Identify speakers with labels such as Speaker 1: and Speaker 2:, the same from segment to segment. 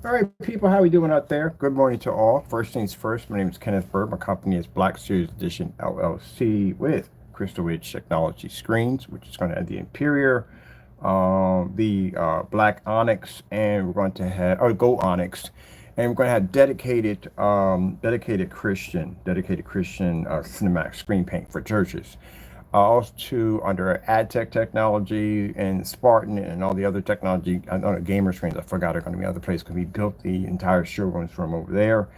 Speaker 1: All right, people, how we doing out there? Good morning to all. First things first, my name is Kenneth Bird. My company is Black Series Edition LLC with Crystal Ridge Technology Screens, which is going to have the Imperial, the Black Onyx, and we're going to have Gold Onyx, and we're going to have dedicated Christian cinematic screen paint for churches. Also under ad tech technology and Spartan and all the other technology, I know gamer screens, I forgot are going to be other places because we built the entire showrooms from over there.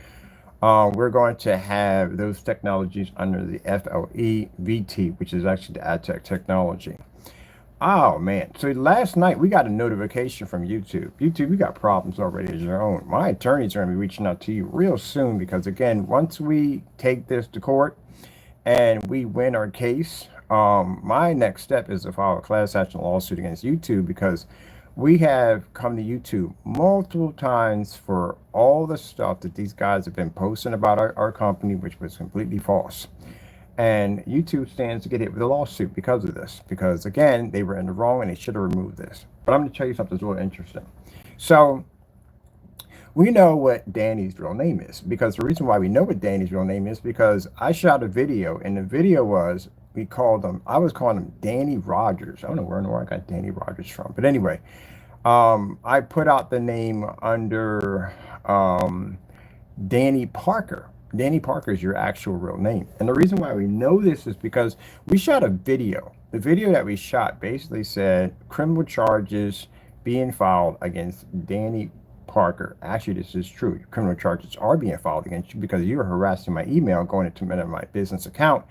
Speaker 1: We're going to have those technologies under the FLE VT, which is actually the ad tech technology. Oh man. So last night we got a notification from YouTube. YouTube, we got problems already as your own. My attorneys are going to be reaching out to you real soon because again, once we take this to court and we win our case, my next step is to file a class action lawsuit against YouTube because we have come to YouTube multiple times for all the stuff that these guys have been posting about our company, which was completely false. And YouTube stands to get hit with a lawsuit because of this, because again, they were in the wrong and they should have removed this. But I'm going to tell you something that's really interesting. So we know what Danny's real name is because the reason why we know what Danny's real name is because I shot a video and the video was I was calling him Danny Rogers. I don't know where in the world I got Danny Rogers from, but anyway, I put out the name under Danny Parker. Danny Parker is your actual real name. And the reason why we know this is because we shot a video. The video that we shot basically said criminal charges being filed against Danny Parker. Actually, this is true. Criminal charges are being filed against you because you were harassing my email, going into my business account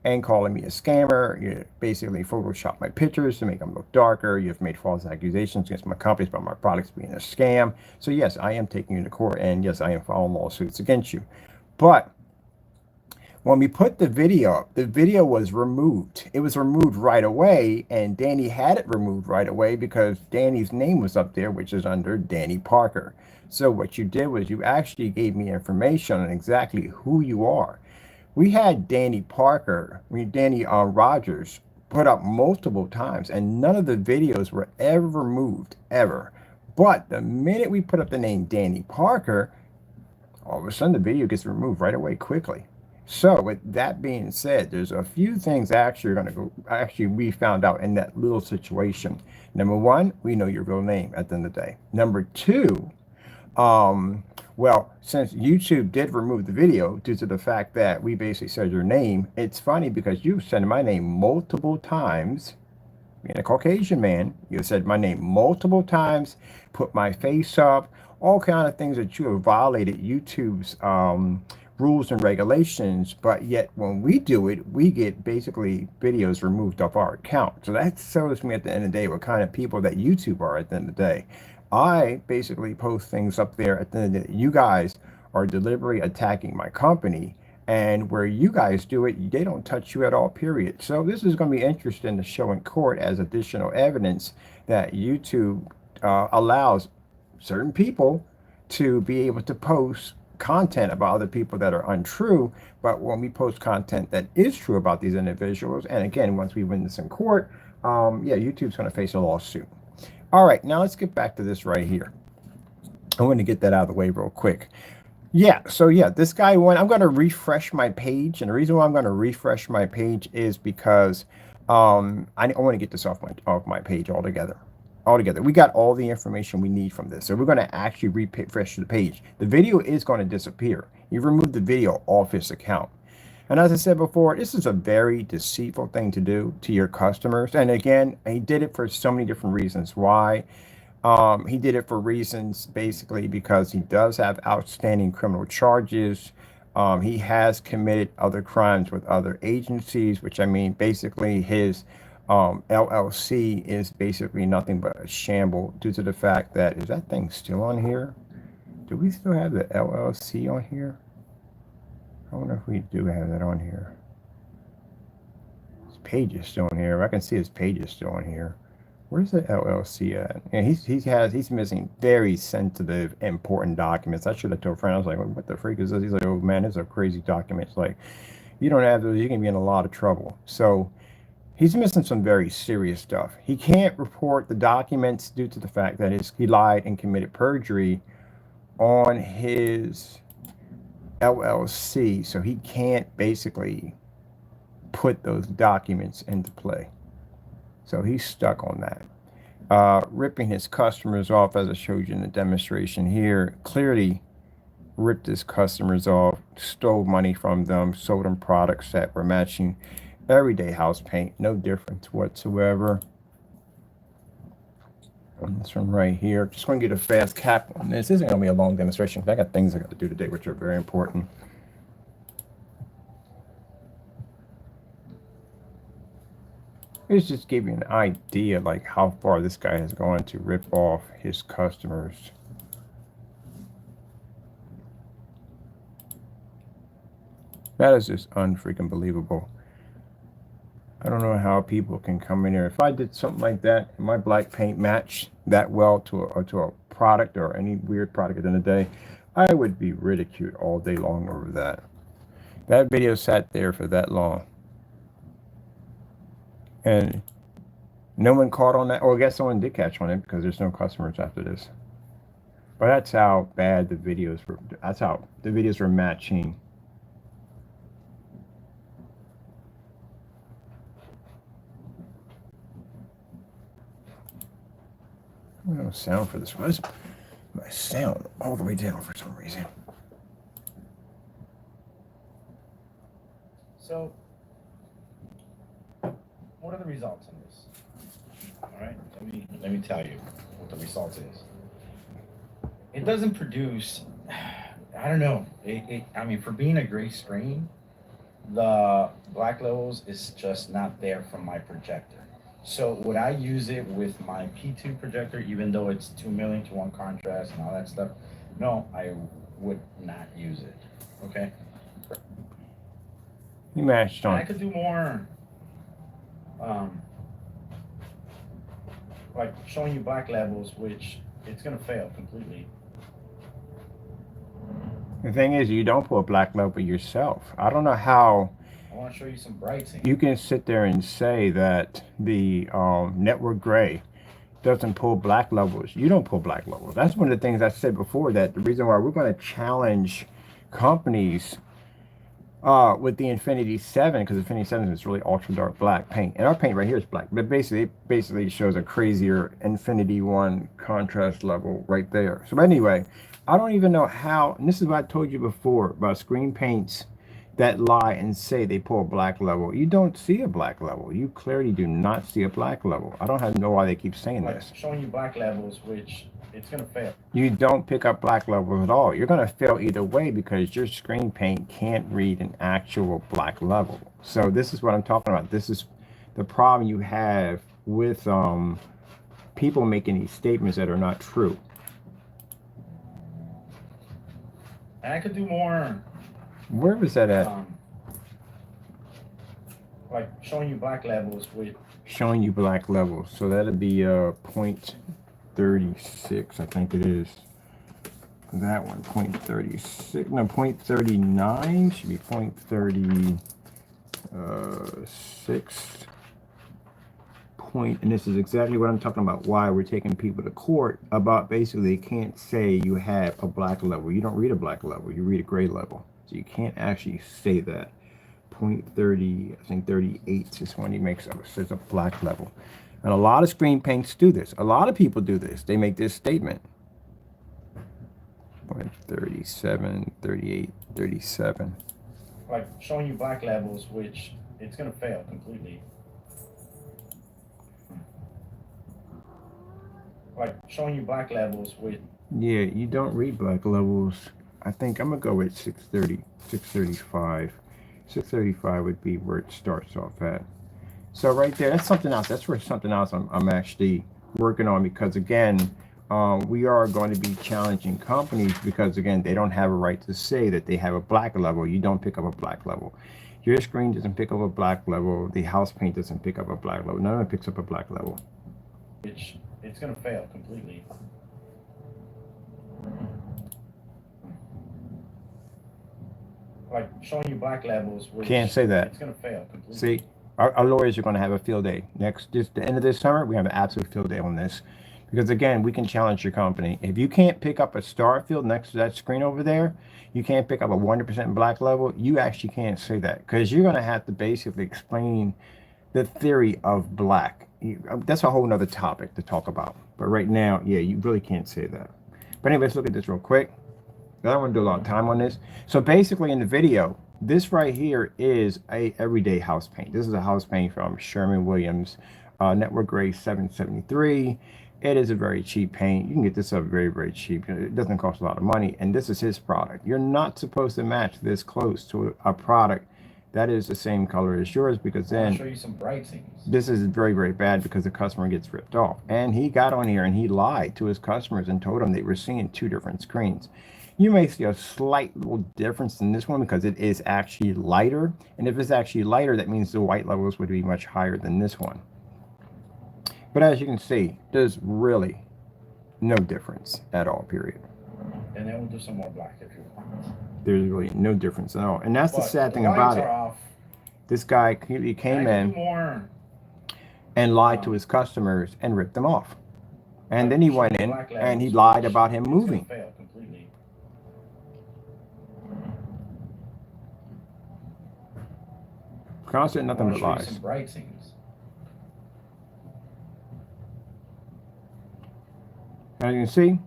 Speaker 1: and calling me a scammer. You basically photoshopped my pictures to make them look darker. You've made false accusations against my companies about my products being a scam. So yes, I am taking you to court and yes, I am filing lawsuits against you. But when we put the video up, the video was removed. It was removed right away, and Danny had it removed right away because Danny's name was up there, which is under Danny Parker. So what you did was you actually gave me information on exactly who you are. We had Danny Rogers put up multiple times, and none of the videos were ever removed, ever. But the minute we put up the name Danny Parker, all of a sudden the video gets removed right away quickly. So with that being said, there's a few things actually we found out in that little situation. Number one, we know your real name at the end of the day. Number two, well, since YouTube did remove the video due to the fact that we basically said your name, it's funny because you said my name multiple times. Being a Caucasian man, you said my name multiple times, put my face up, all kind of things that you have violated YouTube's rules and regulations, but yet when we do it, we get basically videos removed off our account. So that shows me at the end of the day what kind of people that YouTube are at the end of the day. I basically post things up there at the end of the day. You guys are deliberately attacking my company, and where you guys do it, they don't touch you at all, period. So this is going to be interesting to show in court as additional evidence that YouTube allows certain people to be able to post content about other people that are untrue. But when we post content that is true about these individuals, and again, once we win this in court, yeah, YouTube's going to face a lawsuit. All right, now let's get back to this right here. I want to get that out of the way real quick. Yeah, so yeah, this guy went, I'm going to refresh my page. And the reason why I'm going to refresh my page is because I want to get this off my page altogether. We got all the information we need from this. So we're going to actually refresh the page. The video is going to disappear. You remove the video off his account. And as I said before, this is a very deceitful thing to do to your customers. And again, he did it for so many different reasons. Why? He did it for reasons basically because he does have outstanding criminal charges. He has committed other crimes with other agencies, which I mean, basically his LLC is basically nothing but a shamble due to the fact that, is that thing still on here? Do we still have the LLC on here? I wonder if we do have that on here. His page is still on here. I can see his page is still on here. Where's the LLC at? And he's missing very sensitive, important documents. I should have told a friend. I was like, what the freak is this? He's like, oh man, these are crazy documents. Like, you don't have those, you can be in a lot of trouble. So he's missing some very serious stuff. He can't report the documents due to the fact that he lied and committed perjury on his LLC, so he can't basically put those documents into play. So he's stuck on that. Ripping his customers off, as I showed you in the demonstration here, clearly ripped his customers off, stole money from them, sold them products that were matching everyday house paint, no difference whatsoever. And this one right here, just going to get a fast cap on this. This isn't going to be a long demonstration because I got things I got to do today which are very important. It's just give you an idea like how far this guy has gone to rip off his customers. That is just unfreaking believable. I don't know how people can come in here. If I did something like that, and my black paint matched that well to a product or any weird product at the end of the day, I would be ridiculed all day long over that. That video sat there for that long. And no one caught on that. Or I guess someone did catch on it because there's no customers after this. But that's how bad the videos were. That's how the videos were matching. No sound for this one. My sound all the way down for some reason.
Speaker 2: So, what are the results on this? All right, let me tell you what the results is. It doesn't produce. I don't know. I mean, for being a gray screen, the black levels is just not there from my projector. So would I use it with my P2 projector, even though it's 2 million to 1 contrast and all that stuff? No, I would not use it. Okay.
Speaker 1: You matched on.
Speaker 2: I could do more, like showing you black levels, which it's gonna fail completely.
Speaker 1: The thing is, you don't pull a black level yourself. I don't know how.
Speaker 2: I want to show you some brights in.
Speaker 1: You can sit there and say that the network gray doesn't pull black levels. You don't pull black levels. That's one of the things I said before, that the reason why we're going to challenge companies with the Infinity 7, because Infinity 7 is really ultra dark black paint, and our paint right here is black, but basically shows a crazier Infinity 1 contrast level right there. So anyway, I don't even know how, and this is what I told you before about screen paints that lie and say they pull a black level. You don't see a black level. You clearly do not see a black level. I don't know why they keep saying this.
Speaker 2: Showing you black levels, which it's going to fail.
Speaker 1: You don't pick up black levels at all. You're going to fail either way because your screen paint can't read an actual black level. So this is what I'm talking about. This is the problem you have with people making these statements that are not true.
Speaker 2: And I could do more.
Speaker 1: Where was that at?
Speaker 2: Like showing you black levels with.
Speaker 1: Showing you black levels. So that'd be 0.36, I think it is. That one, 0.36. No, 0.39 should be 0.36. And this is exactly what I'm talking about, why we're taking people to court about basically they can't say you have a black level. You don't read a black level, you read a gray level. So you can't actually say that. 0.30, I think 38 is when he makes up, says a black level. And a lot of screen paints do this. A lot of people do this. They make this statement. 0.37, 38, 37.
Speaker 2: Like showing you black levels, which it's going to fail completely. Like showing you black levels with.
Speaker 1: Yeah, you don't read black levels. I think I'm gonna go with 630, 635. 635 would be where it starts off at. So right there, that's something else. That's where something else I'm actually working on, because again, we are going to be challenging companies because again, they don't have a right to say that they have a black level. You don't pick up a black level. Your screen doesn't pick up a black level. The house paint doesn't pick up a black level. None of it picks up a black level.
Speaker 2: It's going to fail completely. Like showing you black levels.
Speaker 1: Can't say that.
Speaker 2: It's going to fail completely.
Speaker 1: See, our lawyers are going to have a field day. Just the end of this summer, we have an absolute field day on this. Because again, we can challenge your company. If you can't pick up a star field next to that screen over there, you can't pick up a 100% black level, you actually can't say that because you're going to have to basically explain the theory of black. That's a whole nother topic to talk about. But right now, yeah, you really can't say that. But anyways, look at this real quick. I don't want to do a lot of time on this. So basically in the video, this right here is a everyday house paint. This is a house paint from Sherwin-Williams, Network Grade 773. It is a very cheap paint. You can get this up very, very cheap. It doesn't cost a lot of money. And this is his product. You're not supposed to match this close to a product that is the same color as yours, because then
Speaker 2: I'll show you some bright scenes.
Speaker 1: This is very, very bad because the customer gets ripped off. And he got on here and he lied to his customers and told them they were seeing two different screens. You may see a slight little difference in this one because it is actually lighter. And if it's actually lighter, that means the white levels would be much higher than this one. But as you can see, there's really no difference at all, period.
Speaker 2: And then we'll do some more black if you want.
Speaker 1: There's really no difference at all. And that's the sad thing about it. This guy he came in and lied to his customers and ripped them off. And then he went in and he lied about him moving. Constant nothing but lies.
Speaker 2: Some bright scenes.
Speaker 1: As you can see,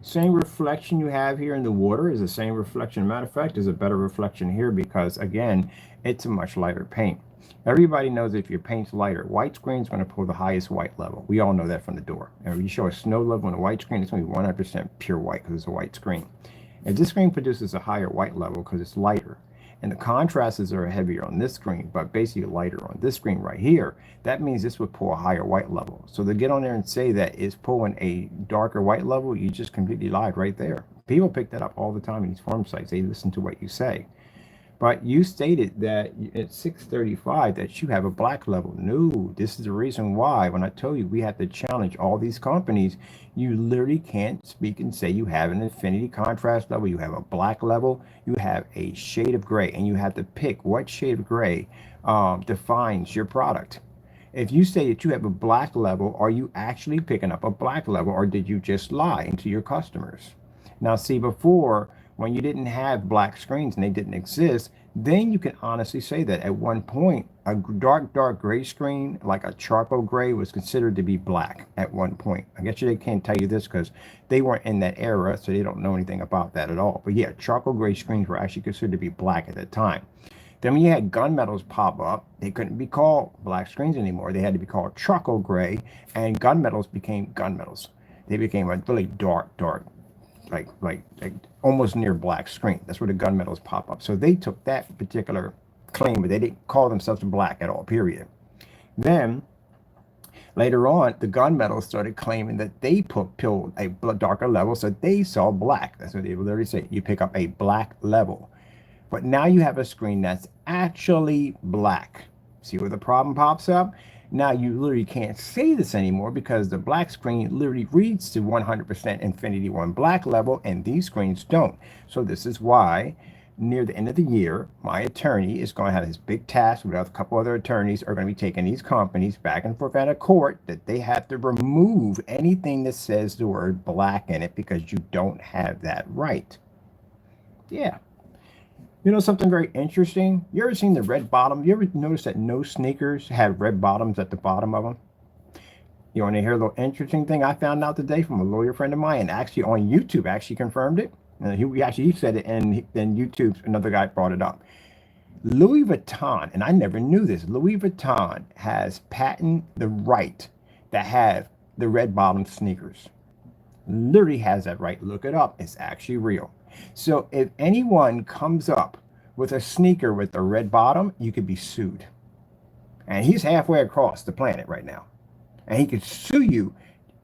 Speaker 1: same reflection you have here in the water is the same reflection. Matter of fact, there's a better reflection here because, again, it's a much lighter paint. Everybody knows if your paint's lighter, white screen is going to pull the highest white level. We all know that from the door. And if you show a snow level on a white screen, it's going to be 100% pure white because it's a white screen. If this screen produces a higher white level because it's lighter, and the contrasts are heavier on this screen, but basically lighter on this screen right here, that means this would pull a higher white level. So to get on there and say that it's pulling a darker white level, you just completely lied right there. People pick that up all the time in these forum sites. They listen to what you say. But you stated that at 635 that you have a black level. No, this is the reason why when I told you we have to challenge all these companies, you literally can't speak and say you have an infinity contrast level, you have a black level, you have a shade of gray, and you have to pick what shade of gray defines your product. If you say that you have a black level, are you actually picking up a black level, or did you just lie to your customers? Now, see, before, when you didn't have black screens and they didn't exist, then you can honestly say that at one point, a dark gray screen, like a charcoal gray, was considered to be black at one point. I guess they can't tell you this because they weren't in that era, so they don't know anything about that at all. But yeah, charcoal gray screens were actually considered to be black at that time. Then when you had gunmetals pop up, they couldn't be called black screens anymore. They had to be called charcoal gray, and gunmetals became gunmetals. They became a really dark, like almost near black screen. That's where the gunmetals pop up. So they took that particular claim, but they didn't call themselves black at all, period. Then later on, the gunmetals started claiming that they pulled a darker level, so they saw black. That's what they would literally say. You pick up a black level. But now you have a screen that's actually black. See where the problem pops up? Now you literally can't say this anymore because the black screen literally reads to 100% Infinity 1 black level, and these screens don't. So this is why near the end of the year, my attorney is going to have this big task with a couple other attorneys are going to be taking these companies back and forth out of court that they have to remove anything that says the word black in it because you don't have that right. Yeah. You know something very interesting? You ever seen the red bottom? You ever notice that no sneakers have red bottoms at the bottom of them? You want to hear a little interesting thing I found out today from a lawyer friend of mine, and actually on YouTube actually confirmed it. And he said it, and then YouTube, another guy brought it up. Louis Vuitton, and I never knew this, Louis Vuitton has patented the right to have the red bottom sneakers. Literally has that right. Look it up. It's actually real. So if anyone comes up with a sneaker with a red bottom, you could be sued. And he's halfway across the planet right now. And he could sue you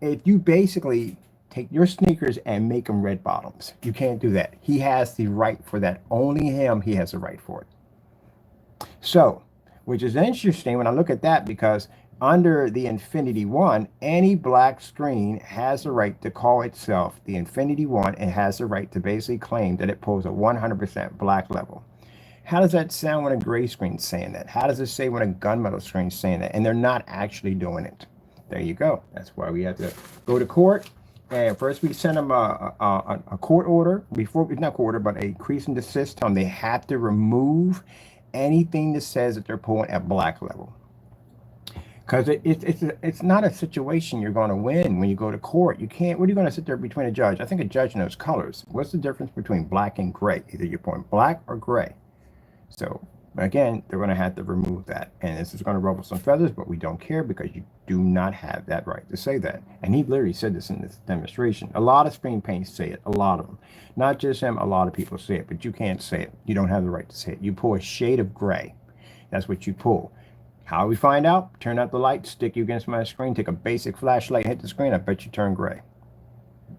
Speaker 1: if you basically take your sneakers and make them red bottoms. You can't do that. He has the right for that. Only him, he has the right for it. So, which is interesting when I look at that, because under the Infinity 1, any black screen has the right to call itself the Infinity 1 and has the right to basically claim that it pulls a 100% black level. How does that sound when a gray screen's saying that? How does it say when a gunmetal screen's saying that? And they're not actually doing it. There you go. That's why we have to go to court. And first we send them a court order before, not court order, but a cease and desist. Tell them they have to remove anything that says that they're pulling at black level. Because it's not a situation you're going to win when you go to court. You can't. What are you going to sit there between a judge? I think a judge knows colors. What's the difference between black and gray? Either you're pulling black or gray. So again, they're going to have to remove that, and this is going to ruffle some feathers, but we don't care because you do not have that right to say that. And he literally said this in this demonstration. A lot of screen paints say it. A lot of them, not just him. A lot of people say it, but you can't say it. You don't have the right to say it. You pull a shade of gray. That's what you pull. How we find out? Turn out the light, stick you against my screen, take a basic flashlight, hit the screen, I bet you turn gray.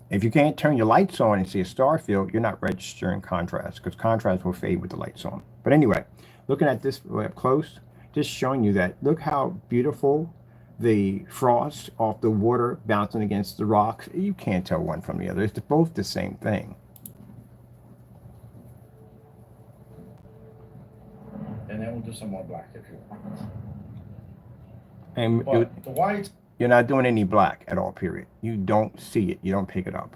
Speaker 1: If you can't turn your lights on and see a star field, you're not registering contrast, because contrast will fade with the lights on. But anyway, looking at this up close, just showing you that, look how beautiful the frost off the water bouncing against the rocks. You can't tell one from the other. It's both the same thing.
Speaker 2: And then we'll do some more black if you want.
Speaker 1: And
Speaker 2: the white,
Speaker 1: you're not doing any black at all, period. You don't see it. You don't pick it up.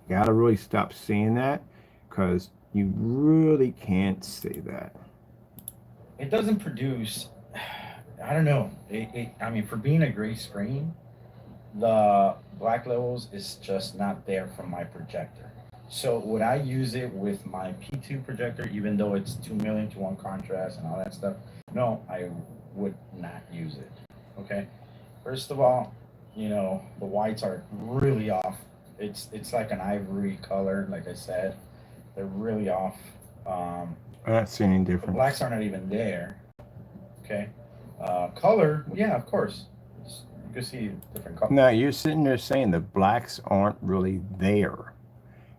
Speaker 1: You got to really stop seeing that, because you really can't say that.
Speaker 2: It doesn't produce, I don't know. I mean, for being a gray screen, the black levels is just not there from my projector. So would I use it with my P2 projector, even though it's 2 million to 1 contrast and all that stuff? No, I would not use it. Okay, first of all, you know, the whites are really off. It's like an ivory color, like I said. They're really off.
Speaker 1: I'm not seeing any difference.
Speaker 2: The blacks are not even there. Okay, color, yeah, of course. You can see different colors.
Speaker 1: No, you're sitting there saying the blacks aren't really there.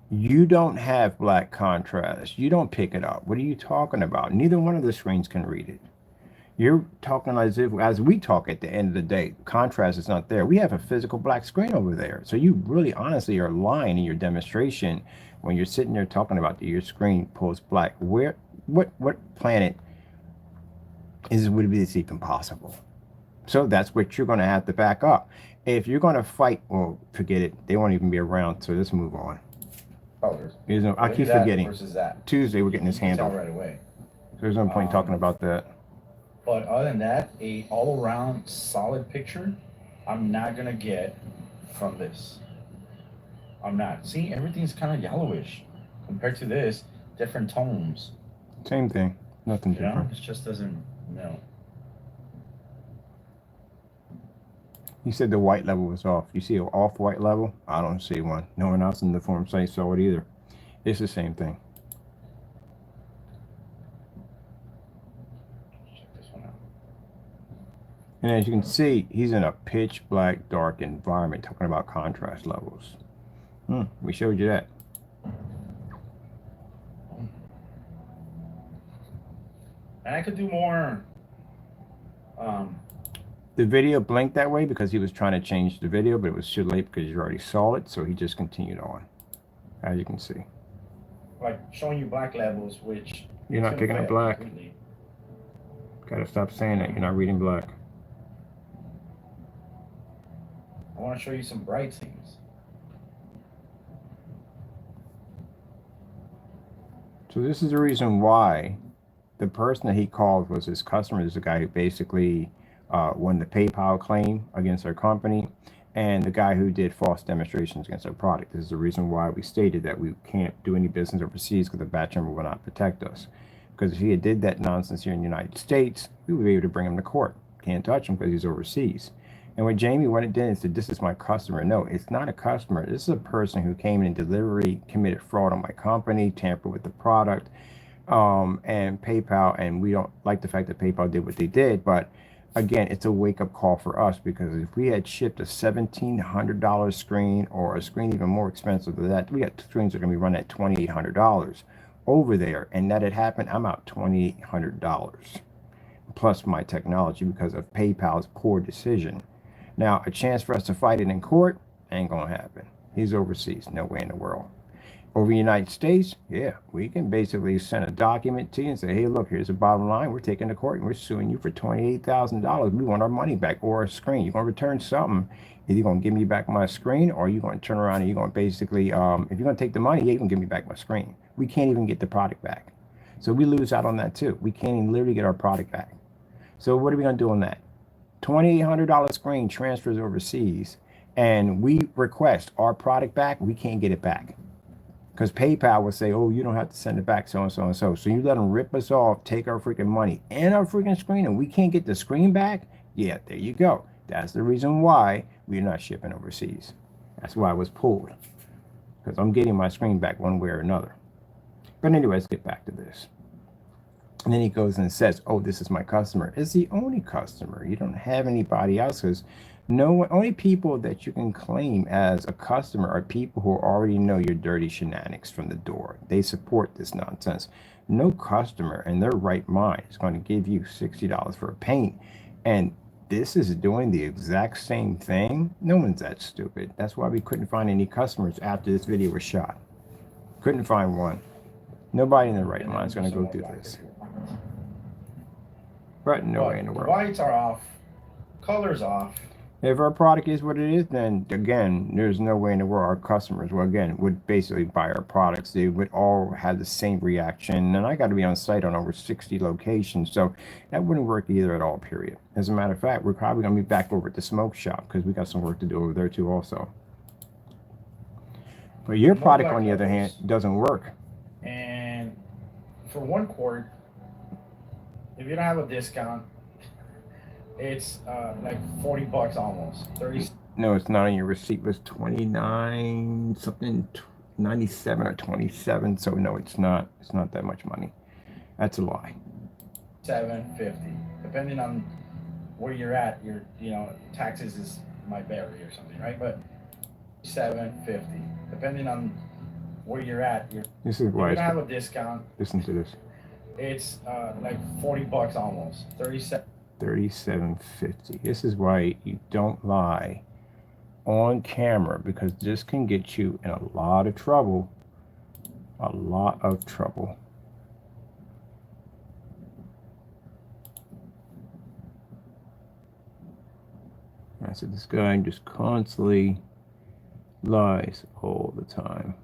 Speaker 1: You don't have black contrast. You don't pick it up. What are you talking about? Neither one of the screens can read it. You're talking as if, as we talk at the end of the day, contrast is not there. We have a physical black screen over there. So you really honestly are lying in your demonstration when you're sitting there talking about your screen pulls black. What planet would be this even possible? So that's what you're going to have to back up. If you're going to fight, well, forget it. They won't even be around. So let's move on. There's no, I keep forgetting.
Speaker 2: That.
Speaker 1: Tuesday we're getting this handled
Speaker 2: right away.
Speaker 1: There's no point talking about that.
Speaker 2: But other than that, a all-around solid picture, I'm not gonna get from this. I'm not. See, everything's kind of yellowish compared to this. Different tones.
Speaker 1: Same thing. Nothing different.
Speaker 2: It just doesn't. No.
Speaker 1: You said the white level was off. You see an off-white level? I don't see one. No one else in the forum site saw it either. It's the same thing. And as you can see, he's in a pitch black, dark environment, talking about contrast levels. We showed you that.
Speaker 2: And I could do more.
Speaker 1: The video blinked that way because he was trying to change the video, but it was too late because you already saw it, so he just continued on, as you can see.
Speaker 2: Like showing you black levels, which...
Speaker 1: You're not picking up black. Gotta stop saying that. You're not reading black.
Speaker 2: I want to show you some bright things.
Speaker 1: So this is the reason why the person that he called was his customer. Is the guy who basically won the PayPal claim against our company, and the guy who did false demonstrations against our product. This is the reason why we stated that we can't do any business overseas because the batch number will not protect us. Because if he had did that nonsense here in the United States, we would be able to bring him to court. Can't touch him because he's overseas. And what Jamie went and did and said, this is my customer. No, it's not a customer. This is a person who came in and deliberately committed fraud on my company, tampered with the product, and PayPal. And we don't like the fact that PayPal did what they did. But again, it's a wake-up call for us, because if we had shipped a $1,700 screen or a screen even more expensive than that, we got screens that are going to be running at $2,800 over there. And that had happened, I'm out $2,800 plus my technology because of PayPal's poor decision. Now, a chance for us to fight it in court ain't gonna happen. He's overseas, no way in the world. Over the United States, yeah, we can basically send a document to you and say, hey, look, here's the bottom line. We're taking to court and we're suing you for $28,000. We want our money back or a screen. You're going to return something. Either you're going to give me back my screen or you're going to turn around and you're going to basically, if you're going to take the money, yeah, you can give me back my screen. We can't even get the product back. So we lose out on that too. We can't even literally get our product back. So what are we going to do on that? $2,800 screen transfers overseas and we request our product back. We can't get it back. Because PayPal will say, oh, you don't have to send it back, so and so and so. So you let them rip us off, take our freaking money and our freaking screen, and we can't get the screen back? Yeah, there you go. That's the reason why we're not shipping overseas. That's why it was pulled. Because I'm getting my screen back one way or another. But anyway, let's get back to this. And then he goes and says, oh, this is my customer. It's the only customer. You don't have anybody else because only people that you can claim as a customer are people who already know your dirty shenanigans from the door. They support this nonsense. No customer in their right mind is going to give you $60 for a paint. And this is doing the exact same thing. No one's that stupid. That's why we couldn't find any customers after this video was shot. Couldn't find one. Nobody in their right mind is going to go through this. But no way in the world.
Speaker 2: Whites are off. Colors off.
Speaker 1: If our product is what it is, then again, there's no way in the world our customers, well, again, would basically buy our products. They would all have the same reaction. And I got to be on site on over 60 locations. So that wouldn't work either at all, period. As a matter of fact, we're probably going to be back over at the smoke shop because we got some work to do over there too also. But your product, on the other hand, doesn't work.
Speaker 2: And for 1 quart, if you don't have a discount, it's like $40 almost. 30.
Speaker 1: No, it's not on your receipt. It was 29 something, 97 or 27. So no, it's not. It's not that much money. That's a lie.
Speaker 2: $7.50, depending on where you're at. Taxes is my vary or something, right? But $7.50, depending on where you're at.
Speaker 1: This is why
Speaker 2: you don't have a discount.
Speaker 1: Listen to this.
Speaker 2: It's like $40 almost.
Speaker 1: 37.50. This is why you don't lie on camera, because this can get you in a lot of trouble. A lot of trouble. I said this guy just constantly lies all the time.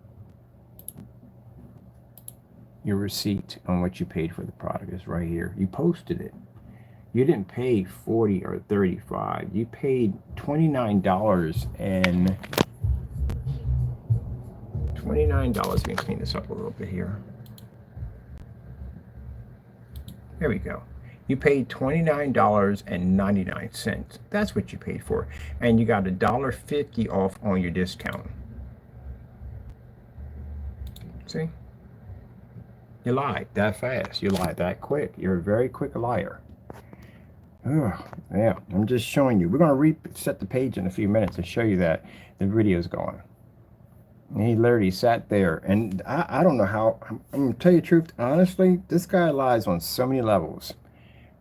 Speaker 1: Your receipt on what you paid for the product is right here. You posted it. You didn't pay 40 or 35. You paid $29 and $29. We can clean this up a little bit here. There we go. You paid $29.99. That's what you paid for. And you got $1.50 off on your discount. See? You lied that fast. You lied that quick. You're a very quick liar. Oh, yeah, I'm just showing you. We're going to reset the page in a few minutes and show you that the video is going. And he literally sat there. And I don't know how. I'm going to tell you the truth. Honestly, this guy lies on so many levels.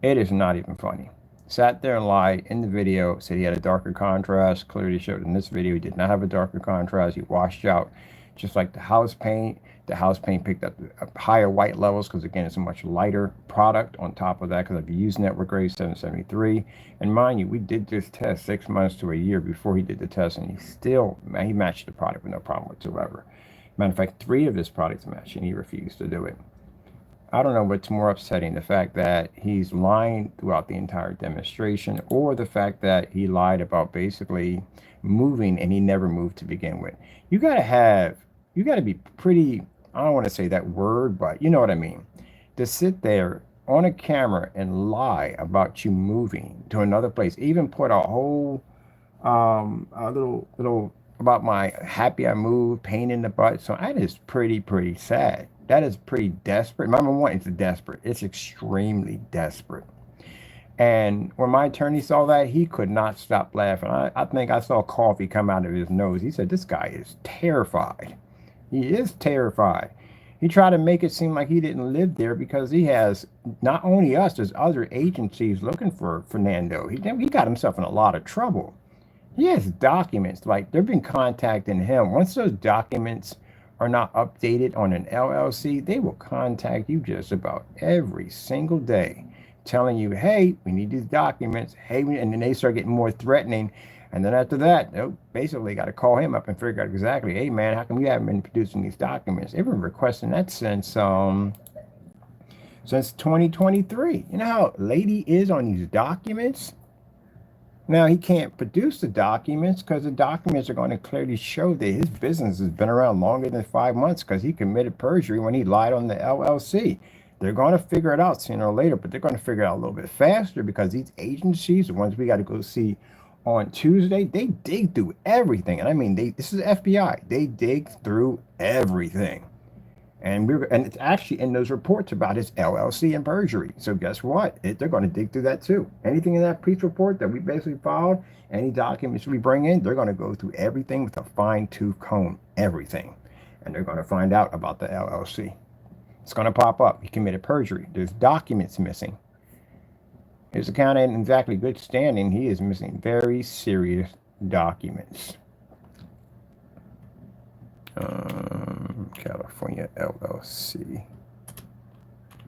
Speaker 1: It is not even funny. Sat there and lied in the video. Said he had a darker contrast. Clearly showed in this video he did not have a darker contrast. He washed out just like the house paint. The house paint picked up higher white levels because, again, it's a much lighter product on top of that because I've used Network Grade 773. And mind you, we did this test 6 months to a year before he did the test, and he matched the product with no problem whatsoever. Matter of fact, 3 of his products matched, and he refused to do it. I don't know what's more upsetting, the fact that he's lying throughout the entire demonstration or the fact that he lied about basically moving and he never moved to begin with. You got to be pretty, I don't want to say that word, but you know what I mean. To sit there on a camera and lie about you moving to another place, even put a whole a little about my happy I moved, pain in the butt. So that is pretty sad. That is pretty desperate. Number one, it's desperate. It's extremely desperate. And when my attorney saw that, he could not stop laughing. I think I saw coffee come out of his nose. He said, this guy is terrified. He is terrified. He tried to make it seem like he didn't live there because he has not only us, there's other agencies looking for Fernando. He got himself in a lot of trouble. He has documents, like they've been contacting him. Once those documents are not updated on an LLC, they will contact you just about every single day, telling you, hey, we need these documents. Hey, and then they start getting more threatening. And then after that, they basically got to call him up and figure out exactly, hey, man, how come you haven't been producing these documents? They've been requesting that since 2023. You know how late he is on these documents? Now, he can't produce the documents because the documents are going to clearly show that his business has been around longer than 5 months because he committed perjury when he lied on the LLC. They're going to figure it out sooner or later, but they're going to figure it out a little bit faster because these agencies, the ones we got to go see on Tuesday, they dig through everything. And I mean, this is FBI. They dig through everything. And it's actually in those reports about his LLC and perjury. So guess what? They're going to dig through that too. Anything in that police report that we basically filed, any documents we bring in, they're going to go through everything with a fine-tooth comb, everything. And they're going to find out about the LLC. It's going to pop up. He committed perjury. There's documents missing. His account ain't exactly good standing. He is missing very serious documents. California LLC.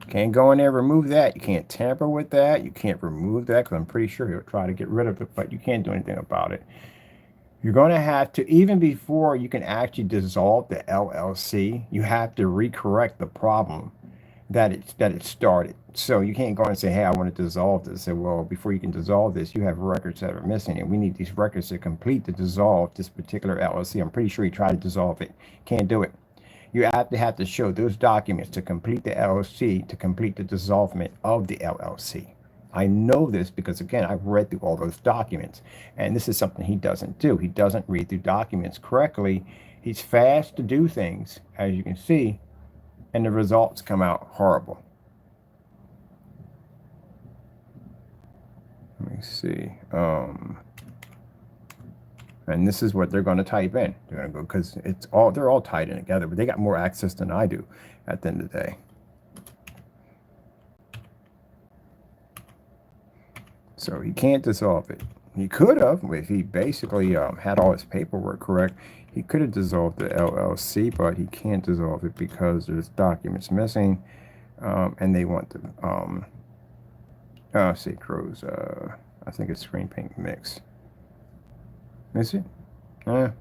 Speaker 1: Can't go in there, remove that. You can't tamper with that. You can't remove that because I'm pretty sure he'll try to get rid of it, but you can't do anything about it. You're going to have to, even before you can actually dissolve the LLC, you have to recorrect the problem that it started. So you can't go and say, hey, I want to dissolve this. Say, well, before you can dissolve this, you have records that are missing, and we need these records to complete to dissolve this particular LLC. I'm pretty sure he tried to dissolve it. Can't do it. You have to show those documents to complete the LLC, to complete the dissolvement of the LLC. I know this because, again, I've read through all those documents, and this is something he doesn't do. He doesn't read through documents correctly. He's fast to do things, as you can see, and the results come out horrible. Let me see. And this is what they're going to type in. They're going to go, because they're all tied in together, but they got more access than I do at the end of the day. So he can't dissolve it. He could have, if he basically had all his paperwork correct, he could have dissolved the LLC, but he can't dissolve it because there's documents missing, and they want to, say Crows, I think it's screen paint mix. Is it? No,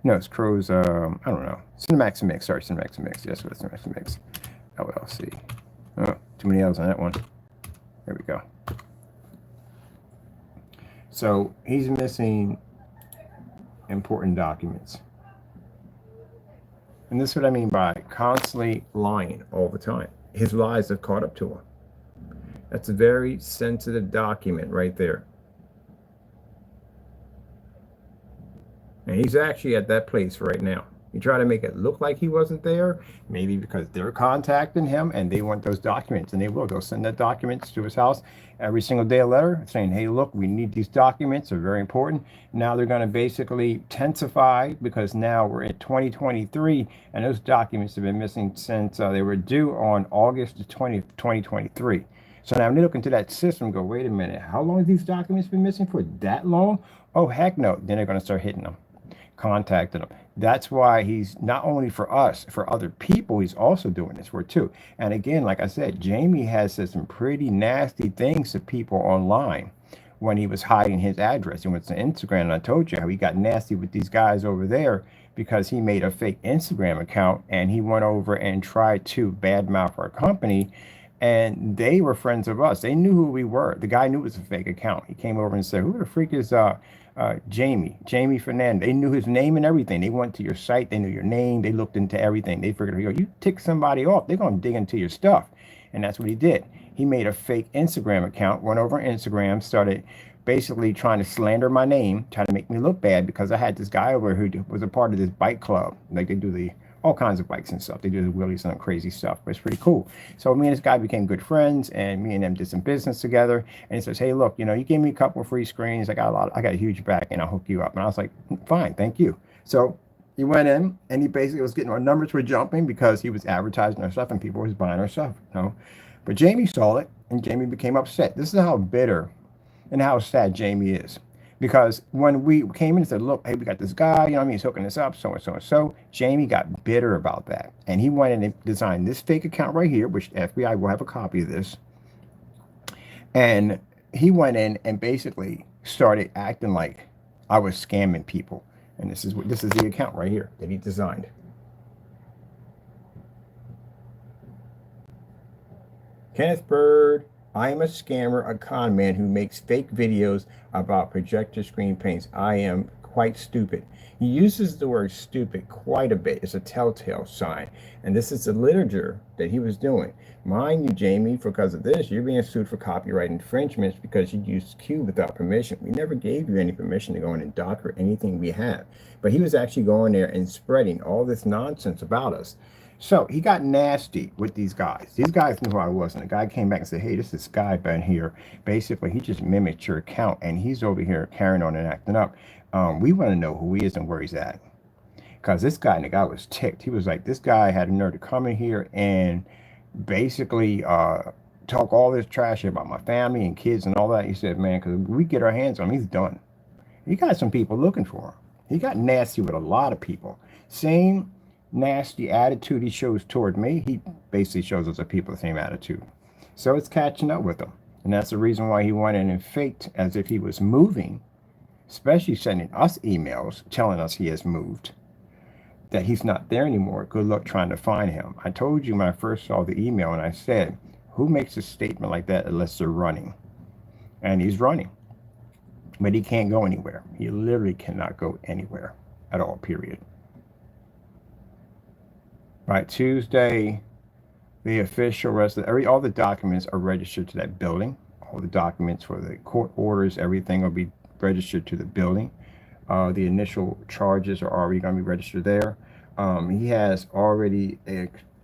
Speaker 1: it's Crows, I don't know. Cinemax Mix, sorry, Cinemax Mix. Yes, it's Cinemax Mix, LLC. Oh, too many L's on that one. There we go. So he's missing important documents. And this is what I mean by constantly lying all the time. His lies have caught up to him. That's a very sensitive document right there. And he's actually at that place right now. You try to make it look like he wasn't there, maybe because they're contacting him and they want those documents, and they will. They'll send that documents to his house every single day, a letter saying, hey, look, we need these documents. They're very important. Now they're going to basically intensify because now we're in 2023, and those documents have been missing since they were due on August the 20th, 2023. So now they look into that system and go, wait a minute, how long have these documents been missing for? That long? Oh, heck no. Then they're going to start hitting them, contacting them. That's why he's not only for us, for other people, he's also doing this for too. And again, like I said, Jamie has said some pretty nasty things to people online when he was hiding his address. He went to Instagram, and I told you how he got nasty with these guys over there because he made a fake Instagram account and he went over and tried to badmouth our company. And they were friends of us. They knew who we were. The guy knew it was a fake account. He came over and said, who the freak is Jamie Fernando? They knew his name and everything. They went to your site. They knew your name. They looked into everything. They figured, you tick somebody off, they're going to dig into your stuff. And that's what he did. He made a fake Instagram account, went over Instagram, started basically trying to slander my name, trying to make me look bad because I had this guy over who was a part of this bike club. Like they do all kinds of bikes and stuff. They do the wheelies and crazy stuff, but it's pretty cool. So me and this guy became good friends, and me and them did some business together. And he says, hey, look, you gave me a couple of free screens. I got a huge back, and I'll hook you up. And I was like, fine, thank you. So he went in, and he basically was getting, our numbers were jumping because he was advertising our stuff and people was buying our stuff, But Jamie saw it, and Jamie became upset. This is how bitter and how sad Jamie is. Because when we came in and said, look, hey, we got this guy, you know what I mean, he's hooking us up, so and so and so, Jamie got bitter about that. And he went in and designed this fake account right here, which the FBI will have a copy of this. And he went in and basically started acting like I was scamming people. And this is the account right here that he designed. Kenneth Bird, I am a scammer, a con man who makes fake videos about projector screen paints. I am quite stupid. He uses the word stupid quite a bit. It's a telltale sign. And this is the literature that he was doing. Mind you, Jamie, because of this, you're being sued for copyright infringements because you used Q without permission. We never gave you any permission to go in and docker anything we have. But he was actually going there and spreading all this nonsense about us. So he got nasty with these guys. These guys knew who I was. And the guy came back and said, hey, this guy been here. Basically, he just mimicked your account. And he's over here carrying on and acting up. We want to know who he is and where he's at. Because this guy, and the guy was ticked. He was like, this guy had a nerve to come in here and basically talk all this trash about my family and kids and all that. He said, man, because we get our hands on him, he's done. He got some people looking for him. He got nasty with a lot of people. Same nasty attitude he shows toward me, he basically shows us people the same attitude. So it's catching up with him. And that's the reason why he went in and faked as if he was moving, especially sending us emails telling us he has moved, that he's not there anymore. Good luck trying to find him. I told you when I first saw the email, and I said, who makes a statement like that unless they're running? And he's running. But he can't go anywhere. He literally cannot go anywhere at all, period. Right, Tuesday, the official all the documents are registered to that building. All the documents for the court orders, everything will be registered to the building. The initial charges are already going to be registered there. He has already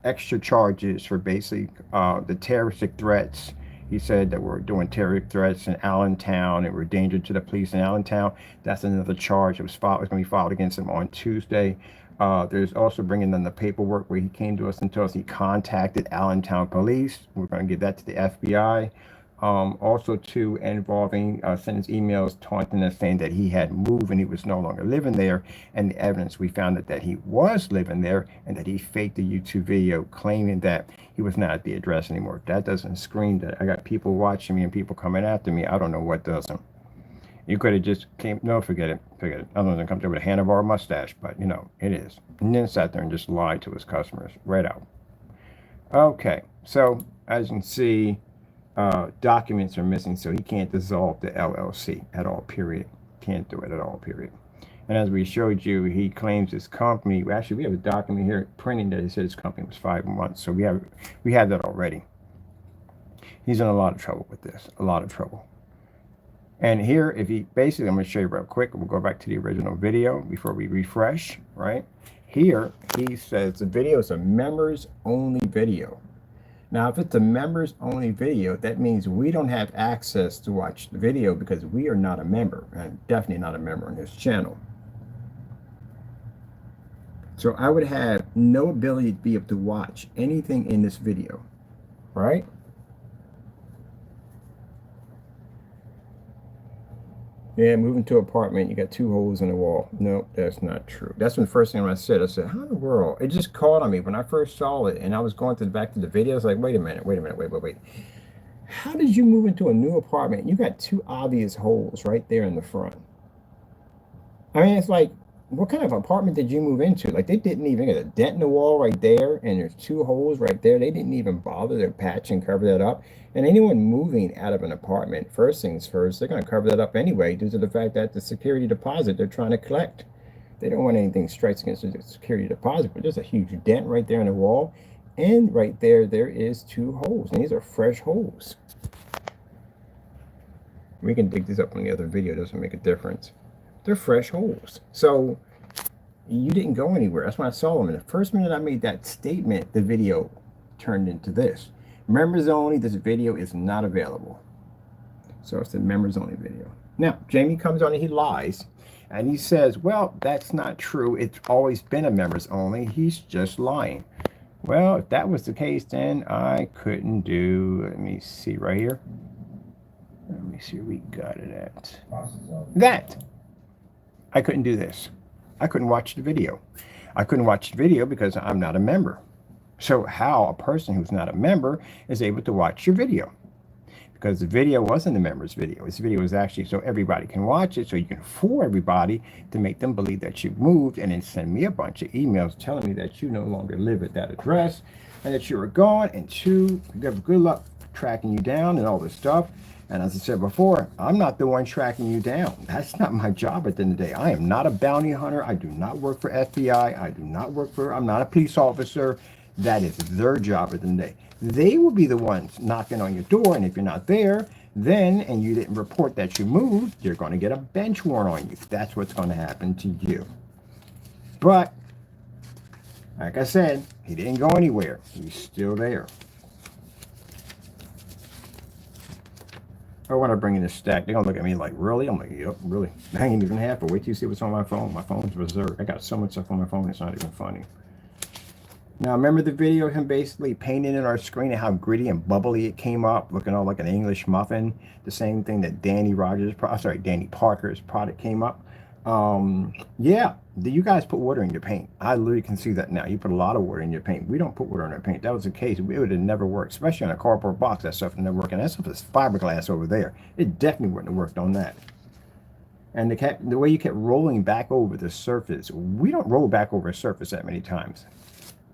Speaker 1: extra charges for basically the terroristic threats. He said that we're doing terrorist threats in Allentown and we're a danger to the police in Allentown. That's another charge that was filed. It's going to be filed against him on Tuesday. There's also bringing in the paperwork where he came to us and told us he contacted Allentown police. We're going to give that to the FBI. Also too involving sent his emails taunting us saying that he had moved and he was no longer living there, and the evidence we found that he was living there and that he faked the YouTube video claiming that he was not at the address anymore. That doesn't scream that I got people watching me and people coming after me. I don't know what doesn't. You could have just came, no, forget it. Other than come there with a handlebar mustache, but you know, it is. And then sat there and just lied to his customers right out. Okay, so as you can see, documents are missing, so he can't dissolve the LLC at all, period. Can't do it at all, period. And as we showed you, he claims his company, actually we have a document here printing that he said his company was 5 months, so we have that already. He's in a lot of trouble with this, a lot of trouble. And here, if he basically, I'm going to show you real quick. We'll go back to the original video before we refresh, right? Here, he says the video is a members-only video. Now, if it's a members-only video, that means we don't have access to watch the video because we are not a member, and definitely not a member on this channel. So I would have no ability to be able to watch anything in this video, right? Yeah, moving to an apartment, you got 2 holes in the wall. No, that's not true. That's when the first thing I said, how in the world? It just caught on me when I first saw it, and I was going back to the video. I was like, wait a minute. How did you move into a new apartment? You got 2 obvious holes right there in the front. I mean, it's like, what kind of apartment did you move into? Like, they didn't even get a dent in the wall right there, and there's 2 holes right there. They didn't even bother to patch and cover that up. And anyone moving out of an apartment, first things first, they're going to cover that up anyway due to the fact that the security deposit they're trying to collect. They don't want anything strikes against the security deposit, but there's a huge dent right there in the wall. And right there is 2 holes. And these are fresh holes. We can dig this up on the other video. It doesn't make a difference. They're fresh holes. So you didn't go anywhere. That's when I saw them. And the first minute I made that statement, the video turned into this. Members only, this video is not available. So it's a members only video. Now, Jamie comes on and he lies. And he says, well, that's not true. It's always been a members only. He's just lying. Well, if that was the case, then I couldn't do, let me see right here. Let me me see where we got it at. That. I couldn't do this. I couldn't watch the video. I couldn't watch the video because I'm not a member. So how a person who's not a member is able to watch your video? Because the video wasn't the member's video. This video was actually so everybody can watch it, so you can fool everybody to make them believe that you moved, and then send me a bunch of emails telling me that you no longer live at that address and that you were gone, and good luck tracking you down and all this stuff. And as I said before, I'm not the one tracking you down. That's not my job at the end of the day. I am not a bounty hunter. I do not work for FBI. I'm not a police officer. That is their job at the end of the day. They will be the ones knocking on your door, and if you're not there, then, and you didn't report that you moved, you're going to get a bench warrant on you. That's what's going to happen to you. But, like I said, he didn't go anywhere. He's still there. I want to bring in this stack. They're going to look at me like, really? I'm like, yep, really. I ain't even half, but wait till you see what's on my phone. My phone's reserved. I got so much stuff on my phone, it's not even funny. Now, remember the video of him basically painting in our screen and how gritty and bubbly it came up, looking all like an English muffin? The same thing that Danny Parker's product came up. Yeah, you guys put water in your paint. I literally can see that now. You put a lot of water in your paint. We don't put water in our paint. That was the case. It would have never worked, especially on a cardboard box. That stuff would never work. And that stuff is fiberglass over there. It definitely wouldn't have worked on that. And the way you kept rolling back over the surface, we don't roll back over a surface that many times.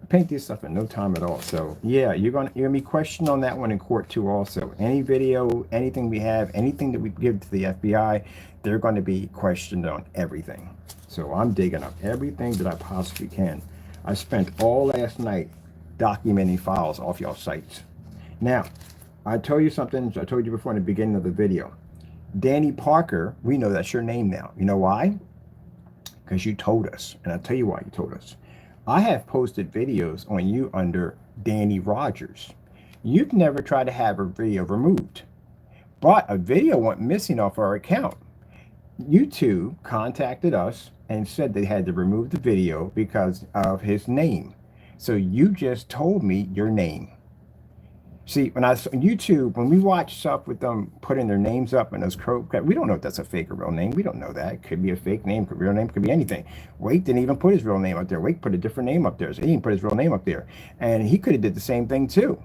Speaker 1: Paint this stuff in no time at all. So yeah, you're gonna be questioned on that one in court too. Also, any video, anything we have, anything that we give to the FBI, they're going to be questioned on everything. So I'm digging up everything that I possibly can. I spent all last night documenting files off y'all sites. Now, I told you something. I told you before in the beginning of the video. Danny Parker, we know that's your name now. You know why? Because you told us, and I'll tell you why you told us. I have posted videos on you under Danny Rogers. You've never tried to have a video removed, but a video went missing off our account. YouTube contacted us and said they had to remove the video because of his name. So you just told me your name. See, when YouTube, when we watch stuff with them putting their names up and those we don't know if that's a fake or real name. We don't know that. It could be a fake name, could be a real name, could be anything. Wake didn't even put his real name up there. Wake put a different name up there. So he didn't put his real name up there. And he could have did the same thing too.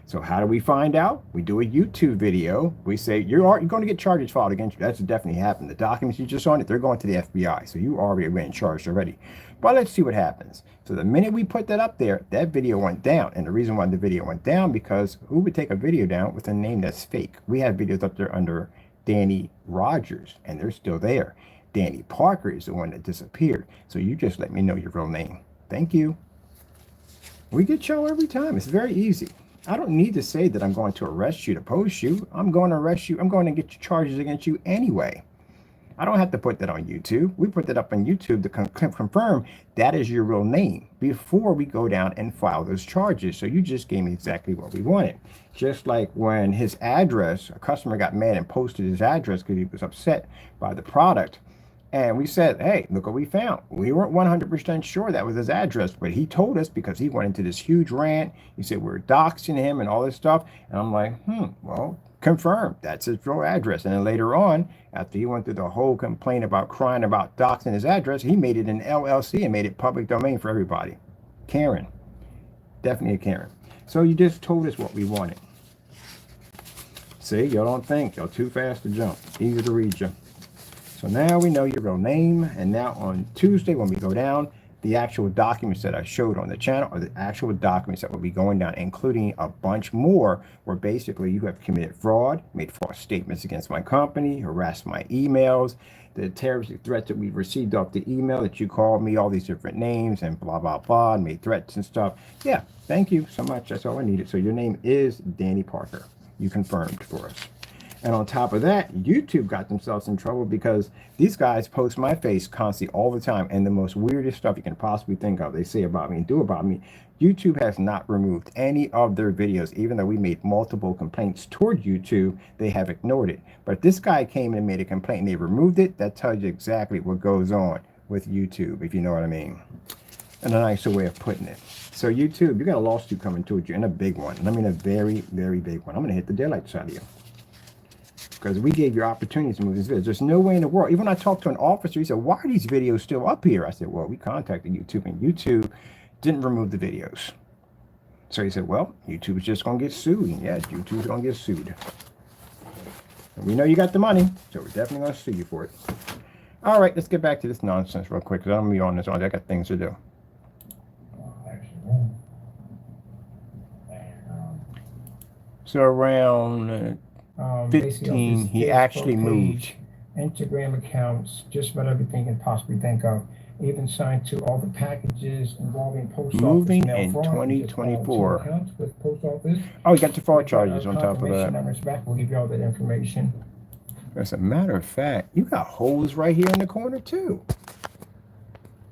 Speaker 1: So how do we find out? We do a YouTube video. We say, you're going to get charges filed against you. That's definitely happened. The documents you just on it, they're going to the FBI. So you already been charged already. But let's see what happens. So the minute we put that up there, that video went down. And the reason why the video went down, because who would take a video down with a name that's fake? We have videos up there under Danny Rogers, and they're still there. Danny Parker is the one that disappeared. So you just let me know your real name. Thank you. We get y'all every time. It's very easy. I don't need to say that I'm going to arrest you to post you. I'm going to arrest you. I'm going to get charges against you anyway. I don't have to put that on YouTube. We put that up on YouTube to confirm that is your real name before we go down and file those charges. So you just gave me exactly what we wanted. Just like when his address, a customer got mad and posted his address because he was upset by the product. And we said, hey, look what we found. We weren't 100% sure that was his address, but he told us because he went into this huge rant. He said we're doxing him and all this stuff. And I'm like, well, confirmed. That's his real address. And then later on, after he went through the whole complaint about crying about doxing his address, he made it an LLC and made it public domain for everybody. Karen. Definitely a Karen. So you just told us what we wanted. See, y'all don't think. Y'all too fast to jump. Easy to read you. So now we know your real name, and now on Tuesday when we go down, the actual documents that I showed on the channel are the actual documents that will be going down, including a bunch more where basically you have committed fraud, made false statements against my company, harassed my emails, the terroristic threats that we received off the email that you called me all these different names and blah, blah, blah, and made threats and stuff. Yeah, thank you so much. That's all I needed. So your name is Danny Parker. You confirmed for us. And on top of that, YouTube got themselves in trouble because these guys post my face constantly all the time. And the most weirdest stuff you can possibly think of, they say about me and do about me. YouTube has not removed any of their videos, even though we made multiple complaints toward YouTube, they have ignored it. But this guy came and made a complaint and they removed it. That tells you exactly what goes on with YouTube, if you know what I mean. And a nicer way of putting it. So YouTube, you got a lawsuit coming towards you, and a big one. And I mean a very, very big one. I'm going to hit the daylights out of you. because we gave you opportunities to move these videos. There's no way in the world. Even when I talked to an officer, he said, "Why are these videos still up here?" I said, "Well, we contacted YouTube, and YouTube didn't remove the videos." So he said, "Well, YouTube is just going to get sued." And yeah, YouTube's going to get sued. And we know you got the money, so we're definitely going to sue you for it. All right, let's get back to this nonsense real quick, because I'm going to be on this all day. I got things to do. So around 15, he actually moved.
Speaker 3: Instagram accounts, just about everything you can possibly think of. Even signed to all the packages involving post
Speaker 1: Moving
Speaker 3: office mail
Speaker 1: in
Speaker 3: fraud.
Speaker 1: 2024.
Speaker 3: Accounts with post office.
Speaker 1: Oh, you got your fraud charges on top of
Speaker 3: Confirmation
Speaker 1: that.
Speaker 3: numbers back. We'll give you all that information.
Speaker 1: As a matter of fact, you got holes right here in the corner too.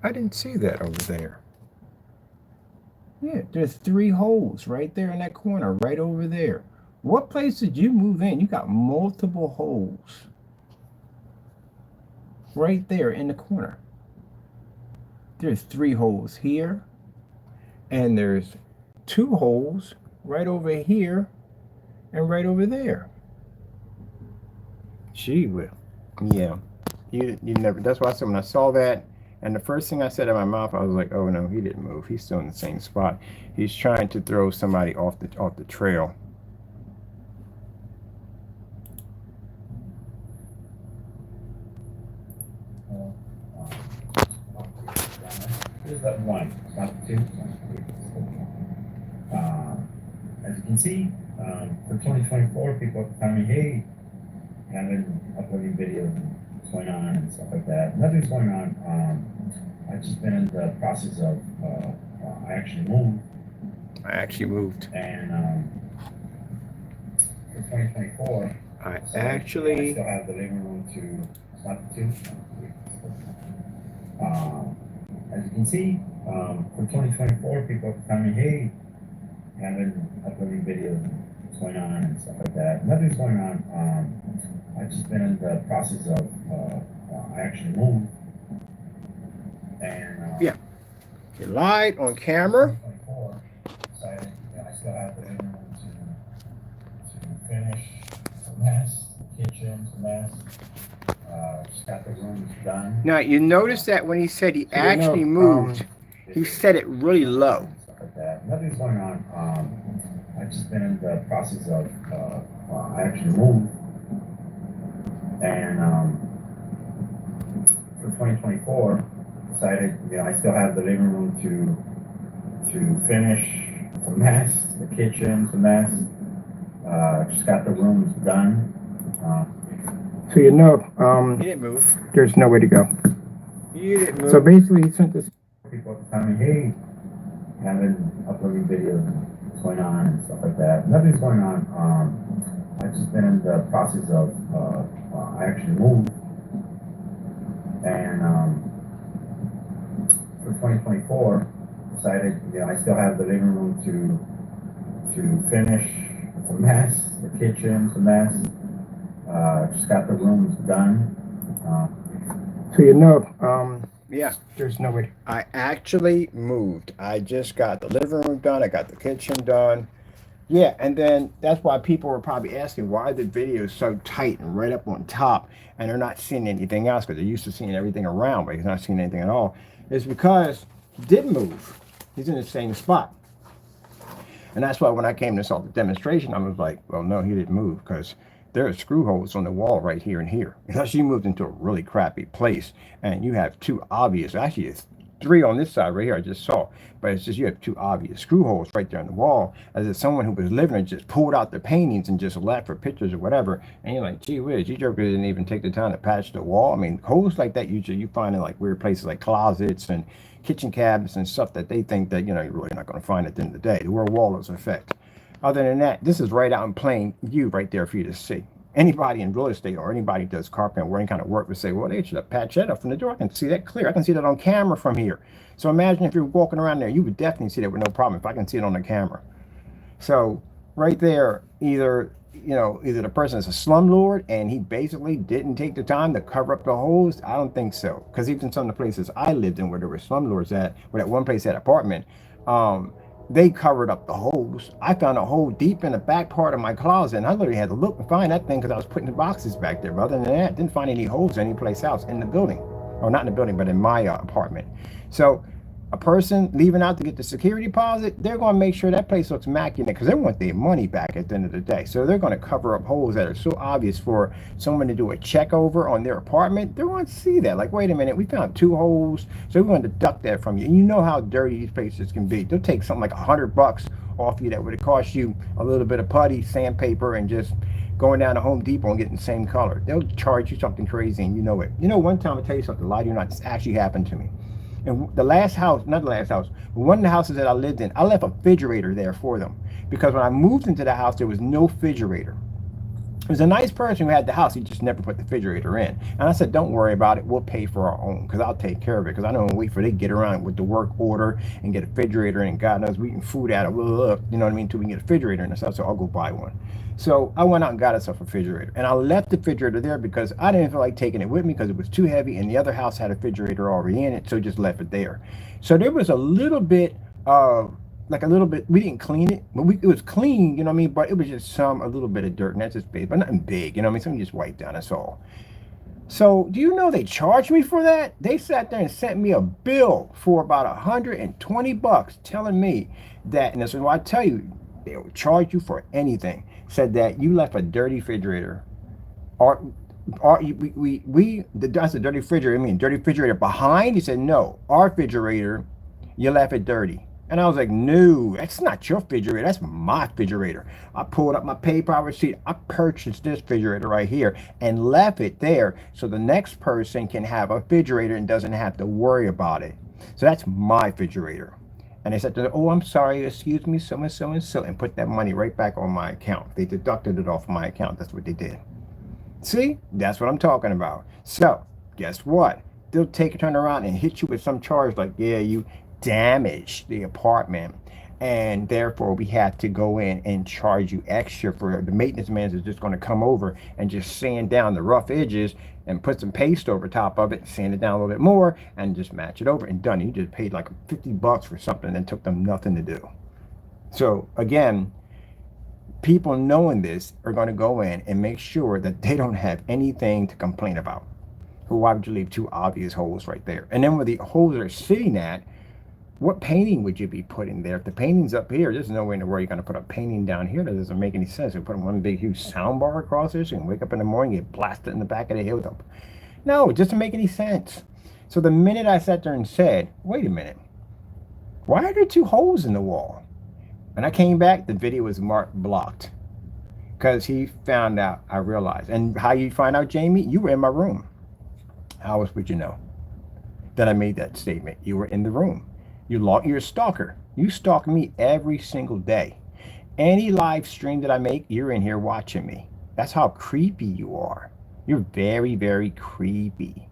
Speaker 1: I didn't see that over there. Yeah, there's 3 holes right there in that corner, right over there. What place did you move in? You got multiple holes right there in the corner. There's 3 holes here, and there's 2 holes right over here and right over there. Gee will. Yeah. You never, that's why I said when I saw that, and the first thing I said in my mouth, I was like, oh no, he didn't move. He's still in the same spot. He's trying to throw somebody off the trail.
Speaker 2: Here's that one, not 2. As you can see, for 2024, people are telling me, hey, I haven't been uploading videos and what's going on and stuff like that. Nothing's going on. I've just been in the process of, I actually moved. And for 2024,
Speaker 1: I
Speaker 2: still have the living room to, it's not the 2. As you can see, for 2024, people are telling me, hey, I haven't been uploading videos and what's going on and stuff like that. Nothing's going on. I've just been in the process of, I actually moved. And
Speaker 1: yeah, you lied on camera.
Speaker 2: 2024, decided, I still have the living room to finish the mess, the kitchen, the mess. Just got the rooms done.
Speaker 1: Now you notice that when he said he actually moved, he said it really low.
Speaker 2: Stuff like that. Nothing's going on. I've just been in the process of, I actually moved. And for 2024, decided, I still have the living room to finish the mess, the kitchen, the mess. Just got the rooms done.
Speaker 3: So
Speaker 1: he didn't move.
Speaker 3: There's no way to go.
Speaker 1: He didn't move.
Speaker 3: So basically, he sent this.
Speaker 2: People are telling me, hey, I haven't been uploading videos and what's going on and stuff like that. Nothing's going on. I've just been in the process of, I actually moved. And for 2024, decided, I still have the living room to finish the mess, the kitchen, the mess. Just got the rooms done.
Speaker 3: So
Speaker 1: yeah,
Speaker 3: there's no way.
Speaker 1: I actually moved. I just got the living room done. I got the kitchen done. Yeah, and then that's why people were probably asking why the video is so tight and right up on top, and they're not seeing anything else because they're used to seeing everything around, but he's not seeing anything at all. It's because he didn't move. He's in the same spot. And that's why when I came to saw the demonstration, I was like, well, no, he didn't move because there are screw holes on the wall right here and here. Unless you moved into a really crappy place and you have 2 obvious, actually it's 3 on this side right here I just saw, but it's just you have 2 obvious screw holes right there on the wall, as if someone who was living there just pulled out the paintings and just left for pictures or whatever. And you're like, gee whiz, you joker didn't even take the time to patch the wall. I mean, holes like that usually you find in like weird places like closets and kitchen cabinets and stuff that they think that, you're really not going to find at the end of the day, where wall is effect. Other than that, this is right out in plain view right there for you to see. Anybody in real estate or anybody who does carpet or any kind of work would say, well, they should have patched that up from the door. I can see that clear. I can see that on camera from here. So imagine if you're walking around there, you would definitely see that with no problem if I can see it on the camera. So right there, either the person is a slumlord and he basically didn't take the time to cover up the holes. I don't think so. Because even some of the places I lived in where there were slumlords at, where that one place had apartment, they covered up the holes. I found a hole deep in the back part of my closet, and I literally had to look and find that thing because I was putting the boxes back there. But other than that, didn't find any holes anyplace else in the building. Or not in the building, but in my apartment. So a person leaving out to get the security deposit, they're going to make sure that place looks immaculate because they want their money back at the end of the day. So they're going to cover up holes that are so obvious for someone to do a check over on their apartment. They're going to see that. Like, wait a minute, we found 2 holes, so we're going to deduct that from you. And you know how dirty these places can be. They'll take something like $100 off you that would have cost you a little bit of putty, sandpaper, and just going down to Home Depot and getting the same color. They'll charge you something crazy, and you know it. You know, one time, I'll tell you something, lie to you not, this actually happened to me. And the last house, not the last house, but one of the houses that I lived in, I left a refrigerator there for them. Because when I moved into the house, there was no refrigerator. It was a nice person who had the house. He just never put the refrigerator in. And I said, don't worry about it. We'll pay for our own because I'll take care of it. Because I don't wait for they get around with the work order and get a refrigerator in. And God knows we eating food out of, you know what I mean, until we can get a refrigerator and stuff. So I'll go buy one. So I went out and got us a refrigerator. And I left the refrigerator there because I didn't feel like taking it with me because it was too heavy. And the other house had a refrigerator already in it. So just left it there. So there was a little bit of, like a little bit, we didn't clean it, but it was clean, you know what I mean? But it was just a little bit of dirt, and that's just big, but nothing big, you know what I mean? Something just wiped down, that's all. So do you know they charged me for that? They sat there and sent me a bill for about $120 telling me that, and this is why I tell you, they will charge you for anything. Said that you left a dirty refrigerator, or that's a dirty refrigerator, I mean dirty refrigerator behind? He said, no, our refrigerator, you left it dirty. And I was like, no, that's not your refrigerator. That's my refrigerator. I pulled up my PayPal receipt. I purchased this refrigerator right here and left it there so the next person can have a refrigerator and doesn't have to worry about it. So that's my refrigerator. And they said, oh, I'm sorry, excuse me, so and so and so, and put that money right back on my account. They deducted it off my account. That's what they did. See, that's what I'm talking about. So guess what? They'll turn around and hit you with some charge like, yeah, you damaged the apartment, and therefore we have to go in and charge you extra for the maintenance man is just going to come over and just sand down the rough edges and put some paste over top of it, sand it down a little bit more, and just match it over and done. You just paid like $50 for something and took them nothing to do. So again, people knowing this are going to go in and make sure that they don't have anything to complain about. Why would you leave 2 obvious holes right there? And then where the holes are sitting at, what painting would you be putting there? If the painting's up here, there's no way in the world you're going to put a painting down here. That doesn't make any sense. You put one big, huge sound bar across there so you can wake up in the morning and get blasted in the back of the head with them. No, it doesn't make any sense. So the minute I sat there and said, wait a minute, why are there 2 holes in the wall? When I came back, the video was marked blocked because he found out, I realized. And how you find out, Jamie? You were in my room. How else would you know that I made that statement? You were in the room. You're a stalker. You stalk me every single day. Any live stream that I make, you're in here watching me. That's how creepy you are. You're very, very creepy.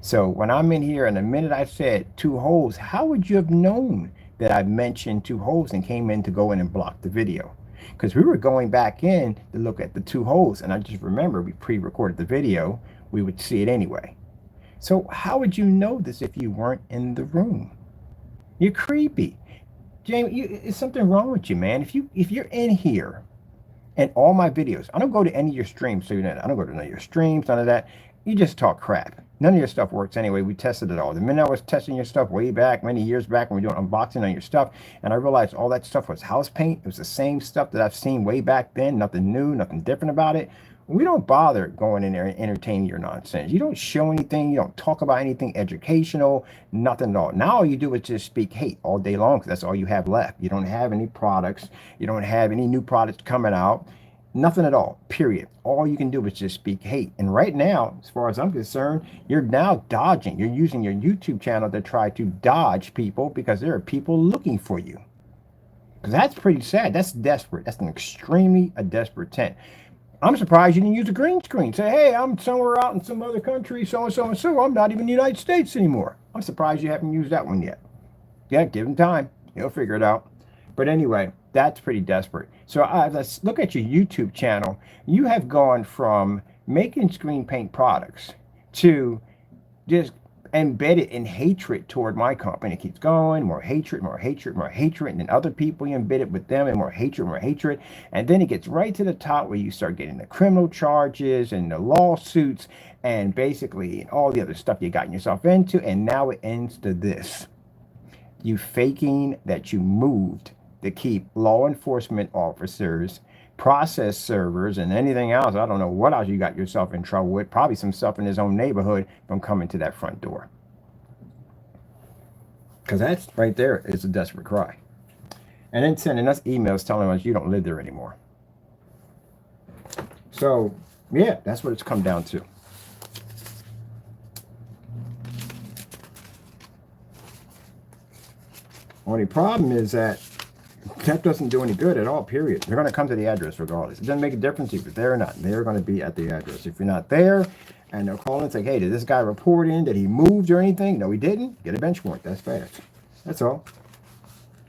Speaker 1: So when I'm in here and the minute I said 2 holes, how would you have known that I mentioned 2 holes and came in to go in and block the video? Because we were going back in to look at the 2 holes, and I just remember we pre-recorded the video. We would see it anyway. So how would you know this if you weren't in the room? You're creepy. Jamie, it's something wrong with you, man. If you're in here and all my videos, I don't go to any of your streams, so you know, I don't go to none of your streams, none of that. You just talk crap. None of your stuff works anyway. We tested it all. The minute I was testing your stuff way back, many years back, when we were doing unboxing on your stuff, and I realized all that stuff was house paint. It was the same stuff that I've seen way back then. Nothing new, nothing different about it. We don't bother going in there and entertaining your nonsense. You don't show anything. You don't talk about anything educational, nothing at all. Now all you do is just speak hate all day long because that's all you have left. You don't have any products. You don't have any new products coming out. Nothing at all, period. All you can do is just speak hate. And right now, as far as I'm concerned, you're now dodging. You're using your YouTube channel to try to dodge people because there are people looking for you. Because that's pretty sad. That's desperate. That's an extremely desperate intent. I'm surprised you didn't use a green screen. Say, hey, I'm somewhere out in some other country, so and so and so. I'm not even in the United States anymore. I'm surprised you haven't used that one yet. Yeah, give him time. He'll figure it out. But anyway, that's pretty desperate. So let's look at your YouTube channel. You have gone from making screen paint products to just embedded in hatred toward my company. It keeps going, more hatred, more hatred, more hatred, and then other people you embedded with them, and more hatred, and then it gets right to the top where you start getting the criminal charges and the lawsuits and basically all the other stuff you gotten yourself into, and now it ends to this. You faking that you moved to keep law enforcement officers, process servers, and anything else. I don't know what else you got yourself in trouble with. Probably some stuff in his own neighborhood from coming to that front door. Because that's right there is a desperate cry. And then sending us emails telling us you don't live there anymore. So, yeah, that's what it's come down to. Only problem is that doesn't do any good at all, period. They're going to come to the address regardless. It doesn't make a difference if you're there or not. They're going to be at the address. If you're not there and they'll call and say, hey, did this guy report in? Did he move or anything? No, he didn't. Get a bench warrant. That's fast. That's all.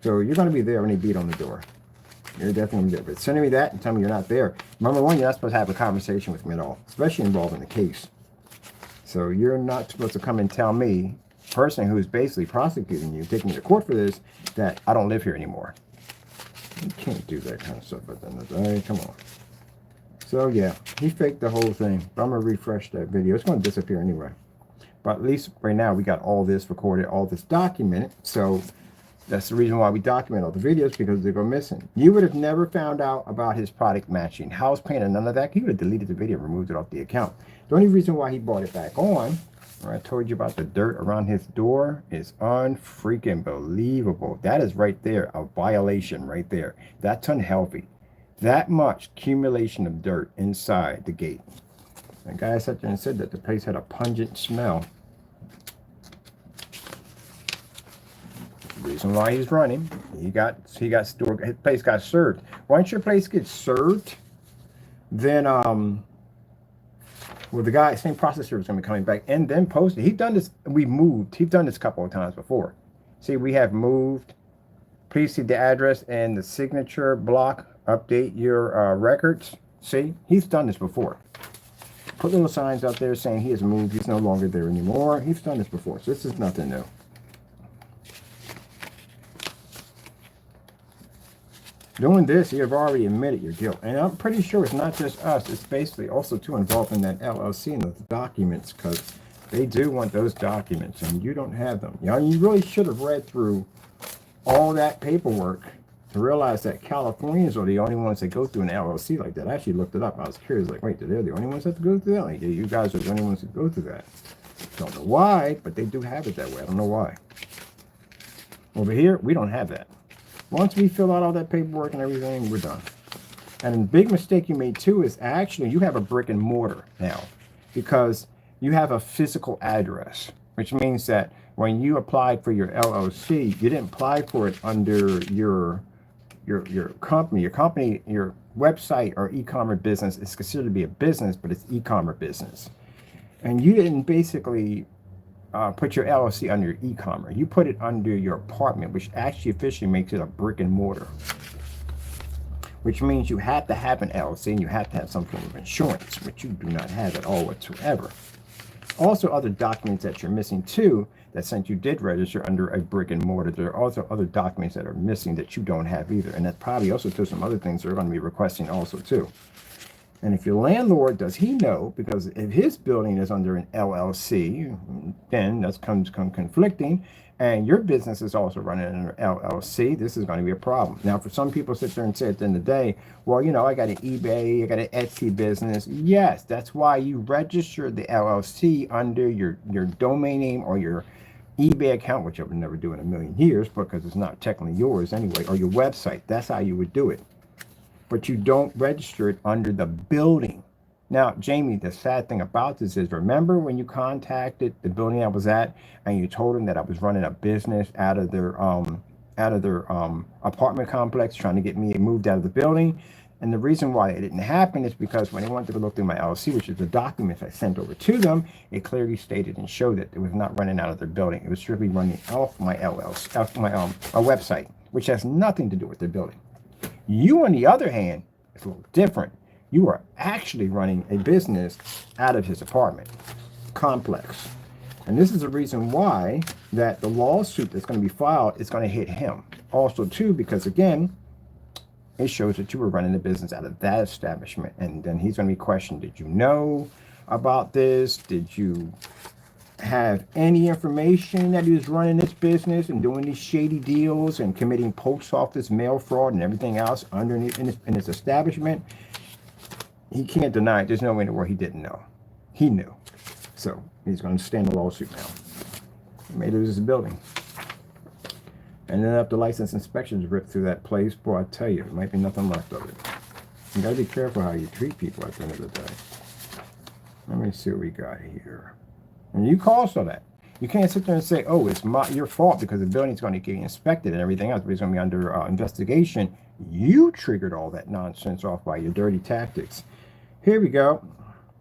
Speaker 1: So you're going to be there when he beat on the door. You're definitely going to be there. But sending me that and telling me you're not there. Number one, you're not supposed to have a conversation with me at all, especially involving the case. So you're not supposed to come and tell me, person who's basically prosecuting you, taking you to court for this, that I don't live here anymore. You can't do that kind of stuff at the end of the day. Come on. So yeah, he faked the whole thing. But I'm going to refresh that video. It's going to disappear anyway. But at least right now we got all this recorded, all this documented. So that's the reason why we document all the videos, because they go missing. You would have never found out about his product matching, house paint, and none of that. He would have deleted the video, removed it off the account. The only reason why he brought it back on, I told you about the dirt around his door, is unfreaking believable. That is right there, a violation right there. That's unhealthy. That much accumulation of dirt inside the gate. The guy sat there and said that the place had a pungent smell. The reason why he's running, he got stored, his place got served. Once your place gets served, then well, the guy, same processor is going to be coming back and then posted. He's done this. We moved. He's done this a couple of times before. See, we have moved. Please see the address and the signature block. Update your records. See, he's done this before. Put little signs out there saying he has moved. He's no longer there anymore. He's done this before, so this is nothing new. Doing this, you have already admitted your guilt. And I'm pretty sure it's not just us. It's basically also too involved in that LLC and those documents, because they do want those documents and you don't have them. You know, you really should have read through all that paperwork to realize that Californians are the only ones that go through an LLC like that. I actually looked it up. I was curious, like, wait, they're the only ones that have to go through that? Like, yeah, you guys are the only ones that go through that. Don't know why, but they do have it that way. I don't know why. Over here, we don't have that. Once we fill out all that paperwork and everything, we're done. And the big mistake you made too is actually you have a brick and mortar now, because you have a physical address, which means that when you applied for your LLC, you didn't apply for it under your company. Your website or e-commerce business is considered to be a business, but it's e-commerce business. And you didn't basically put your LLC under your e-commerce. You put it under your apartment, which actually officially makes it a brick and mortar. Which means you have to have an LLC and you have to have some form of insurance, which you do not have at all whatsoever. Also, other documents that you're missing too, that since you did register under a brick and mortar, there are also other documents that are missing that you don't have either. And that's probably also to some other things they're going to be requesting also too. And if your landlord, does he know? Because if his building is under an LLC, then that's comes conflicting, and your business is also running under LLC, this is going to be a problem. Now, for some people sit there and say at the end of the day, well, you know, I got an eBay, I got an Etsy business. Yes, that's why you registered the LLC under your domain name or your eBay account, which I would never do in a million years because it's not technically yours anyway, or your website. That's how you would do it. But you don't register it under the building. Now, Jamie, the sad thing about this is, remember when you contacted the building I was at and you told them that I was running a business out of their apartment complex, trying to get me moved out of the building? And the reason why it didn't happen is because when they wanted to look through my LLC, which is the documents I sent over to them, it clearly stated and showed that it was not running out of their building. It was strictly running off my LLC, off my website, which has nothing to do with their building. You, on the other hand, is a little different. You are actually running a business out of his apartment complex. And this is the reason why that the lawsuit that's going to be filed is going to hit him. Also, too, because again, it shows that you were running the business out of that establishment. And then he's going to be questioned. Did you know about this? Did you have any information that he was running this business and doing these shady deals and committing post office mail fraud and everything else underneath in his establishment? He can't deny it. There's no way in the world he didn't know. He knew. So he's going to stand the lawsuit now. He may lose his building. And then after license inspections ripped through that place, boy, I tell you, there might be nothing left of it. You got to be careful how you treat people at the end of the day. Let me see what we got here. And you caused all that. You can't sit there and say, oh, it's your fault because the building's going to get inspected and everything else, but it's going to be under investigation. You triggered all that nonsense off by your dirty tactics. Here we go.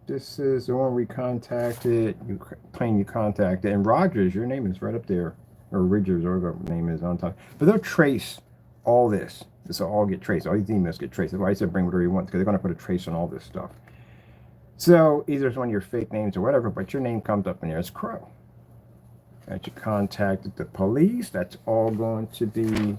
Speaker 1: This is the one we contacted. You claim you contacted. And Rogers, your name is right up there. Or Ridgers, or whatever name is on top. But they'll trace all this. This will all get traced. All these emails get traced. That's why I said bring whatever you want, because they're going to put a trace on all this stuff. So either it's one of your fake names or whatever, but your name comes up in there as Crow. That you contacted the police. That's all going to be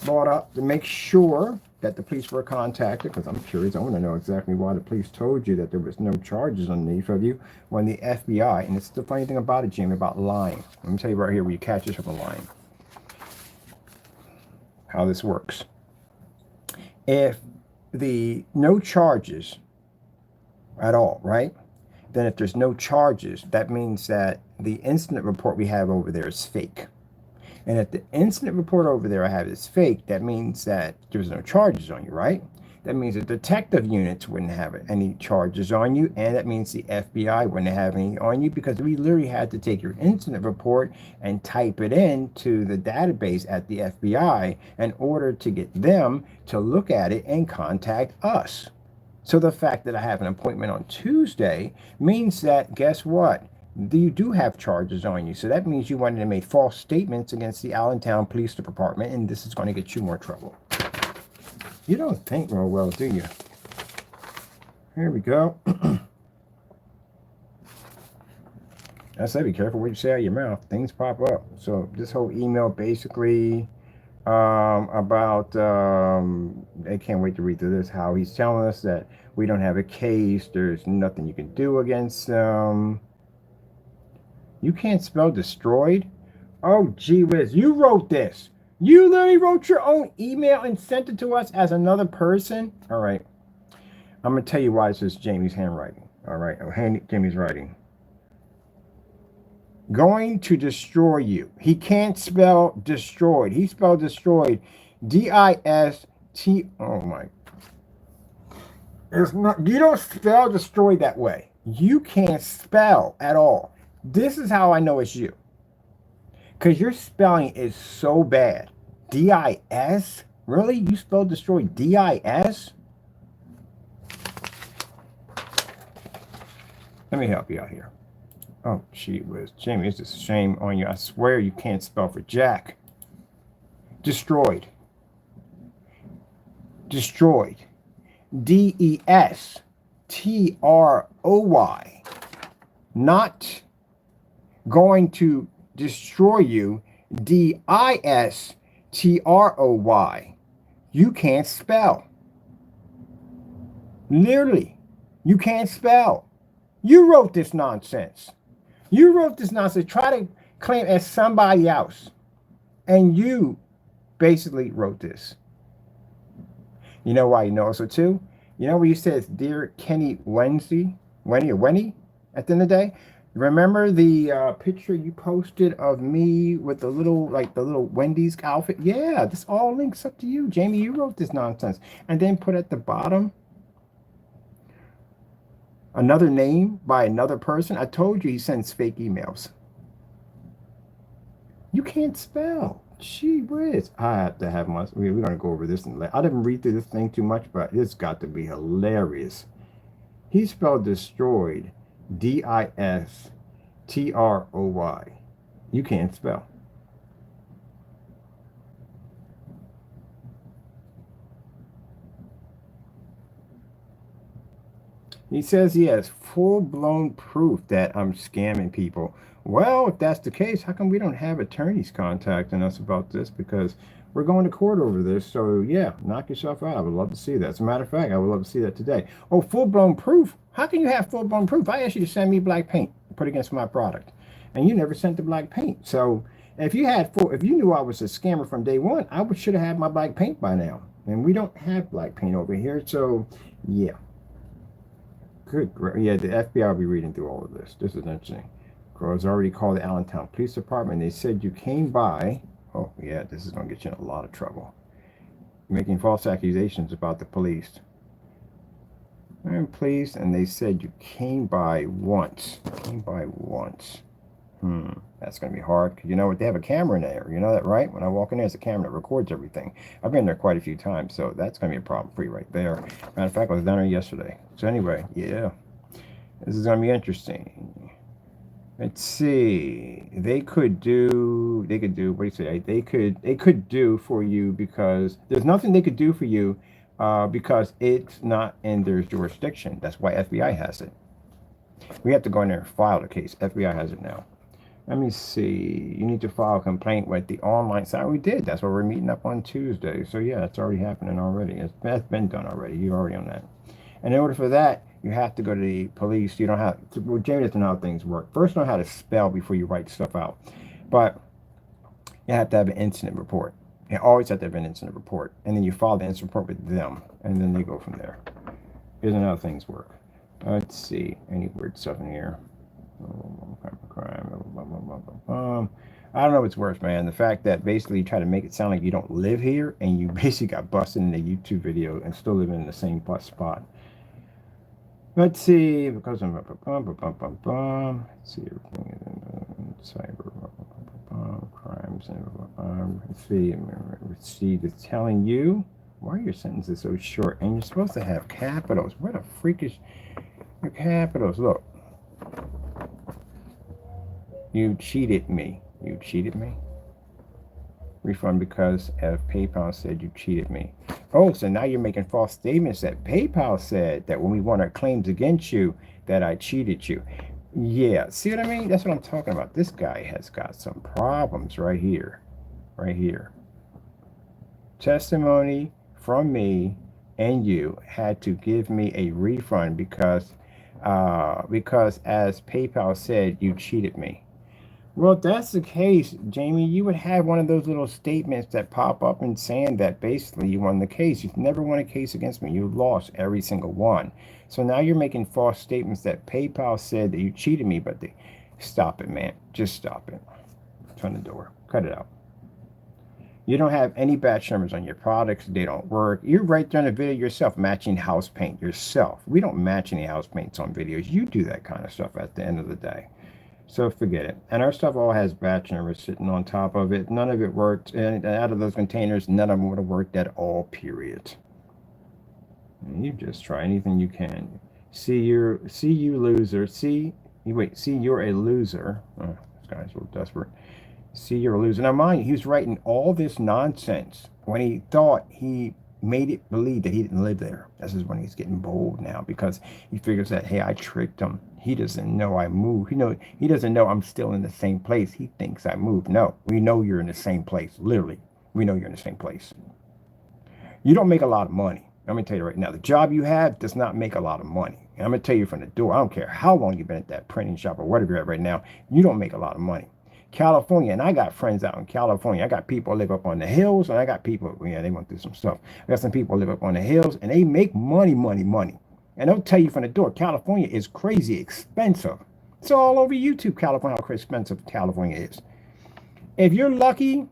Speaker 1: brought up to make sure that the police were contacted, because I'm curious. I want to know exactly why the police told you that there was no charges underneath of you when the FBI, and it's the funny thing about it, Jamie, about lying. Let me tell you right here where you catch yourself in lying. How this works. If the no charges at all, right? Then if there's no charges, that means that the incident report we have over there is fake. And if the incident report over there I have is fake, that means that there's no charges on you, right? That means the detective units wouldn't have any charges on you, and that means the FBI wouldn't have any on you, because we literally had to take your incident report and type it into the database at the FBI in order to get them to look at it and contact us. So the fact that I have an appointment on Tuesday means that, guess what? You do have charges on you. So that means you wanted to make false statements against the Allentown Police Department, and this is going to get you more trouble. You don't think real well, do you? Here we go. I said be careful what you say out of your mouth. Things pop up. So this whole email basically about, I can't wait to read through this, how he's telling us that we don't have a case. There's nothing you can do against them. You can't spell destroyed? Oh, gee whiz, you wrote this. You literally wrote your own email and sent it to us as another person? All right. I'm going to tell you why this is Jamie's handwriting. All right. Jamie's writing. Going to destroy you. He can't spell destroyed. He spelled destroyed. D-I-S-T. Oh, my. It's not. You don't spell destroyed that way. You can't spell at all. This is how I know it's you. Because your spelling is so bad. D-I-S? Really? You spelled destroy D-I-S? Let me help you out here. Oh, gee whiz. Jamie, it's a shame on you. I swear you can't spell for Jack. Destroyed. Destroyed. D-E-S-T-R-O-Y. Not going to destroy you. D-I-S-T-R-O-Y. You can't spell. Literally, you can't spell. You wrote this nonsense. You wrote this nonsense. Try to claim as somebody else. And you basically wrote this. You know why you know also too? You know where you said, Dear Kenny Wendy at the end of the day? Remember the picture you posted of me with the little Wendy's outfit? Yeah, this all links up to you. Jamie, you wrote this nonsense. And then put at the bottom another name by another person. I told you he sends fake emails. You can't spell. Gee whiz. I have to have my... We're going to go over this. I didn't read through this thing too much, but it's got to be hilarious. He spelled destroyed. D-I-S-T-R-O-Y. You can't spell. He says he has full-blown proof that I'm scamming people. Well, if that's the case, how come we don't have attorneys contacting us about this? Because we're going to court over this. So, yeah, knock yourself out. I would love to see that. As a matter of fact, I would love to see that today. Oh, full-blown proof? How can you have full-blown proof? I asked you to send me black paint, put against my product, and you never sent the black paint. So, if you knew I was a scammer from day one, should have had my black paint by now. And we don't have black paint over here. So, yeah. Good. Yeah, the FBI will be reading through all of this. This is interesting. Crows already called the Allentown Police Department. They said you came by. Oh, yeah, this is going to get you in a lot of trouble. Making false accusations about the police. And police, and they said you came by once. Came by once. That's going to be hard because you know what? They have a camera in there. You know that, right? When I walk in there's a camera that records everything. I've been there quite a few times, so that's going to be a problem for you right there. Matter of fact, I was down there yesterday. So anyway, yeah, this is going to be interesting. Let's see. They could do. What do you say? They could do for you because there's nothing they could do for you because it's not in their jurisdiction. That's why FBI has it. We have to go in there and file the case. FBI has it now. Let me see. You need to file a complaint with the online side. We did. That's why we're meeting up on Tuesday. So yeah, it's already happening already. That's been done already. You're already on that. And in order for that, you have to go to the police. You don't have to. Well, Jamie doesn't know how things work. First, know how to spell before you write stuff out. But you have to have an incident report. You always have to have an incident report. And then you file the incident report with them. And then they go from there. Here's how things work. Let's see. Any weird stuff in here? Crime. I don't know what's worse, man. The fact that basically you try to make it sound like you don't live here and you basically got busted in a YouTube video and still living in the same spot. Let's see. Because I'm let's see everything in cyber crimes and let's see. Receive is telling you why are your sentences so short and you're supposed to have capitals. What a freakish capitals. Look. You cheated me. You cheated me? Refund because of PayPal said you cheated me. Oh, so now you're making false statements that PayPal said that when we won our claims against you, that I cheated you. Yeah, see what I mean? That's what I'm talking about. This guy has got some problems right here. Right here. Testimony from me and you had to give me a refund because as PayPal said, you cheated me. Well, if that's the case, Jamie, you would have one of those little statements that pop up and saying that basically you won the case. You've never won a case against me. You lost every single one. So now you're making false statements that PayPal said that you cheated me, but stop it, man. Just stop it. Turn the door. Cut it out. You don't have any batch numbers on your products. They don't work. You're right there in the video yourself, matching house paint yourself. We don't match any house paints on videos. You do that kind of stuff at the end of the day. So forget it. And our stuff all has batch numbers sitting on top of it. None of it worked. And out of those containers, none of them would have worked at all, period. And you just try anything you can. See you loser. See you're a loser. Oh, this guy's a little desperate. See you're a loser. Now mind you, he was writing all this nonsense when he thought he made it believe that he didn't live there. This is when he's getting bold now because he figures that, hey, I tricked him. He doesn't know I moved. He doesn't know I'm still in the same place. He thinks I moved. No, we know you're in the same place. Literally, we know you're in the same place. You don't make a lot of money. I'm going to tell you right now, the job you have does not make a lot of money. And I'm going to tell you from the door, I don't care how long you've been at that printing shop or whatever you're at right now, you don't make a lot of money. California, and I got friends out in California. I got people live up on the hills, and I got people, they went through some stuff. I got some people live up on the hills, and they make money. And they'll tell you from the door, California is crazy expensive. It's all over YouTube, California, how expensive California is. If you're lucky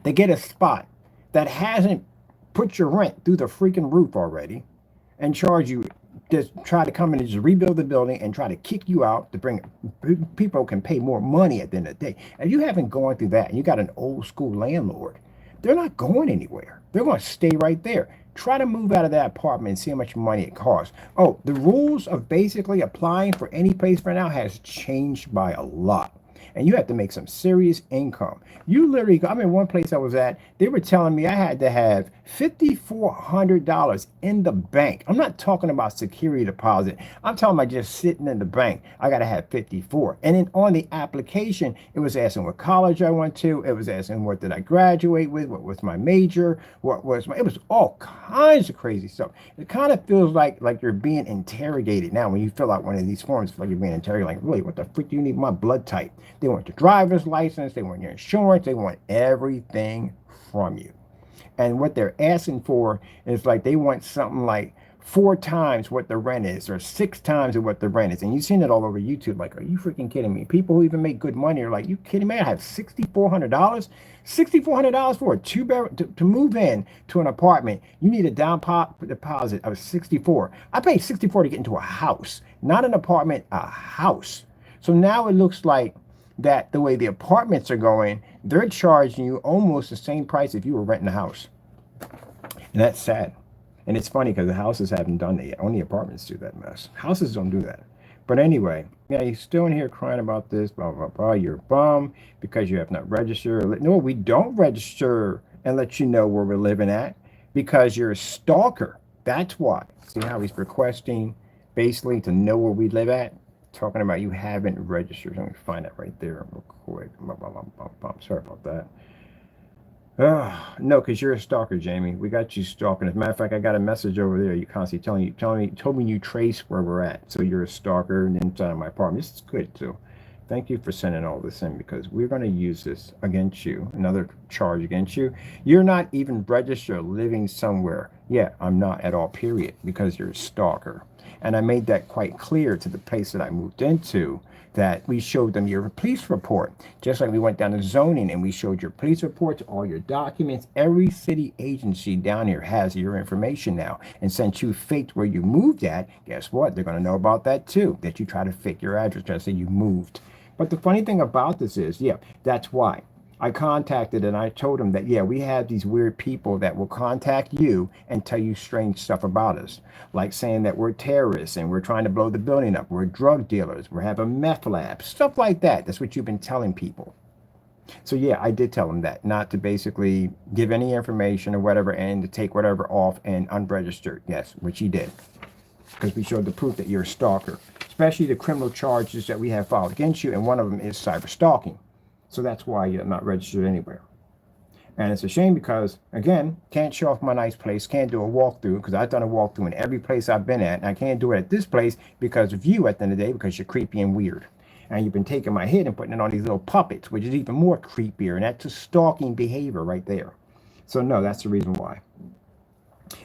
Speaker 1: to get a spot that hasn't put your rent through the freaking roof already and charge you, just try to come in and just rebuild the building and try to kick you out to bring people can pay more money at the end of the day. If you haven't gone through that and you got an old school landlord, they're not going anywhere. They're going to stay right there. Try to move out of that apartment and see how much money it costs. Oh, the rules of basically applying for any place right now has changed by a lot. And you have to make some serious income. You literally, I mean, one place I was at, they were telling me I had to have $5,400 in the bank. I'm not talking about security deposit. I'm talking about just sitting in the bank. I got to have 54. And then on the application, it was asking what college I went to. It was asking what did I graduate with? What was my major? What was my, it was all kinds of crazy stuff. It kind of feels like you're being interrogated now when you fill out one of these forms. It's like you're being interrogated. Like, really, what the freak do you need my blood type? They want your driver's license. They want your insurance. They want everything from you. And what they're asking for is like they want something like 4 times what the rent is or 6 times what the rent is. And you've seen it all over YouTube. Like, are you freaking kidding me? People who even make good money are like, you kidding me? I have $6,400? $6,400 for a 2-bedroom to move in to an apartment. You need a down deposit of 64. I paid 64 to get into a house, not an apartment, a house. So now it looks like that the way the apartments are going, they're charging you almost the same price if you were renting a house. And that's sad. And it's funny because the houses haven't done that yet. Only apartments do that mess. Houses don't do that. But anyway, yeah, you're still in here crying about this, blah, blah, blah. You're a bum because you have not registered. No, we don't register and let you know where we're living at because you're a stalker. That's why. See how he's requesting basically to know where we live at? Talking about you haven't registered. Let me find that right there real quick. Sorry about that. No, because you're a stalker, Jamie. We got you stalking. As a matter of fact, I got a message over there. You constantly told me you trace where we're at. So you're a stalker and inside of my apartment. This is good too. Thank you for sending all this in because we're going to use this against you. Another charge against you. You're not even registered living somewhere. Yeah, I'm not at all, period, because you're a stalker. And I made that quite clear to the place that I moved into, that we showed them your police report. Just like we went down to zoning and we showed your police reports, all your documents. Every city agency down here has your information now. And since you faked where you moved at, guess what? They're going to know about that too, that you try to fake your address, try to say you moved. But the funny thing about this is, yeah, that's why. I contacted and I told him that, yeah, we have these weird people that will contact you and tell you strange stuff about us, like saying that we're terrorists and we're trying to blow the building up. We're drug dealers. We have a meth lab, stuff like that. That's what you've been telling people. So, yeah, I did tell him that, not to basically give any information or whatever and to take whatever off and unregistered. Yes, which he did, because we showed the proof that you're a stalker, especially the criminal charges that we have filed against you. And one of them is cyber stalking. So that's why you're not registered anywhere. And it's a shame because, again, can't show off my nice place, can't do a walkthrough because I've done a walkthrough in every place I've been at. And I can't do it at this place because of you at the end of the day, because you're creepy and weird. And you've been taking my head and putting it on these little puppets, which is even more creepier. And that's a stalking behavior right there. So, no, that's the reason why.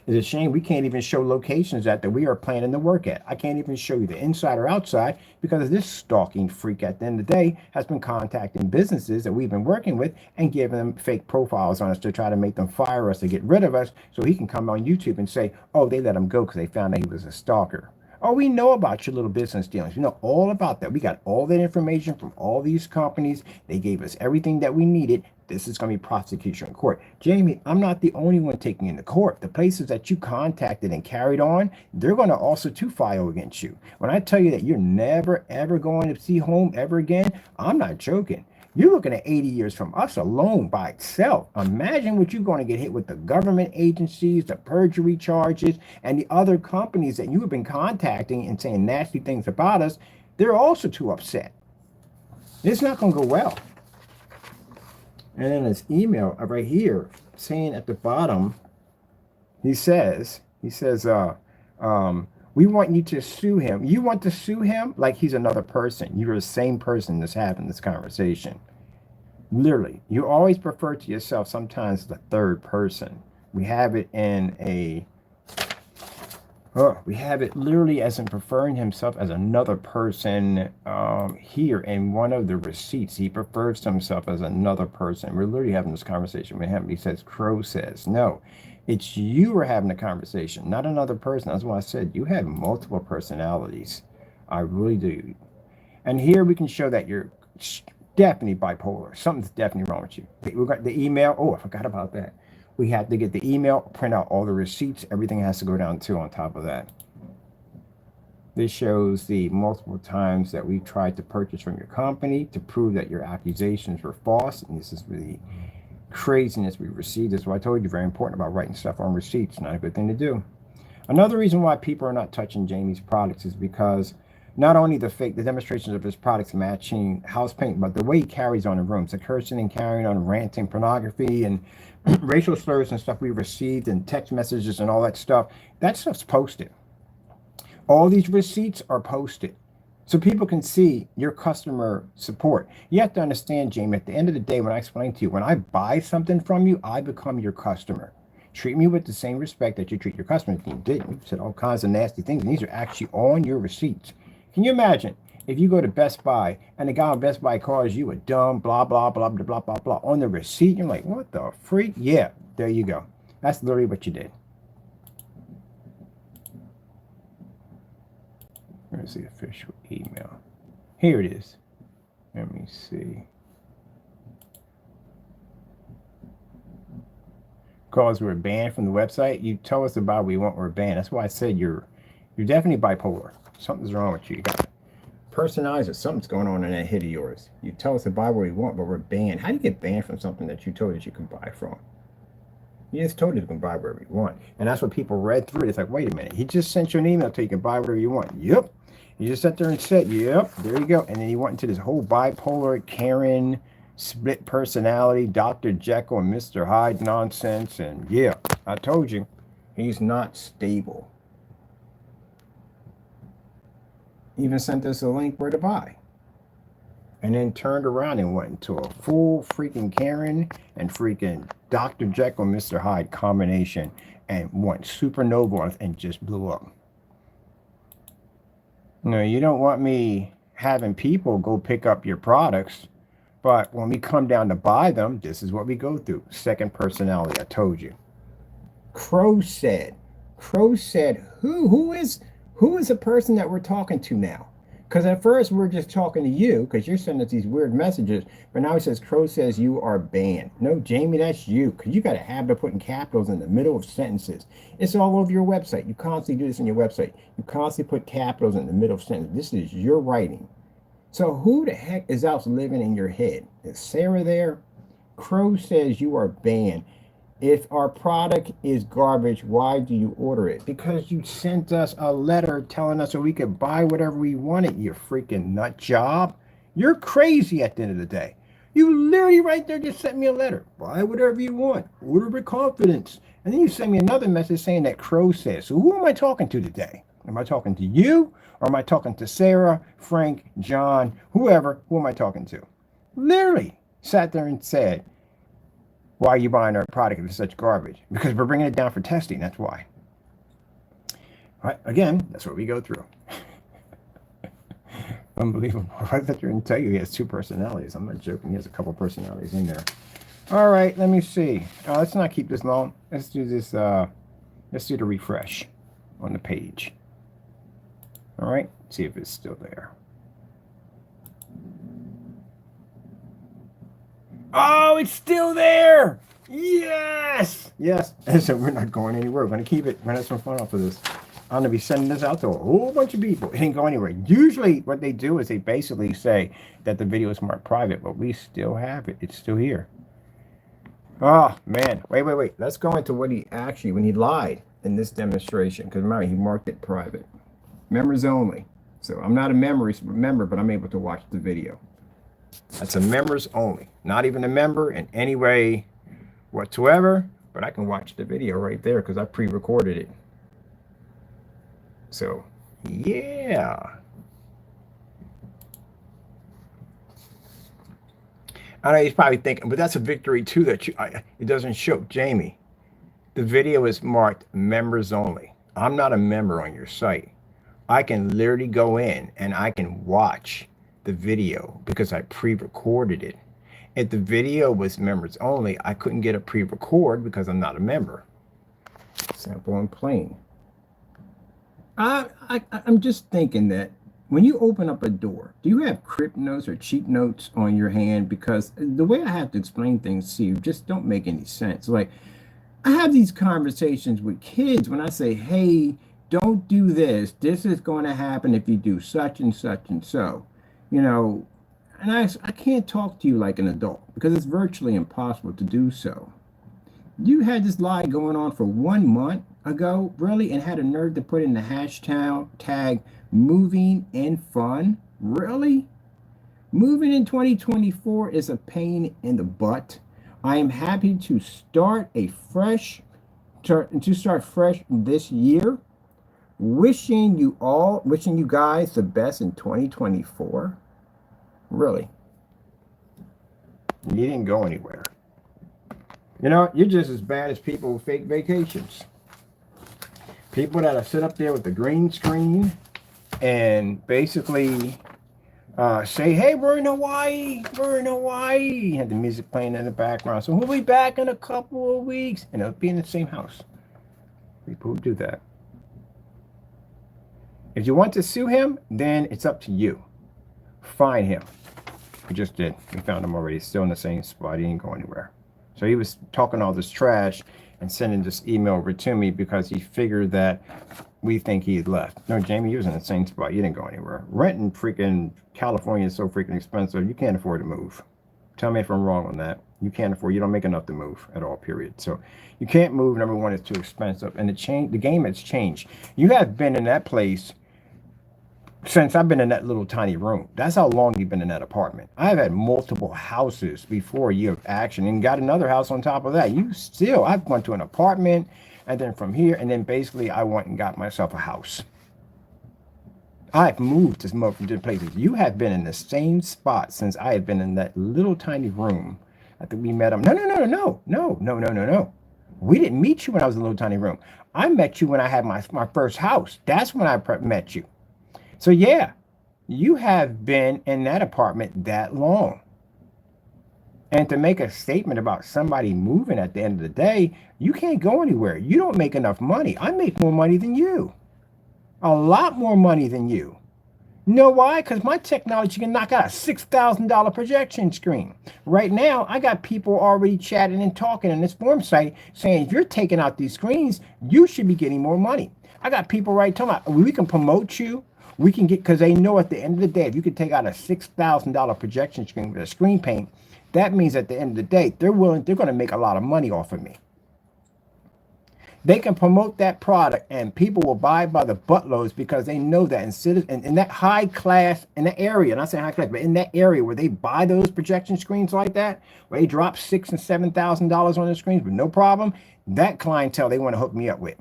Speaker 1: It's a shame we can't even show locations that we are planning to work at. I can't even show you the inside or outside because this stalking freak at the end of the day has been contacting businesses that we've been working with and giving them fake profiles on us to try to make them fire us, to get rid of us, so he can come on YouTube and say, oh, they let him go because they found that he was a stalker. Oh, we know about your little business dealings. We know all about that. We got all that information from all these companies. They gave us everything that we needed. This is going to be prosecution in court. Jamie, I'm not the only one taking you to court. The places that you contacted and carried on, they're going to also to file against you. When I tell you that you're never, ever going to see home ever again, I'm not joking. You're looking at 80 years from us alone by itself. Imagine what you're going to get hit with the government agencies, the perjury charges, and the other companies that you have been contacting and saying nasty things about us. They're also too upset. It's not going to go well. And then his email right here saying at the bottom, he says, we want you to sue him. You want to sue him like he's another person. You're the same person that's having this conversation. Literally, you always refer to yourself sometimes the third person. We have it in a, we have it literally as in preferring himself as another person here in one of the receipts. He prefers himself as another person. We're literally having this conversation with him. He says, Crow says, no. It's you are having a conversation, not another person. That's why I said you have multiple personalities. I really do. And here we can show that you're definitely bipolar. Something's definitely wrong with you. We got the email. Oh, I forgot about that. We had to get the email, print out all the receipts. Everything has to go down too on top of that. This shows the multiple times that we tried to purchase from your company to prove that your accusations were false. And this is the craziness we received. That's why I told you, very important about writing stuff on receipts. Not a good thing to do. Another reason why people are not touching Jamie's products is because not only the demonstrations of his products matching house paint, but the way he carries on in rooms, the cursing and carrying on, ranting, pornography, and racial slurs and stuff we received, and text messages and all that stuff's posted. All these receipts are posted. So people can see your customer support. You have to understand, Jamie, at the end of the day, when I explain to you, when I buy something from you, I become your customer. Treat me with the same respect that you treat your customers. You didn't. You said all kinds of nasty things, and these are actually on your receipts. Can you imagine if you go to Best Buy and the guy on Best Buy calls you a dumb, blah, blah, blah, blah, blah, blah, blah, on the receipt? You're like, what the freak? Yeah, there you go. That's literally what you did. Where's the official email? Here it is. Let me see. Because we're banned from the website. You tell us about what we want, we're banned. That's why I said you're definitely bipolar. Something's wrong with you. You got personalities or something's going on in that head of yours. You tell us to buy what we want, but we're banned. How do you get banned from something that you told us you can buy from? You just told us you can buy wherever you want. And that's what people read through. It's like, wait a minute. He just sent you an email so you can buy whatever you want. Yep. You just sat there and said, yep, there you go. And then he went into this whole bipolar, Karen, split personality, Dr. Jekyll and Mr. Hyde nonsense. And yeah, I told you, he's not stable. Even sent us a link where to buy. And then turned around and went into a full freaking Karen and freaking Dr. Jekyll and Mr. Hyde combination and went supernova on us and just blew up. No, you don't want me having people go pick up your products, but when we come down to buy them, this is what we go through. Second personality, I told you. Crow said, who is the person that we're talking to now? Because at first we're just talking to you because you're sending us these weird messages, but now he says, Crow says you are banned. No, Jamie, that's you, because you got a habit of putting capitals in the middle of sentences. It's all over your website. You constantly do this on your website. You constantly put capitals in the middle of sentences. This is your writing. So who the heck is out living in your head? Is Sarah there? Crow says you are banned. If our product is garbage, why do you order it? Because you sent us a letter telling us that we could buy whatever we wanted, you freaking nut job. You're crazy at the end of the day. You literally right there just sent me a letter. Buy whatever you want. Order with confidence. And then you send me another message saying that Crow says. So who am I talking to today? Am I talking to you? Or am I talking to Sarah, Frank, John, whoever? Who am I talking to? Literally sat there and said, why are you buying our product if it's such garbage? Because we're bringing it down for testing. That's why. All right. Again, that's what we go through. Unbelievable. I thought you were going to tell you he has two personalities. I'm not joking. He has a couple personalities in there. All right. Let me see. Let's not keep this long. Let's do this. Let's do the refresh on the page. All right. See if it's still there. Oh, it's still there. Yes. Yes. So we're not going anywhere. We're going to keep it. We're going to have some fun off of this. I'm going to be sending this out to a whole bunch of people. It ain't go anywhere. Usually what they do is they basically say that the video is marked private, but we still have it. It's still here. Oh, man. Wait. Let's go into what he actually, when he lied in this demonstration, because remember, he marked it private. Members only. So I'm not a member, but I'm able to watch the video. That's a members only. Not even a member in any way whatsoever, but I can watch the video right there because I pre-recorded it. So, yeah. I know he's probably thinking, but that's a victory too that it doesn't show. Jamie, the video is marked members only. I'm not a member on your site. I can literally go in and I can watch the video because I pre-recorded it. If the video was members only, I couldn't get a pre-record because I'm not a member. Simple and plain. I'm just thinking that when you open up a door, do you have crypt notes or cheat notes on your hand? Because the way I have to explain things to you just don't make any sense. Like, I have these conversations with kids when I say, hey, don't do this. This is going to happen if you do such and such and so. You know, and I can't talk to you like an adult because it's virtually impossible to do so. You had this lie going on for 1 month ago, really, and had a nerve to put in the hashtag tag moving in fun? Really? Moving in 2024 is a pain in the butt. I am happy to start fresh this year. Wishing you guys the best in 2024. Really. You didn't go anywhere. You know, you're just as bad as people with fake vacations. People that sit up there with the green screen and basically say, hey, we're in Hawaii. We're in Hawaii. Had the music playing in the background. So we'll be back in a couple of weeks. And it'll be in the same house. People who do that. If you want to sue him, then it's up to you. Fine him. We just did. We found him already. Still in the same spot. He ain't going anywhere. So he was talking all this trash and sending this email over to me because he figured that we think he had left. No, Jamie, you was in the same spot. You didn't go anywhere. Rent in freaking California is so freaking expensive. You can't afford to move. Tell me if I'm wrong on that. You can't afford. You don't make enough to move at all, period. So you can't move. Number one, it's too expensive. And the game has changed. You have been in that place since I've been in that little tiny room. That's how long you've been in that apartment. I've had multiple houses before you have action and got another house on top of that. I've went to an apartment and then from here, and then basically I went and got myself a house. I've moved to some different places. You have been in the same spot since I have been in that little tiny room. I think we met him. No. We didn't meet you when I was in a little tiny room. I met you when I had my first house. That's when I met you. So yeah, you have been in that apartment that long. And to make a statement about somebody moving at the end of the day, you can't go anywhere. You don't make enough money. I make more money than you. A lot more money than you. You know why? Because my technology can knock out a $6,000 projection screen. Right now, I got people already chatting and talking in this forum site saying, if you're taking out these screens, you should be getting more money. I got people right talking about, we can promote you. We can get, because they know at the end of the day, if you could take out a $6,000 projection screen with a screen paint, that means at the end of the day, they're going to make a lot of money off of me. They can promote that product and people will buy by the buttloads because they know that in that high class, in that area, not saying high class, but in that area where they buy those projection screens like that, where they drop $6,000 and $7,000 on the screens with no problem, that clientele they want to hook me up with.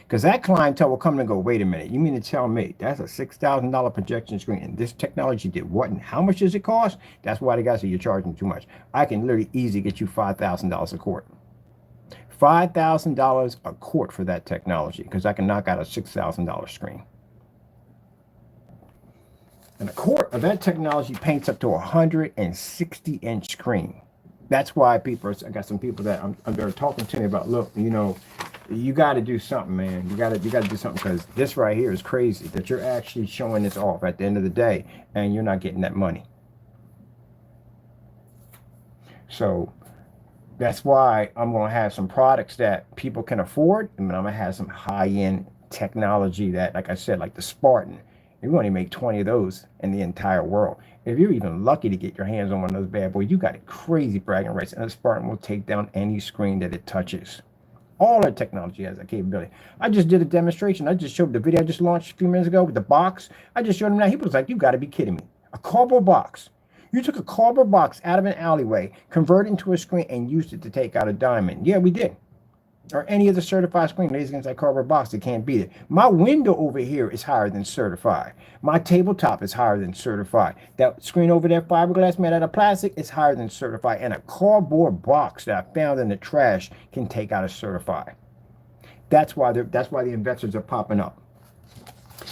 Speaker 1: Because that clientele will come and go, wait a minute, you mean to tell me that's a $6,000 projection screen and this technology did what and how much does it cost? That's why the guy said you're charging too much. I can literally easily get you $5,000 a quart. $5,000 a quart for that technology because I can knock out a $6,000 screen. And a quart of that technology paints up to a 160-inch screen. That's why I got some people that they're talking to me about, look, you got to do something, man. You got to do something because this right here is crazy that you're actually showing this off at the end of the day and you're not getting that money. So that's why I'm going to have some products that people can afford. And I'm going to have some high-end technology that, like I said, like the Spartan. You only make 20 of those in the entire world. If you're even lucky to get your hands on one of those bad boys, you got a crazy bragging rights. And the Spartan will take down any screen that it touches. All our technology has that capability. I just did a demonstration. I just showed the video I just launched a few minutes ago with the box. I just showed him that. He was like, you got to be kidding me. A cardboard box. You took a cardboard box out of an alleyway, converted it into a screen, and used it to take out a diamond. Yeah, we did. Or any other certified screen lays against that cardboard box, they can't beat it. My window over here is higher than certified. My tabletop is higher than certified. That screen over there, fiberglass made out of plastic, is higher than certified. And a cardboard box that I found in the trash can take out a certified. That's why the investors are popping up.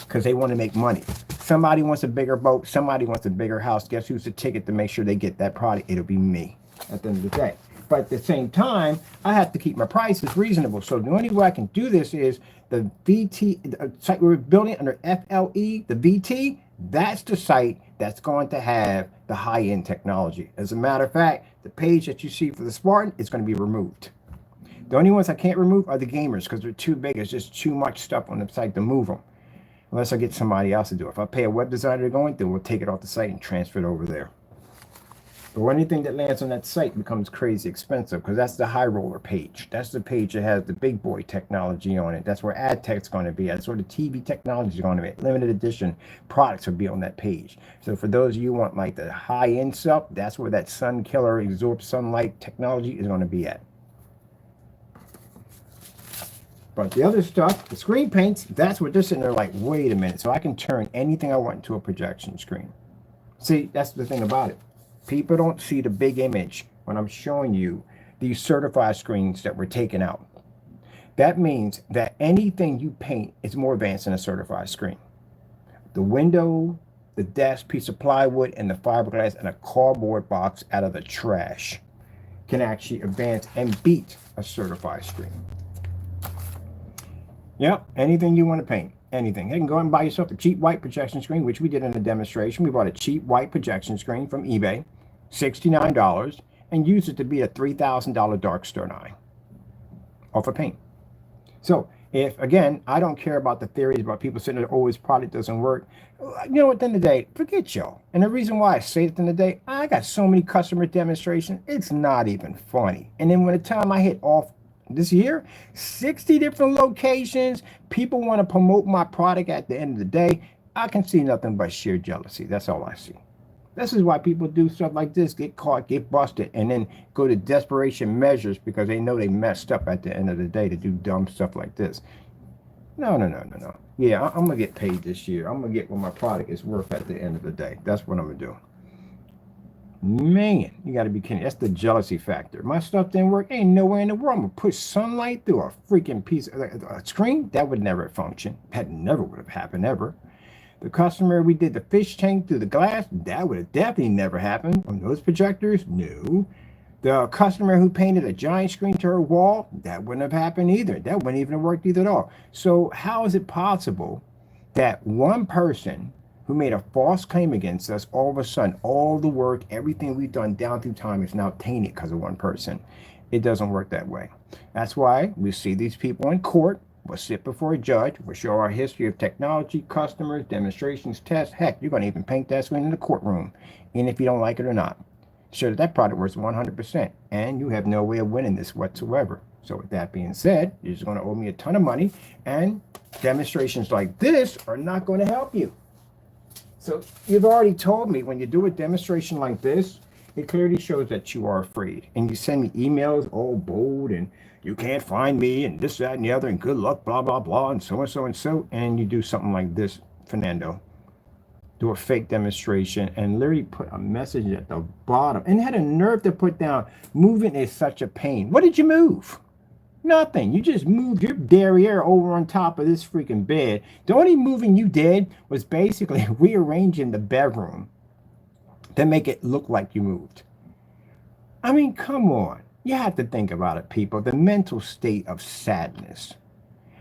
Speaker 1: Because they want to make money. Somebody wants a bigger boat. Somebody wants a bigger house. Guess who's the ticket to make sure they get that product? It'll be me at the end of the day. But at the same time, I have to keep my prices reasonable. So the only way I can do this is the VT, the site we're building under FLE, the VT, that's the site that's going to have the high-end technology. As a matter of fact, the page that you see for the Spartan is going to be removed. The only ones I can't remove are the gamers because they're too big. It's just too much stuff on the site to move them. Unless I get somebody else to do it. If I pay a web designer to go in, then we'll take it off the site and transfer it over there. But anything that lands on that site becomes crazy expensive because that's the high roller page. That's the page that has the big boy technology on it. That's where ad tech's going to be. That's where the TV technology is going to be. Limited edition products will be on that page. So for those of you who want like the high end stuff, that's where that sun killer absorb sunlight technology is going to be at. But the other stuff, the screen paints, that's what they're sitting there like, wait a minute. So I can turn anything I want into a projection screen. See, that's the thing about it. People don't see the big image when I'm showing you these certified screens that were taken out. That means that anything you paint is more advanced than a certified screen. The window, the desk, piece of plywood, and the fiberglass and a cardboard box out of the trash can actually advance and beat a certified screen. Yep, anything you want to paint, anything. You can go and buy yourself a cheap white projection screen, which we did in a demonstration. We bought a cheap white projection screen from eBay, $69, and used it to beat a $3,000 dark stern eye off of paint. So if, again, I don't care about the theories about people saying that, oh, this product doesn't work. You know, at the end of the day, forget y'all. And the reason why I say it at the end of the day, I got so many customer demonstrations, it's not even funny. And then when the time I hit off this year, 60 different locations, people want to promote my product at the end of the day, I can see nothing but sheer jealousy. That's all I see. This is why people do stuff like this, get caught, get busted, and then go to desperation measures because they know they messed up at the end of the day to do dumb stuff like this. No. Yeah, I'm going to get paid this year. I'm going to get what my product is worth at the end of the day. That's what I'm going to do. Man, you got to be kidding. That's the jealousy factor. My stuff didn't work. Ain't nowhere in the world I'm going to push sunlight through a freaking piece of a screen. That would never function. That never would have happened ever. The customer, we did the fish tank through the glass. That would have definitely never happened on those projectors. No. The customer who painted a giant screen to her wall, that wouldn't have happened either. That wouldn't even have worked either at all. So how is it possible that one person who made a false claim against us, all of a sudden, all the work, everything we've done down through time is now tainted because of one person? It doesn't work that way. That's why we see these people in court. We'll sit before a judge. We'll show our history of technology, customers, demonstrations, tests. Heck, you're going to even paint that screen in the courtroom, even if you don't like it or not. Show that product works 100%, and you have no way of winning this whatsoever. So with that being said, you're just going to owe me a ton of money, and demonstrations like this are not going to help you. So you've already told me when you do a demonstration like this, it clearly shows that you are afraid. And you send me emails all bold and you can't find me and this, that, and the other, and good luck, blah, blah, blah, and so and so and so. And you do something like this, Fernando. Do a fake demonstration and literally put a message at the bottom. And had a nerve to put down, moving is such a pain. What did you move? Nothing. You just moved your derriere over on top of this freaking bed. The only moving you did was basically rearranging the bedroom to make it look like you moved. I mean, come on. You have to think about it, people. The mental state of sadness.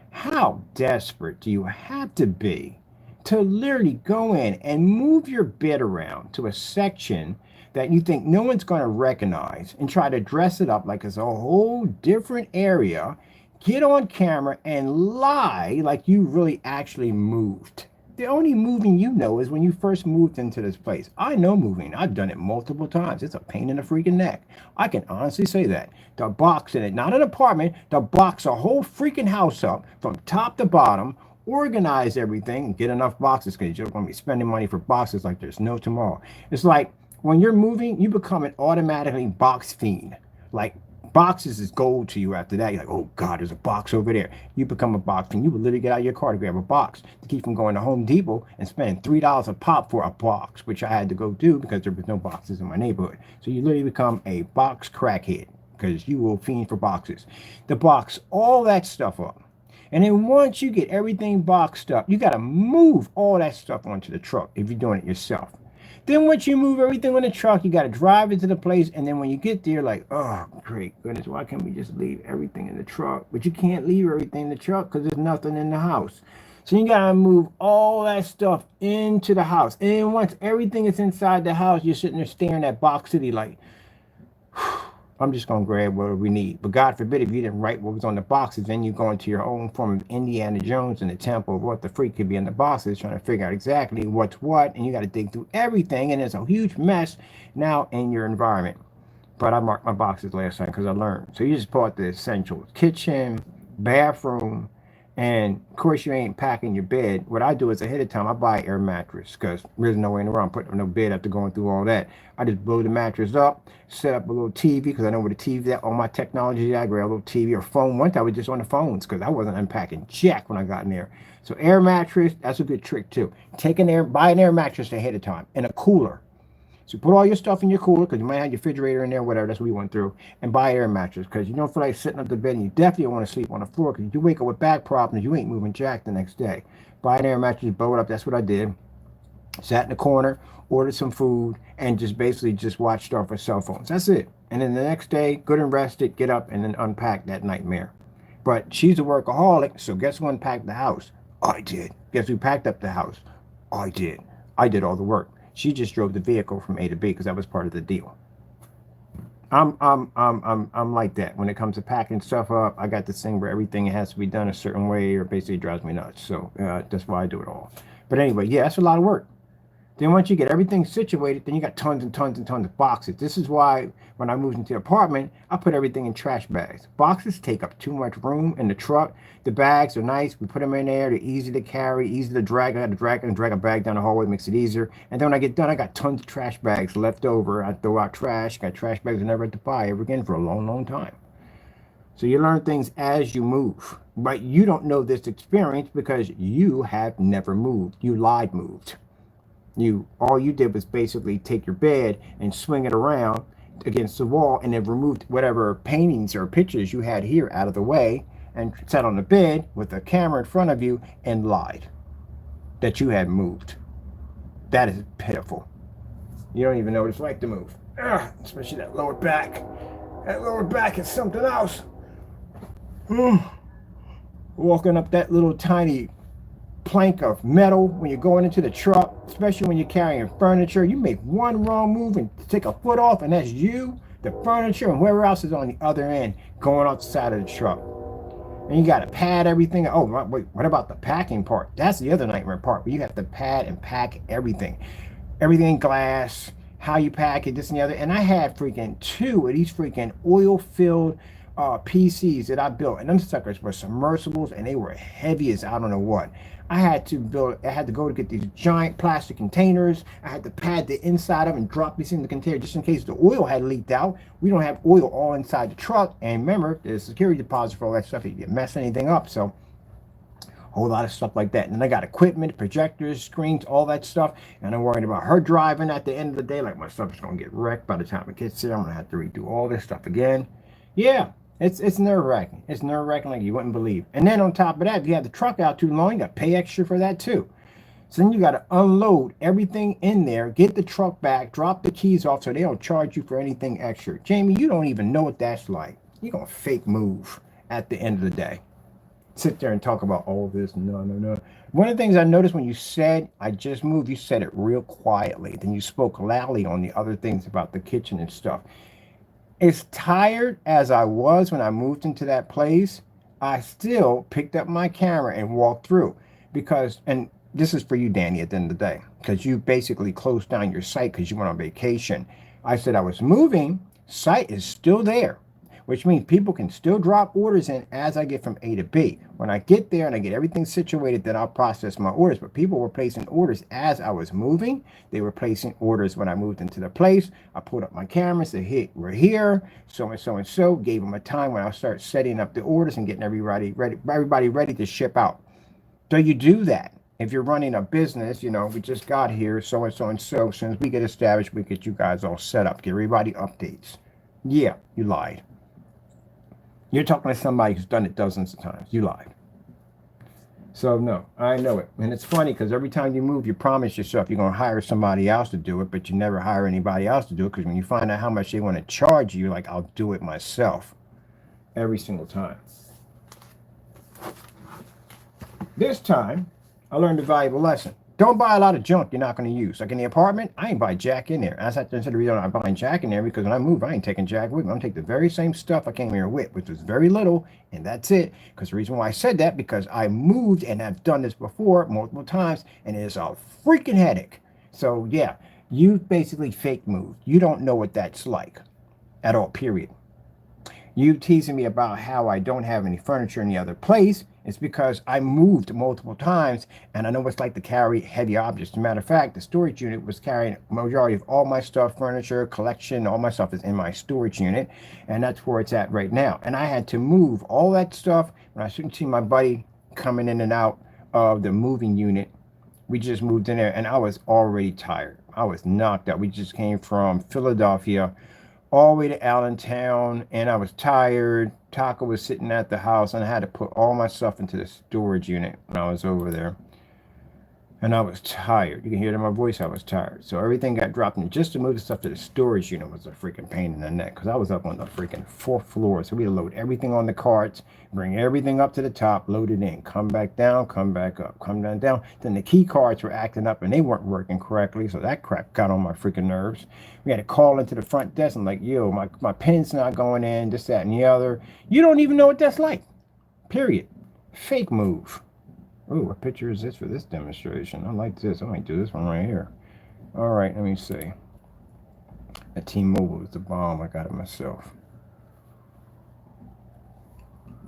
Speaker 1: How desperate do you have to be to literally go in and move your bed around to a section that you think no one's going to recognize and try to dress it up like it's a whole different area, get on camera and lie like you really actually moved? The only moving you know is when you first moved into this place. I know moving. I've done it multiple times. It's a pain in the freaking neck. I can honestly say that. To box in it, not an apartment, to box a whole freaking house up from top to bottom, organize everything, and get enough boxes because you're going to be spending money for boxes like there's no tomorrow. It's like when you're moving, you become an automatically box fiend. Like boxes is gold to you after that. You're like, oh God, there's a box over there. You become a box fiend. You would literally get out of your car to grab a box to keep from going to Home Depot and spending $3 a pop for a box, which I had to go do because there was no boxes in my neighborhood. So you literally become a box crackhead because you will fiend for boxes. To box all that stuff up. And then once you get everything boxed up, you got to move all that stuff onto the truck if you're doing it yourself. Then once you move everything on the truck, you got to drive it to the place. And then when you get there, like, oh, great goodness, why can't we just leave everything in the truck? But you can't leave everything in the truck because there's nothing in the house. So you got to move all that stuff into the house. And once everything is inside the house, you're sitting there staring at Box City like, I'm just going to grab what we need. But God forbid if you didn't write what was on the boxes, then you go into your own form of Indiana Jones in the temple of what the freak could be in the boxes, trying to figure out exactly what's what. And you got to dig through everything. And it's a huge mess now in your environment. But I marked my boxes last time because I learned. So you just pull out the essentials: kitchen, bathroom, and of course you ain't packing your bed. What I do is ahead of time I buy air mattress because there's no way in the world I'm putting no bed after going through all that. I just blow the mattress up, set up a little TV because I know where the TV that all my technology. I grab a little TV or phone. One time I was just on the phones because I wasn't unpacking jack when I got in there. So air mattress, that's a good trick too. Buy an air mattress ahead of time and a cooler. So put all your stuff in your cooler because you might have your refrigerator in there, whatever. That's what we went through. And buy air mattress because you don't feel like sitting up the bed and you definitely don't want to sleep on the floor because you wake up with back problems. You ain't moving jack the next day. Buy an air mattress, blow it up. That's what I did. Sat in the corner, ordered some food, and just basically just watched stuff with cell phones. That's it. And then the next day, good and rested, get up and then unpack that nightmare. But she's a workaholic, so guess who unpacked the house? I did. Guess who packed up the house? I did. I did all the work. She just drove the vehicle from A to B because that was part of the deal. I'm like that when it comes to packing stuff up. I got this thing where everything has to be done a certain way, or basically it drives me nuts. So that's why I do it all. But anyway, yeah, that's a lot of work. Then once you get everything situated, then you got tons and tons and tons of boxes. This is why when I moved into the apartment, I put everything in trash bags. Boxes take up too much room in the truck. The bags are nice. We put them in there. They're easy to carry, easy to drag. I got to drag a bag down the hallway, makes it easier. And then when I get done, I got tons of trash bags left over. I throw out trash. Got trash bags I never had to buy ever again for a long, long time. So you learn things as you move. But you don't know this experience because you have never moved. You lied moved. All you did was basically take your bed and swing it around against the wall and then removed whatever paintings or pictures you had here out of the way and sat on the bed with a camera in front of you and lied that you had moved. That is pitiful. You don't even know what it's like to move. Especially that lower back. That lower back is something else. Walking up that little tiny plank of metal when you're going into the truck, especially when you're carrying furniture. You make one wrong move and take a foot off, and that's you, the furniture, and whoever else is on the other end going off the side of the truck. And you got to pad everything. Oh, wait, what about the packing part? That's the other nightmare part, where you have to pad and pack everything. Everything glass, how you pack it, this and the other. And I had freaking 2 of these freaking oil-filled PCs that I built, and them suckers were submersibles, and they were heavy as I don't know what. I had to go to get these giant plastic containers. I had to pad the inside of them and drop these in the container just in case the oil had leaked out. We don't have oil all inside the truck. And remember, there's a security deposit for all that stuff if you mess anything up. So a whole lot of stuff like that. And then I got equipment, projectors, screens, all that stuff. And I'm worried about her driving at the end of the day. Like, my stuff is going to get wrecked by the time it gets there. I'm going to have to redo all this stuff again. Yeah. It's nerve-wracking. It's nerve-wracking like you wouldn't believe. And then on top of that, if you have the truck out too long, you got to pay extra for that too. So then you got to unload everything in there, get the truck back, drop the keys off so they don't charge you for anything extra. Jamie, you don't even know what that's like. You're going to fake move at the end of the day. Sit there and talk about all this. No. One of the things I noticed when you said, I just moved, you said it real quietly. Then you spoke loudly on the other things about the kitchen and stuff. As tired as I was when I moved into that place, I still picked up my camera and walked through because, and this is for you, Danny, at the end of the day, because you basically closed down your site because you went on vacation. I said I was moving, site is still there, which means people can still drop orders in as I get from A to B. When I get there and I get everything situated, then I'll process my orders. But people were placing orders as I was moving. They were placing orders when I moved into the place. I pulled up my camera, said, hey, we're here, so and so and so. Gave them a time when I'll start setting up the orders and getting everybody ready to ship out. So you do that. If you're running a business, we just got here, so and so and so. As soon as we get established, we get you guys all set up. Get everybody updates. Yeah, you lied. You're talking to somebody who's done it dozens of times. You lied. So no, I know it. And it's funny because every time you move, you promise yourself you're going to hire somebody else to do it, but you never hire anybody else to do it because when you find out how much they want to charge you, you're like, I'll do it myself. Every single time. This time, I learned a valuable lesson. Don't buy a lot of junk you're not going to use. Like in the apartment, I ain't buy jack in there. That's the reason I'm not buying jack in there, because when I move, I ain't taking jack with me. I'm taking the very same stuff I came here with, which was very little, and that's it. Because the reason why I said that, because I moved and I've done this before multiple times, and it is a freaking headache. So yeah, you basically fake moved. You don't know what that's like at all, period. You teasing me about how I don't have any furniture in the other place. It's because I moved multiple times, and I know what it's like to carry heavy objects. As a matter of fact, the storage unit was carrying majority of all my stuff, furniture, collection, all my stuff is in my storage unit, and that's where it's at right now. And I had to move all that stuff. When I shouldn't see my buddy coming in and out of the moving unit, we just moved in there, and I was already tired. I was knocked out. We just came from Philadelphia all the way to Allentown, and I was tired. Taco was sitting at the house, and I had to put all my stuff into the storage unit when I was over there. And I was tired. You can hear it in my voice, I was tired. So everything got dropped in. Just to move the stuff to the storage unit was a freaking pain in the neck, because I was up on the freaking 4th floor. So we had to load everything on the carts, bring everything up to the top, load it in, come back down, come back up, come down. Then the key cards were acting up and they weren't working correctly. So that crap got on my freaking nerves. We had to call into the front desk and like, yo, my pen's not going in, this, that, and the other. You don't even know what that's like. Period. Fake move. Oh, what picture is this for this demonstration? I like this. I might do this one right here. All right, let me see. That T-Mobile is the bomb. I got it myself.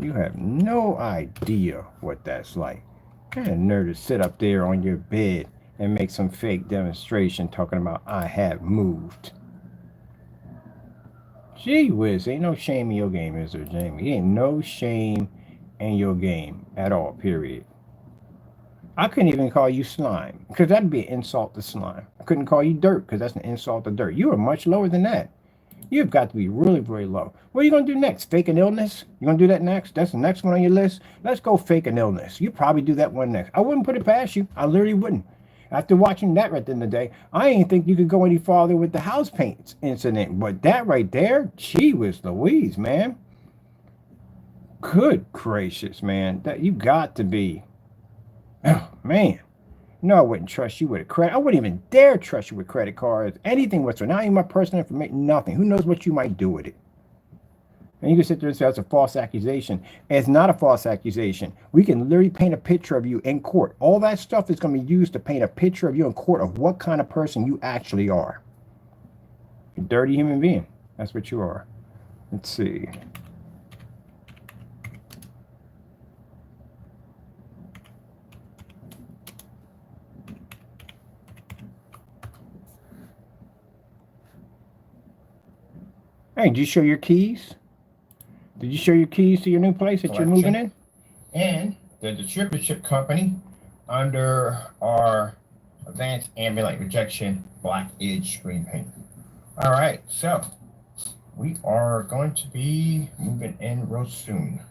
Speaker 1: You have no idea what that's like. I had a nerve to sit up there on your bed and make some fake demonstration talking about I have moved. Gee whiz, ain't no shame in your game, is there, Jamie? Ain't no shame in your game at all, period. I couldn't even call you slime, because that'd be an insult to slime. I couldn't call you dirt, because that's an insult to dirt. You are much lower than that. You've got to be really, really low. What are you going to do next? Fake an illness? You going to do that next? That's the next one on your list? Let's go fake an illness. You probably do that one next. I wouldn't put it past you. I literally wouldn't. After watching that right then the day, I ain't think you could go any farther with the house paint incident. But that right there, gee whiz Louise, man. Good gracious, man. That you got to be. Oh, man. No, I wouldn't trust you with a credit. I wouldn't even dare trust you with credit cards. Anything whatsoever. Not even my personal information. Nothing. Who knows what you might do with it? And you can sit there and say that's a false accusation. And it's not a false accusation. We can literally paint a picture of you in court. All that stuff is going to be used to paint a picture of you in court of what kind of person you actually are. A dirty human being. That's what you are. Let's see. Hey, did you show your keys? Did you show your keys to your new place that you're moving in? And the distributorship company under our advanced ambient rejection black edge screen paint. All right, so we are going to be moving in real soon.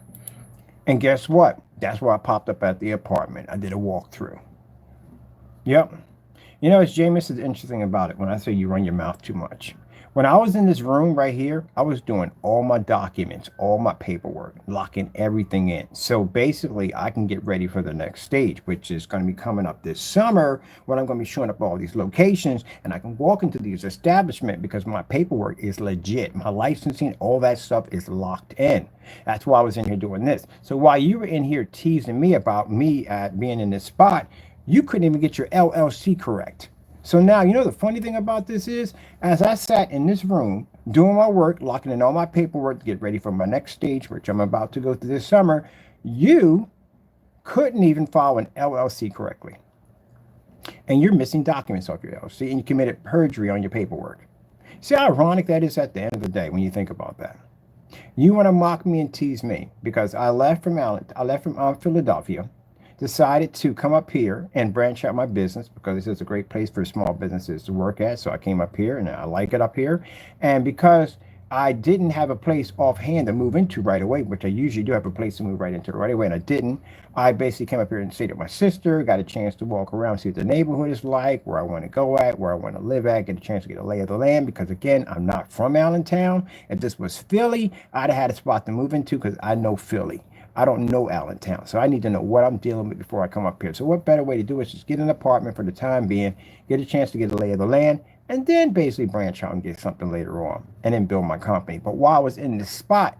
Speaker 1: And guess what? That's why I popped up at the apartment. I did a walkthrough. Yep. You know, it's Jamie, this is interesting about it when I say you run your mouth too much. When I was in this room right here, I was doing all my documents, all my paperwork, locking everything in. So basically, I can get ready for the next stage, which is going to be coming up this summer, when I'm going to be showing up all these locations, and I can walk into these establishments because my paperwork is legit. My licensing, all that stuff is locked in. That's why I was in here doing this. So while you were in here teasing me about me being in this spot, you couldn't even get your LLC correct. So now, you know, the funny thing about this is, as I sat in this room doing my work, locking in all my paperwork to get ready for my next stage, which I'm about to go through this summer, you couldn't even file an LLC correctly. And you're missing documents off your LLC, and you committed perjury on your paperwork. See how ironic that is at the end of the day when you think about that. You want to mock me and tease me because I left from Philadelphia, decided to come up here and branch out my business because this is a great place for small businesses to work at. So I came up here and I like it up here. And because I didn't have a place offhand to move into right away, which I usually do have a place to move right into right away, and I didn't, I basically came up here and stayed with my sister, got a chance to walk around, see what the neighborhood is like, where I want to go at, where I want to live at, get a chance to get a lay of the land, because again, I'm not from Allentown. If this was Philly, I'd have had a spot to move into because I know Philly. I don't know Allentown, so I need to know what I'm dealing with before I come up here. So what better way to do it is just get an apartment for the time being, get a chance to get a lay of the land, and then basically branch out and get something later on, and then build my company. But while I was in this spot,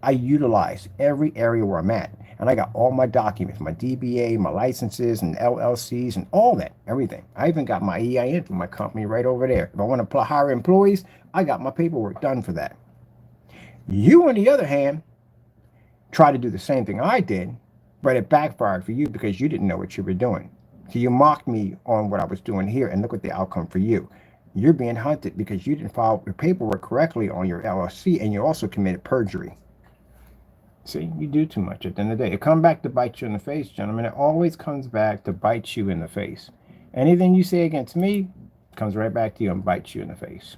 Speaker 1: I utilized every area where I'm at. And I got all my documents, my DBA, my licenses and LLCs and all that, everything. I even got my EIN for my company right over there. If I want to hire employees, I got my paperwork done for that. You, on the other hand, try to do the same thing I did, but it backfired for you because you didn't know what you were doing. So you mocked me on what I was doing here, and look at the outcome for you. You're being hunted because you didn't file your paperwork correctly on your LLC, and you also committed perjury. See, you do too much at the end of the day. It comes back to bite you in the face, gentlemen. It always comes back to bite you in the face. Anything you say against me comes right back to you and bites you in the face.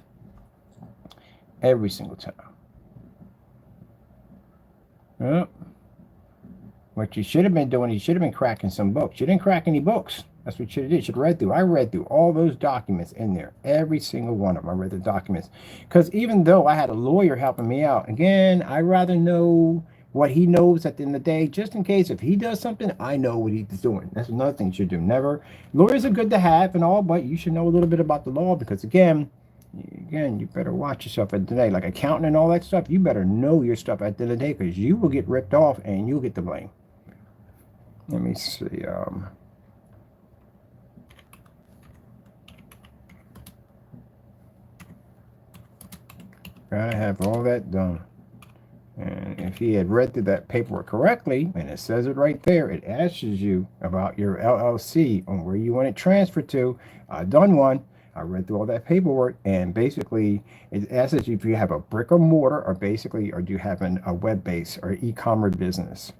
Speaker 1: Every single time. Well, what you should have been doing, you should have been cracking some books. You didn't crack any books. That's what you should have did. You should have read through. I read through all those documents in there. Every single one of them. I read the documents. Because even though I had a lawyer helping me out, again, I'd rather know what he knows at the end of the day, just in case if he does something, I know what he's doing. That's another thing you should do. Never. Lawyers are good to have and all, but you should know a little bit about the law because, again, you better watch yourself at the day. Like accounting and all that stuff, you better know your stuff at the end of the day because you will get ripped off and you'll get the blame. Let me see. Gotta have all that done. And if he had read through that paperwork correctly, and it says it right there, it asks you about your LLC on where you want it transferred to. I've done one. I read through all that paperwork, and basically it asks you if you have a brick or mortar, or do you have a web base or e-commerce business?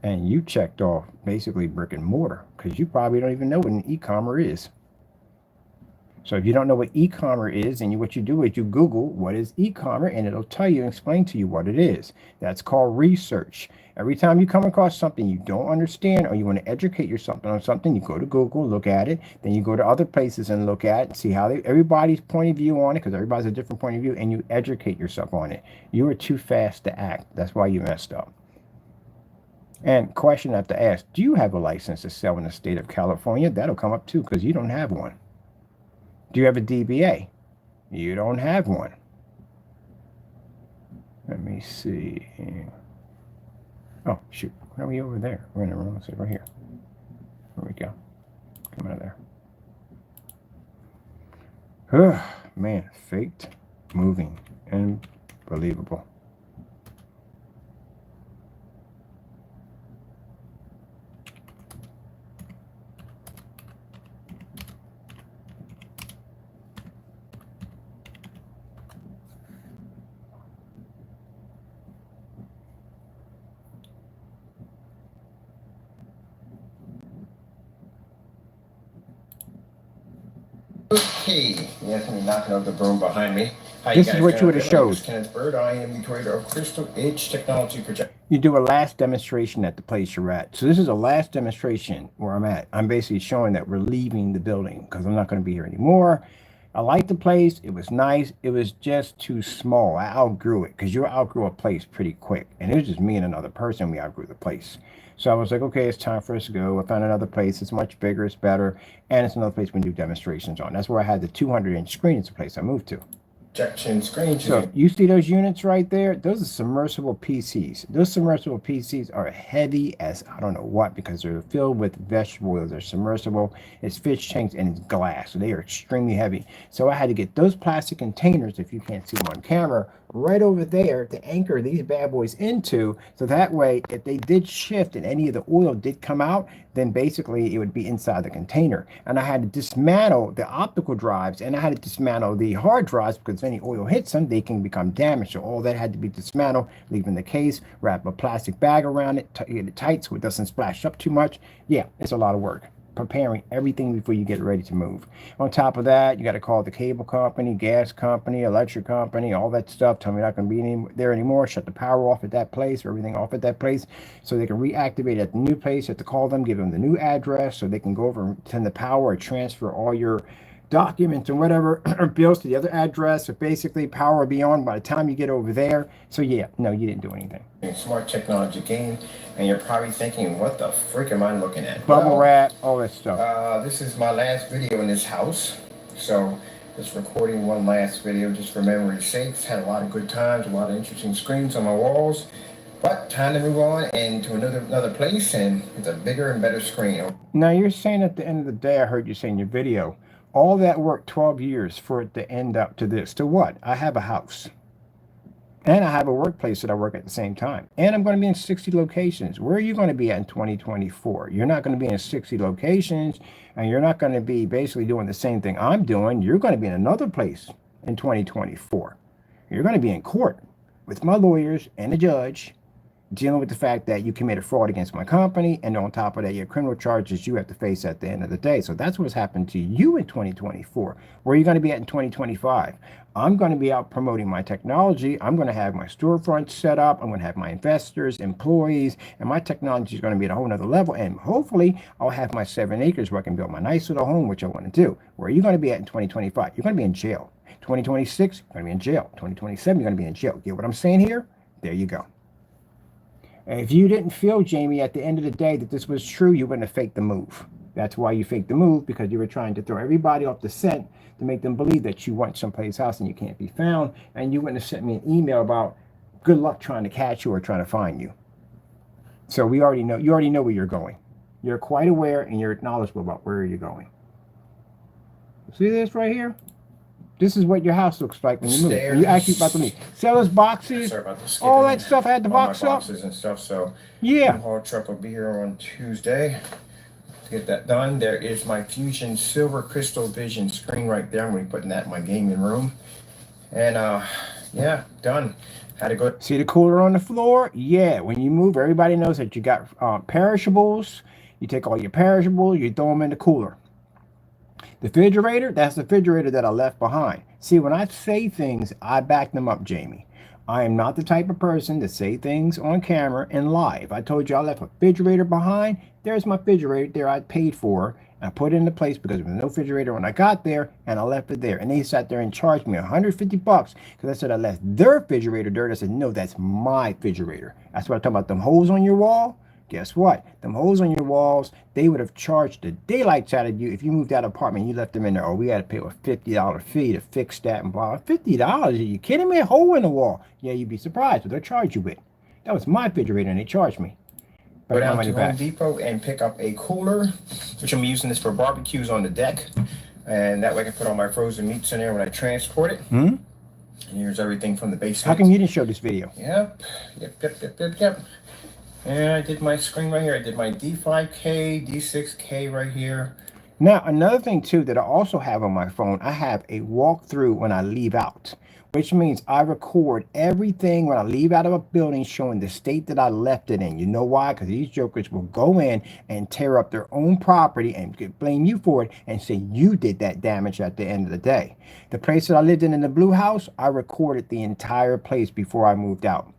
Speaker 1: And you checked off basically brick and mortar because you probably don't even know what an e-commerce is. So if you don't know what e-commerce is, and what you do is you Google what is e-commerce, and it'll tell you and explain to you what it is. That's called research. Every time you come across something you don't understand or you want to educate yourself on something, you go to Google, look at it, then you go to other places and look at it, see how everybody's point of view on it, because everybody's a different point of view, and you educate yourself on it. You were too fast to act. That's why you messed up. And question I have to ask, do you have a license to sell in the state of California? That'll come up too because you don't have one. Do you have a DBA? You don't have one. Let me see. Oh, shoot. Why are we over there? We're in the wrong side right here. There we go. Come out of there. Man, faked, moving, unbelievable.
Speaker 4: Okay, yes, I'm knocking over the broom behind me. Hi,
Speaker 1: This is what you would have showed.
Speaker 4: Kenneth Bird. I am the creator of Crystal Edge Technology Project.
Speaker 1: You do a last demonstration at the place you're at. So this is a last demonstration where I'm at. I'm basically showing that we're leaving the building because I'm not going to be here anymore. I liked the place. It was nice. It was just too small. I outgrew it because you outgrew a place pretty quick. And it was just me and another person. We outgrew the place. So I was like, okay, it's time for us to go. I found another place. It's much bigger. It's better. And it's another place we can do demonstrations on. That's where I had the 200-inch screen. It's the place I moved to.
Speaker 4: Projection screen.
Speaker 1: So you see those units right there? Those are submersible PCs. Those submersible PCs are heavy as I don't know what because they're filled with vegetable oils. They're submersible. It's fish tanks and it's glass. So they are extremely heavy. So I had to get those plastic containers, if you can't see them on camera, right over there to anchor these bad boys into. So that way, if they did shift and any of the oil did come out, then basically it would be inside the container. And I had to dismantle the optical drives and I had to dismantle the hard drives because if any oil hits them, they can become damaged. So all that had to be dismantled, leaving the case, wrap a plastic bag around it, get it tight so it doesn't splash up too much. Yeah, it's a lot of work. Preparing everything before you get ready to move. On top of that, you got to call the cable company, gas company, electric company, all that stuff. Tell me not going to be there anymore. Shut the power off at that place, or everything off at that place, so they can reactivate at the new place. You have to call them, give them the new address, so they can go over and send the power or transfer all your documents and whatever bills to the other address, so basically power will be on by the time you get over there. So yeah, no, you didn't do anything.
Speaker 4: Smart technology game, and you're probably thinking, what the frick am I looking at?
Speaker 1: Bubble wrap, all that stuff.
Speaker 4: This is my last video in this house, so just recording one last video just for memory's sake. Had a lot of good times, a lot of interesting screens on my walls, but time to move on and to another place, and it's a bigger and better screen.
Speaker 1: Now you're saying at the end of the day, I heard you say in your video, all that work, 12 years for it to end up to this. To what? I have a house. And I have a workplace that I work at the same time. And I'm going to be in 60 locations. Where are you going to be at in 2024? You're not going to be in 60 locations, and you're not going to be basically doing the same thing I'm doing. You're going to be in another place in 2024. You're going to be in court with my lawyers and the judge, dealing with the fact that you committed fraud against my company, and on top of that, your criminal charges you have to face at the end of the day. So that's what's happened to you in 2024. Where are you going to be at in 2025? I'm going to be out promoting my technology. I'm going to have my storefront set up. I'm going to have my investors, employees, and my technology is going to be at a whole nother level. And hopefully I'll have my 7 acres where I can build my nice little home, which I want to do. Where are you going to be at in 2025? You're going to be in jail. 2026, you're going to be in jail. 2027, you're going to be in jail. Get what I'm saying here? There you go. If you didn't feel, Jamie, at the end of the day that this was true, you wouldn't have faked the move. That's why you faked the move, because you were trying to throw everybody off the scent to make them believe that you went someplace else and you can't be found. And you wouldn't have sent me an email about good luck trying to catch you or trying to find you. So we already know, you already know where you're going. You're quite aware and you're knowledgeable about where you're going. See this right here? This is what your house looks like when you move. When you actually about to leave. Sellers boxes,
Speaker 4: Sorry about the
Speaker 1: all that stuff. I had to box up.
Speaker 4: Boxes and stuff. So
Speaker 1: yeah,
Speaker 4: the haul truck will be here on Tuesday to get that done. There is my Fusion Silver Crystal Vision screen right there. I'm going to be putting that in my gaming room. And yeah, done. Had to go.
Speaker 1: See the cooler on the floor? Yeah, when you move, everybody knows that you got perishables. You take all your perishables, you throw them in the cooler. The refrigerator, that's the refrigerator that I left behind. See, when I say things, I back them up, Jamie. I am not the type of person to say things on camera and lie. If I told you I left a refrigerator behind, there's my refrigerator there I paid for. I put it into place because there was no refrigerator when I got there, and I left it there. And they sat there and charged me $150 because I said I left their refrigerator there. I said, no, that's my refrigerator. That's what I'm talking about, them holes on your wall. Guess what? Them holes on your walls, they would have charged the daylights out of you if you moved out of apartment and you left them in there. Oh, we had to pay a $50 fee to fix that and blah. $50? Are you kidding me? A hole in the wall. Yeah, you'd be surprised what they'll charge you with. That was my refrigerator and they charged me.
Speaker 4: Go down to Home Depot and pick up a cooler, which I'm using this for barbecues on the deck. And that way I can put all my frozen meats in there when I transport it.
Speaker 1: Hmm?
Speaker 4: And here's everything from the basement.
Speaker 1: How come you didn't show this video?
Speaker 4: Yep. And I did my screen right here. I did my D5K, D6K right here.
Speaker 1: Now, another thing, too, that I also have on my phone, I have a walkthrough when I leave out, which means I record everything when I leave out of a building showing the state that I left it in. You know why? Because these jokers will go in and tear up their own property and blame you for it and say you did that damage at the end of the day. The place that I lived in the blue house, I recorded the entire place before I moved out.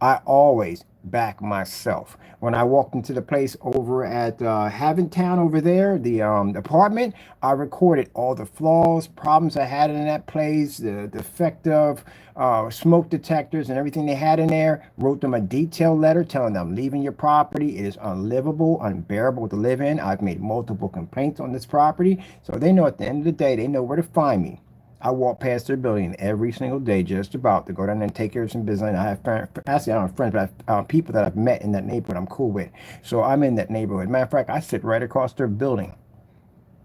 Speaker 1: I always back myself. When I walked into the place over at Haventown over there, the apartment, I recorded all the flaws, problems I had in that place, the defective smoke detectors and everything they had in there. Wrote them a detailed letter telling them I'm leaving your property. It is unlivable, unbearable to live in. I've made multiple complaints on this property. So they know at the end of the day, they know where to find me. I walk past their building every single day, just about, to go down there and take care of some business. And I have friends, actually, I don't have friends, but I have people that I've met in that neighborhood I'm cool with. So I'm in that neighborhood. Matter of fact, I sit right across their building.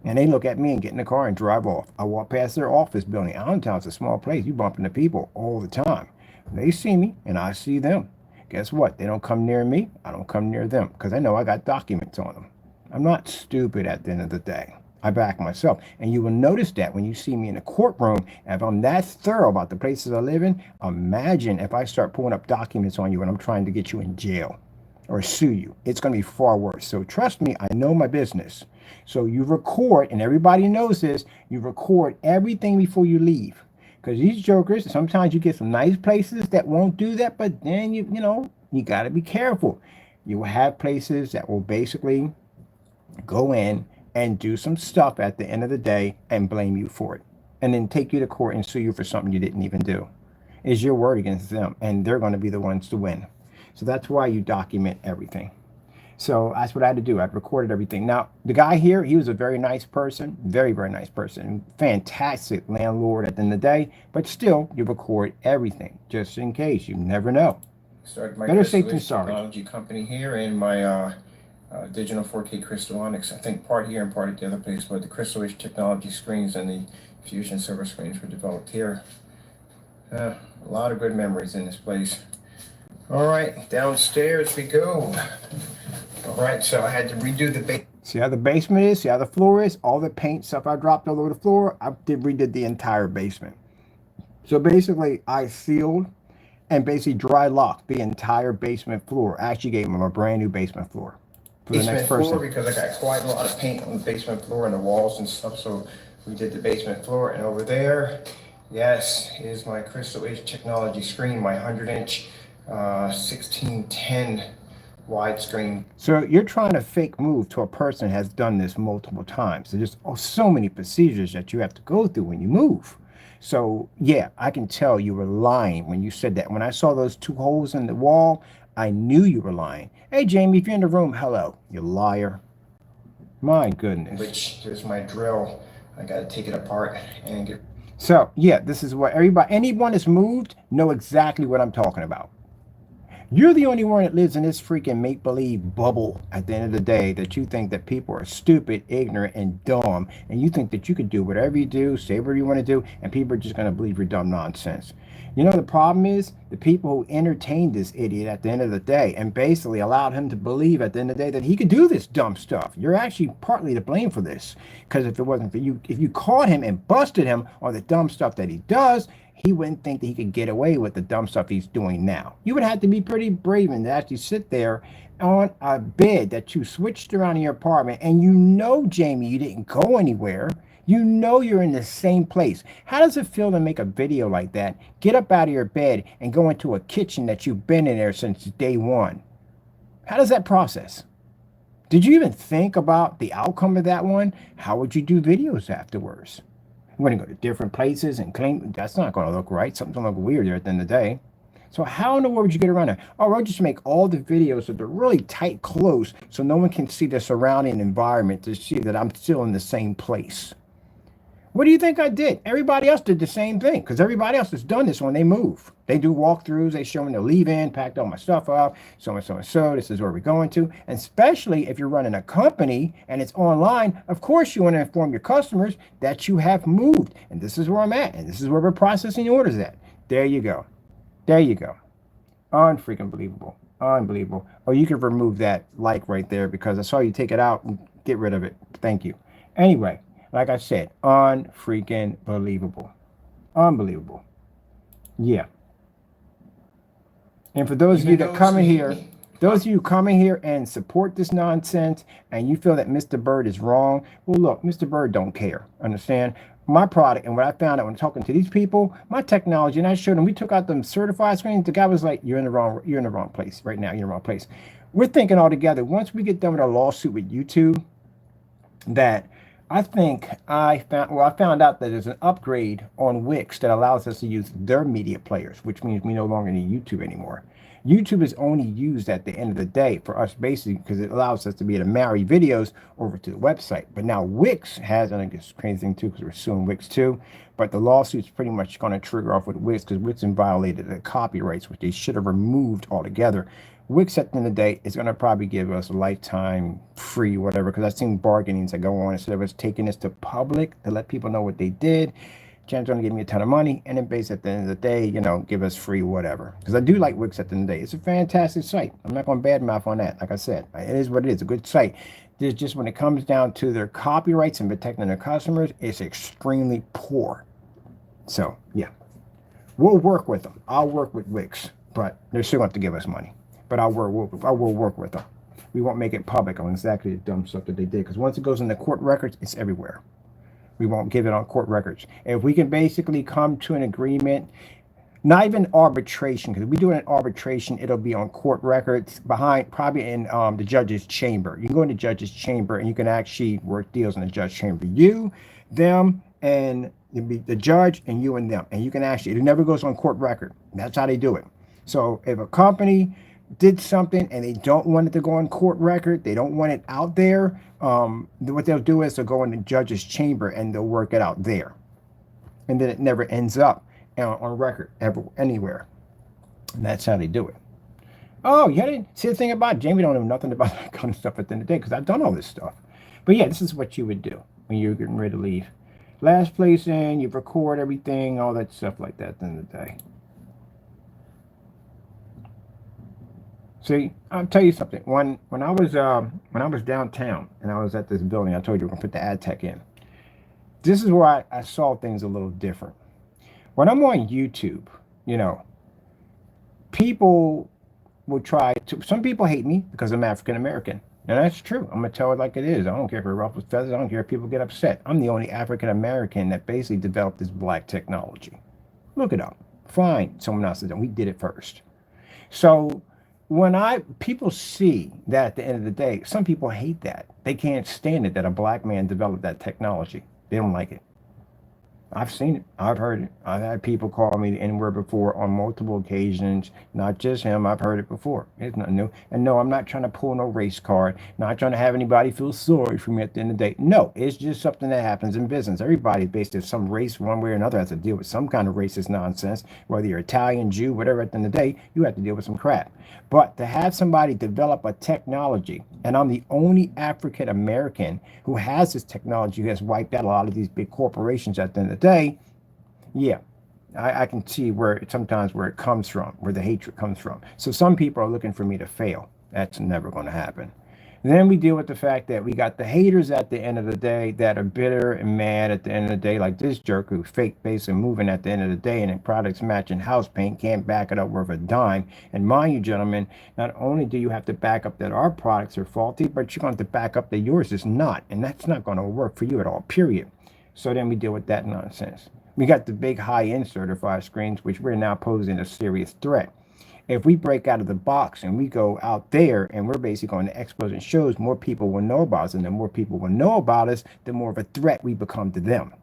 Speaker 1: And they look at me and get in the car and drive off. I walk past their office building. Allentown's a small place. You bump into people all the time. They see me and I see them. Guess what? They don't come near me. I don't come near them because I know I got documents on them. I'm not stupid at the end of the day. I back myself. And you will notice that when you see me in the courtroom, if I'm that thorough about the places I live in, imagine if I start pulling up documents on you and I'm trying to get you in jail or sue you. It's going to be far worse. So trust me, I know my business. So you record, and everybody knows this, you record everything before you leave. Because these jokers, sometimes you get some nice places that won't do that, but then you got to be careful. You will have places that will basically go in and do some stuff at the end of the day and blame you for it, and then take you to court and sue you for something you didn't even do. It's your word against them, and they're going to be the ones to win. So that's why you document everything. So that's what I had to do. I recorded everything. Now, the guy here, he was a very nice person, very, very nice person, fantastic landlord at the end of the day, but still, you record everything just in case. You never know.
Speaker 4: Started my
Speaker 1: Better safe
Speaker 4: crystal
Speaker 1: than
Speaker 4: age
Speaker 1: sorry.
Speaker 4: technology company here, and my digital 4K crystallonics. I think part here and part at the other place, but the crystal age technology screens and the fusion server screens were developed here. A lot of good memories in this place. All right, downstairs we go. All right, so I had to redo the base.
Speaker 1: See how the basement is? See how the floor is? All the paint stuff I dropped all over the floor, I redid the entire basement. So basically, I sealed and basically dry locked the entire basement floor. I actually gave them a brand new basement floor for the next person.
Speaker 4: Floor because I got quite a lot of paint on the basement floor and the walls and stuff, so we did the basement floor. And over there, yes, is my Crystal Age technology screen, my 100-inch 1610 widescreen.
Speaker 1: So you're trying to fake move to a person who has done this multiple times. There's just so many procedures that you have to go through when you move. So yeah, I can tell you were lying when you said that. When I saw those 2 holes in the wall, I knew you were lying. Hey Jamie, if you're in the room, hello, you liar. My goodness.
Speaker 4: Which, here's my drill. I gotta take it apart and get.
Speaker 1: So yeah, this is what anyone that's moved know exactly what I'm talking about. You're the only one that lives in this freaking make-believe bubble at the end of the day, that you think that people are stupid, ignorant, and dumb, and you think that you can do whatever you do, say whatever you want to do, and people are just going to believe your dumb nonsense. You know, the problem is the people who entertained this idiot at the end of the day and basically allowed him to believe at the end of the day that he could do this dumb stuff. You're actually partly to blame for this, because if it wasn't for you, if you caught him and busted him on the dumb stuff that he does, he wouldn't think that he could get away with the dumb stuff he's doing now. You would have to be pretty brave and actually sit there on a bed that you switched around in your apartment, and you know, Jamie, you didn't go anywhere. You know you're in the same place. How does it feel to make a video like that, get up out of your bed and go into a kitchen that you've been in there since day one? How does that process? Did you even think about the outcome of that one? How would you do videos afterwards? We're going to go to different places and claim that's not going to look right. Something's going to look weird there at the end of the day. So how in the world would you get around it? Oh, I'll just make all the videos so they're really tight, close, so no one can see the surrounding environment to see that I'm still in the same place. What do you think I did? Everybody else did the same thing, because everybody else has done this when they move. They do walkthroughs. They show when they leave in, packed all my stuff up, so and so and so. This is where we're going to. And especially if you're running a company and it's online, of course you want to inform your customers that you have moved. And this is where I'm at. And this is where we're processing orders at. There you go. There you go. Unfreaking believable. Unbelievable. Oh, you can remove that like right there, because I saw you take it out and get rid of it. Thank you. Anyway. Like I said, unfreaking believable. Unbelievable. Yeah. And for those of you that come in here, those of you coming here and support this nonsense, and you feel that Mr. Bird is wrong, well, look, Mr. Bird don't care. Understand? My product, and what I found out when talking to these people, my technology, and I showed them, we took out them certified screens. The guy was like, you're in the wrong place right now. You're in the wrong place. We're thinking all together, once we get done with our lawsuit with YouTube, that I think I found out that there's an upgrade on Wix that allows us to use their media players, which means we no longer need YouTube anymore. YouTube is only used at the end of the day for us, basically, because it allows us to be able to marry videos over to the website. But now Wix has, I think it's a crazy thing too, because we're suing Wix too, but the lawsuit's pretty much going to trigger off with Wix, because Wix violated the copyrights, which they should have removed altogether. Wix at the end of the day is going to probably give us a lifetime free whatever, because I've seen bargainings that go on. Instead of us taking this to public to let people know what they did, Jen's going to give me a ton of money, and then basically at the end of the day, you know, give us free whatever. Because I do like Wix at the end of the day. It's a fantastic site. I'm not going to badmouth on that. Like I said, it is what it is, a good site. There's just, when it comes down to their copyrights and protecting their customers, it's extremely poor. So yeah, we'll work with them. I'll work with Wix, but they're still going to have to give us money. But I will work with them. We won't make it public on exactly the dumb stuff that they did, because once it goes into court records, it's everywhere. We won't give it on court records. If we can basically come to an agreement, Not even arbitration, because if we do an arbitration, it'll be on court records behind, probably in the judge's chamber. You can go in the judge's chamber and you can actually work deals in the judge's chamber. You, them, and it'll be the judge and you and them. And you can actually, it never goes on court record. That's how they do it. So if a company did something and they don't want it to go on court record, they don't want it out there, what they'll do is they'll go in the judge's chamber and they'll work it out there. And then it never ends up on record ever anywhere. And that's how they do it. Oh, you didn't see the thing about Jamie? Don't know nothing about that kind of stuff at the end of the day, because I've done all this stuff. But yeah, this is what you would do when you're getting ready to leave. Last place in, you record everything, all that stuff like that at the end of the day. See, I'll tell you something. When I was downtown and I was at this building, I told you we're gonna put the ad tech in. This is where I saw things a little different. When I'm on YouTube, you know, people will try to. Some people hate me because I'm African American, and that's true. I'm gonna tell it like it is. I don't care if it ruffles feathers. I don't care if people get upset. I'm the only African American that basically developed this black technology. Look it up. Fine, someone else did it. We did it first. So when people see that at the end of the day, some people hate that. They can't stand it that a black man developed that technology. They don't like it. I've seen it. I've heard it. I've had people call me the N-word before on multiple occasions. Not just him. I've heard it before. It's nothing new. And no, I'm not trying to pull no race card. Not trying to have anybody feel sorry for me at the end of the day. No, it's just something that happens in business. Everybody based on some race, one way or another, has to deal with some kind of racist nonsense. Whether you're Italian, Jew, whatever, at the end of the day, you have to deal with some crap. But to have somebody develop a technology, and I'm the only African American who has this technology, who has wiped out a lot of these big corporations at the end of the day, yeah, I can see where it comes from, where the hatred comes from. So some people are looking for me to fail. That's never going to happen. And then we deal with the fact that we got the haters at the end of the day that are bitter and mad at the end of the day, like this jerk who fake face and moving at the end of the day, and in products matching house paint, can't back it up worth a dime. And mind you, gentlemen, not only do you have to back up that our products are faulty, but you're going to have to back up that yours is not. And that's not going to work for you at all, period. So then we deal with that nonsense. We got the big high-end certified screens, which we're now posing a serious threat. If we break out of the box and we go out there and we're basically going to expos and shows, more people will know about us. And the more people will know about us, the more of a threat we become to them.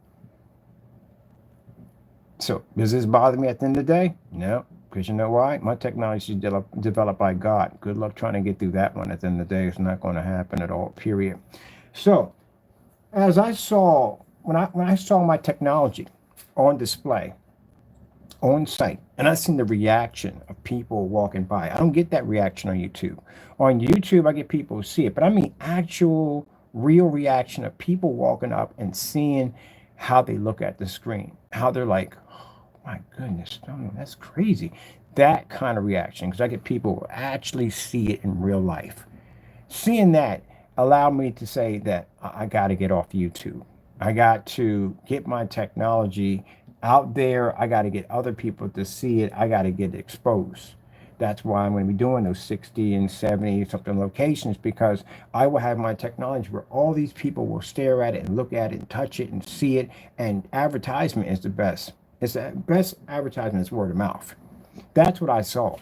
Speaker 1: So does this bother me at the end of the day? No, because you know why? My technology is developed by God. Good luck trying to get through that one at the end of the day. It's not going to happen at all, period. So as I saw, when I saw my technology on display, on site, and I seen the reaction of people walking by. I don't get that reaction on YouTube. On YouTube, I get people who see it, but I mean actual, real reaction of people walking up and seeing how they look at the screen, how they're like, oh, my goodness, that's crazy. That kind of reaction, because I get people who actually see it in real life. Seeing that allowed me to say that I got to get off YouTube. I got to get my technology out there. I got to get other people to see it. I got to get exposed. That's why I'm going to be doing those 60 and 70 something locations, because I will have my technology where all these people will stare at it and look at it and touch it and see it. And advertisement is the best. It's the best advertisement is word of mouth. That's what I saw.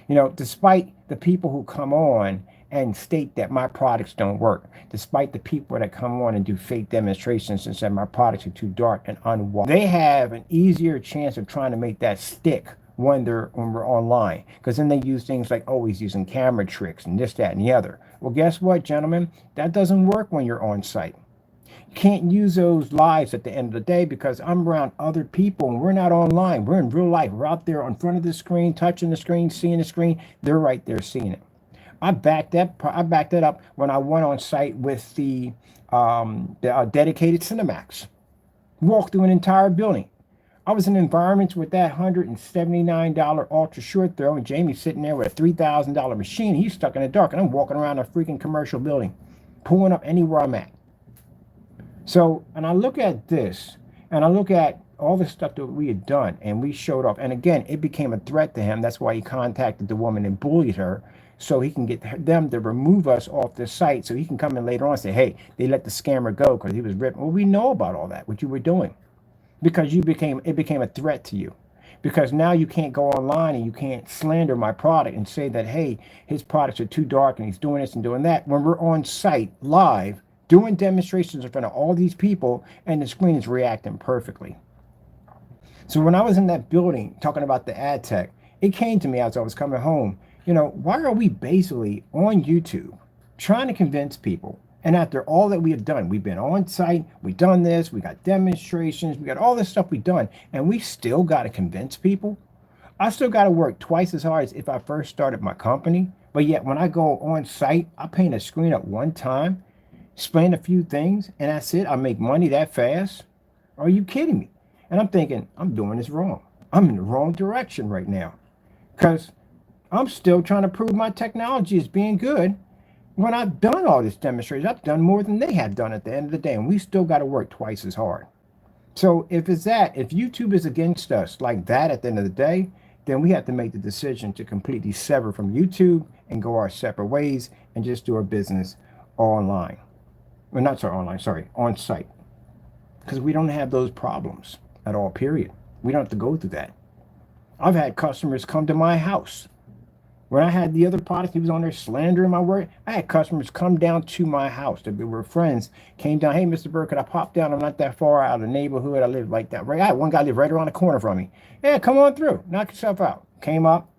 Speaker 1: You know, despite the people who come on and state that my products don't work, despite the people that come on and do fake demonstrations and say my products are too dark and unwatchable, they have an easier chance of trying to make that stick when we're online, because then they use things like always using camera tricks and this, that, and the other. Well, guess what, gentlemen? That doesn't work when you're on site. You can't use those lives at the end of the day, because I'm around other people and we're not online. We're in real life. We're out there in front of the screen, touching the screen, seeing the screen. They're right there seeing it. I backed that up when I went on site with the dedicated Cinemax. Walked through an entire building. I was in environments with that $179 ultra short throw, and Jamie's sitting there with a $3,000 machine. He's stuck in the dark, and I'm walking around a freaking commercial building, pulling up anywhere I'm at. So, and I look at this, and I look at all the stuff that we had done, and we showed off. And again, it became a threat to him. That's why he contacted the woman and bullied her, so he can get them to remove us off the site, so he can come in later on and say, hey, they let the scammer go because he was ripping. Well, we know about all that, what you were doing, because it became a threat to you. Because now you can't go online and you can't slander my product and say that, hey, his products are too dark and he's doing this and doing that, when we're on site live doing demonstrations in front of all these people and the screen is reacting perfectly. So when I was in that building talking about the ad tech, it came to me as I was coming home, why are we basically on YouTube trying to convince people? And after all that we have done, we've been on site, we've done this, we got demonstrations, we got all this stuff we've done, and we still got to convince people. I still got to work twice as hard as if I first started my company. But yet when I go on site, I paint a screen up one time, explain a few things, and that's it. I make money that fast. Are you kidding me? And I'm thinking, I'm doing this wrong. I'm in the wrong direction right now. Because I'm still trying to prove my technology is being good. When I've done all this demonstration, I've done more than they have done at the end of the day, and we still got to work twice as hard. So if YouTube is against us like that at the end of the day, then we have to make the decision to completely sever from YouTube and go our separate ways and just do our business online. Well, not sorry, online, sorry, on site. Because we don't have those problems at all, period. We don't have to go through that. I've had customers come to my house. When I had the other product, he was on there slandering my work. I had customers come down to my house. They were friends, came down, hey, Mr. Burke, could I pop down? I'm not that far out of the neighborhood. I live like that. Right, I had one guy live right around the corner from me. Yeah, come on through. Knock yourself out. Came up,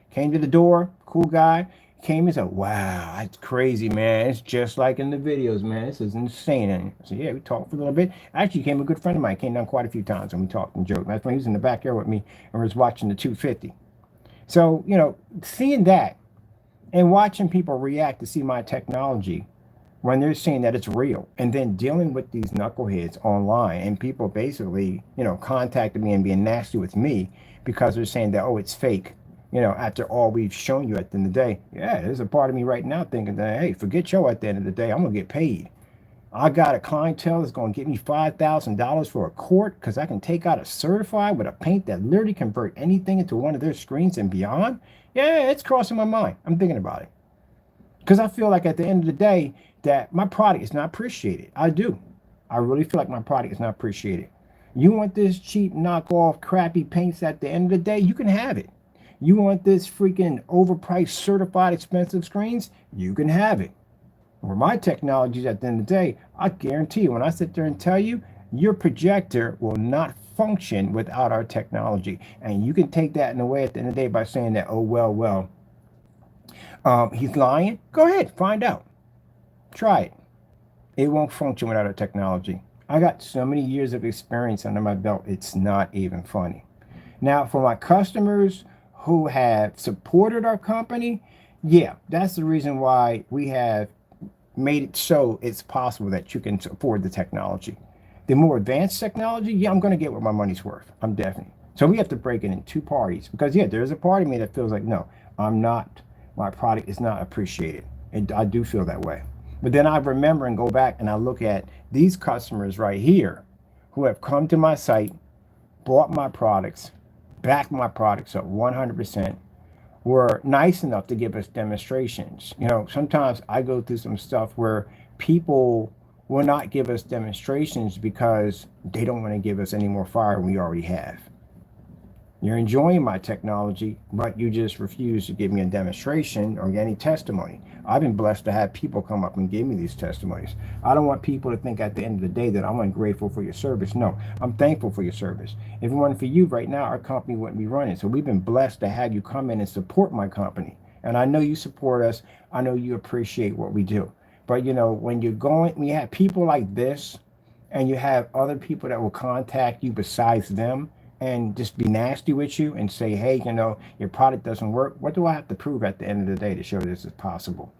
Speaker 1: came to the door, cool guy. Came and said, wow, that's crazy, man. It's just like in the videos, man. This is insane. And I said, yeah, we talked for a little bit. Actually, came a good friend of mine. Came down quite a few times and we talked and joked. That's when he was in the backyard with me and was watching the 250. So, seeing that and watching people react to see my technology when they're seeing that it's real, and then dealing with these knuckleheads online and people basically, contacting me and being nasty with me because they're saying that, oh, it's fake, after all we've shown you at the end of the day. Yeah, there's a part of me right now thinking that, hey, forget you at the end of the day. I'm going to get paid. I got a clientele that's going to get me $5,000 for a quart because I can take out a certified with a paint that literally convert anything into one of their screens and beyond. Yeah, it's crossing my mind. I'm thinking about it. Because I feel like at the end of the day that my product is not appreciated. I do. I really feel like my product is not appreciated. You want this cheap knockoff crappy paints at the end of the day, you can have it. You want this freaking overpriced certified expensive screens, you can have it. Where my technology is at the end of the day, I guarantee you, when I sit there and tell you, your projector will not function without our technology. And you can take that in a way at the end of the day by saying that, oh, well, he's lying. Go ahead, find out. Try it. It won't function without our technology. I got so many years of experience under my belt, it's not even funny. Now, for my customers who have supported our company, yeah, that's the reason why we have made it so it's possible that you can afford the technology. The more advanced technology, yeah, I'm going to get what my money's worth. I'm definitely. So we have to break it in two parties because, yeah, there's a part of me that feels like, no, my product is not appreciated. And I do feel that way. But then I remember and go back and I look at these customers right here who have come to my site, bought my products, backed my products up 100%, were nice enough to give us demonstrations. Sometimes I go through some stuff where people will not give us demonstrations because they don't want to give us any more fire than we already have. You're enjoying my technology, but you just refuse to give me a demonstration or any testimony. I've been blessed to have people come up and give me these testimonies. I don't want people to think at the end of the day that I'm ungrateful for your service. No, I'm thankful for your service. If it weren't for you right now, our company wouldn't be running. So we've been blessed to have you come in and support my company. And I know you support us. I know you appreciate what we do. But when you have people like this and you have other people that will contact you besides them, and just be nasty with you and say, hey, your product doesn't work. What do I have to prove at the end of the day to show this is possible?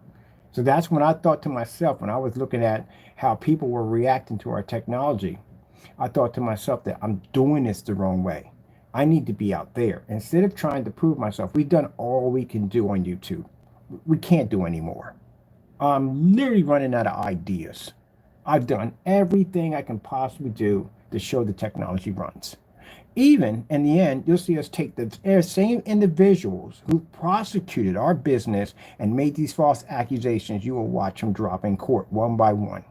Speaker 1: So that's when I thought to myself, when I was looking at how people were reacting to our technology, I thought to myself that I'm doing this the wrong way. I need to be out there. Instead of trying to prove myself, we've done all we can do on YouTube. We can't do anymore. I'm literally running out of ideas. I've done everything I can possibly do to show the technology runs. Even in the end, you'll see us take the same individuals who prosecuted our business and made these false accusations. You will watch them drop in court one by one.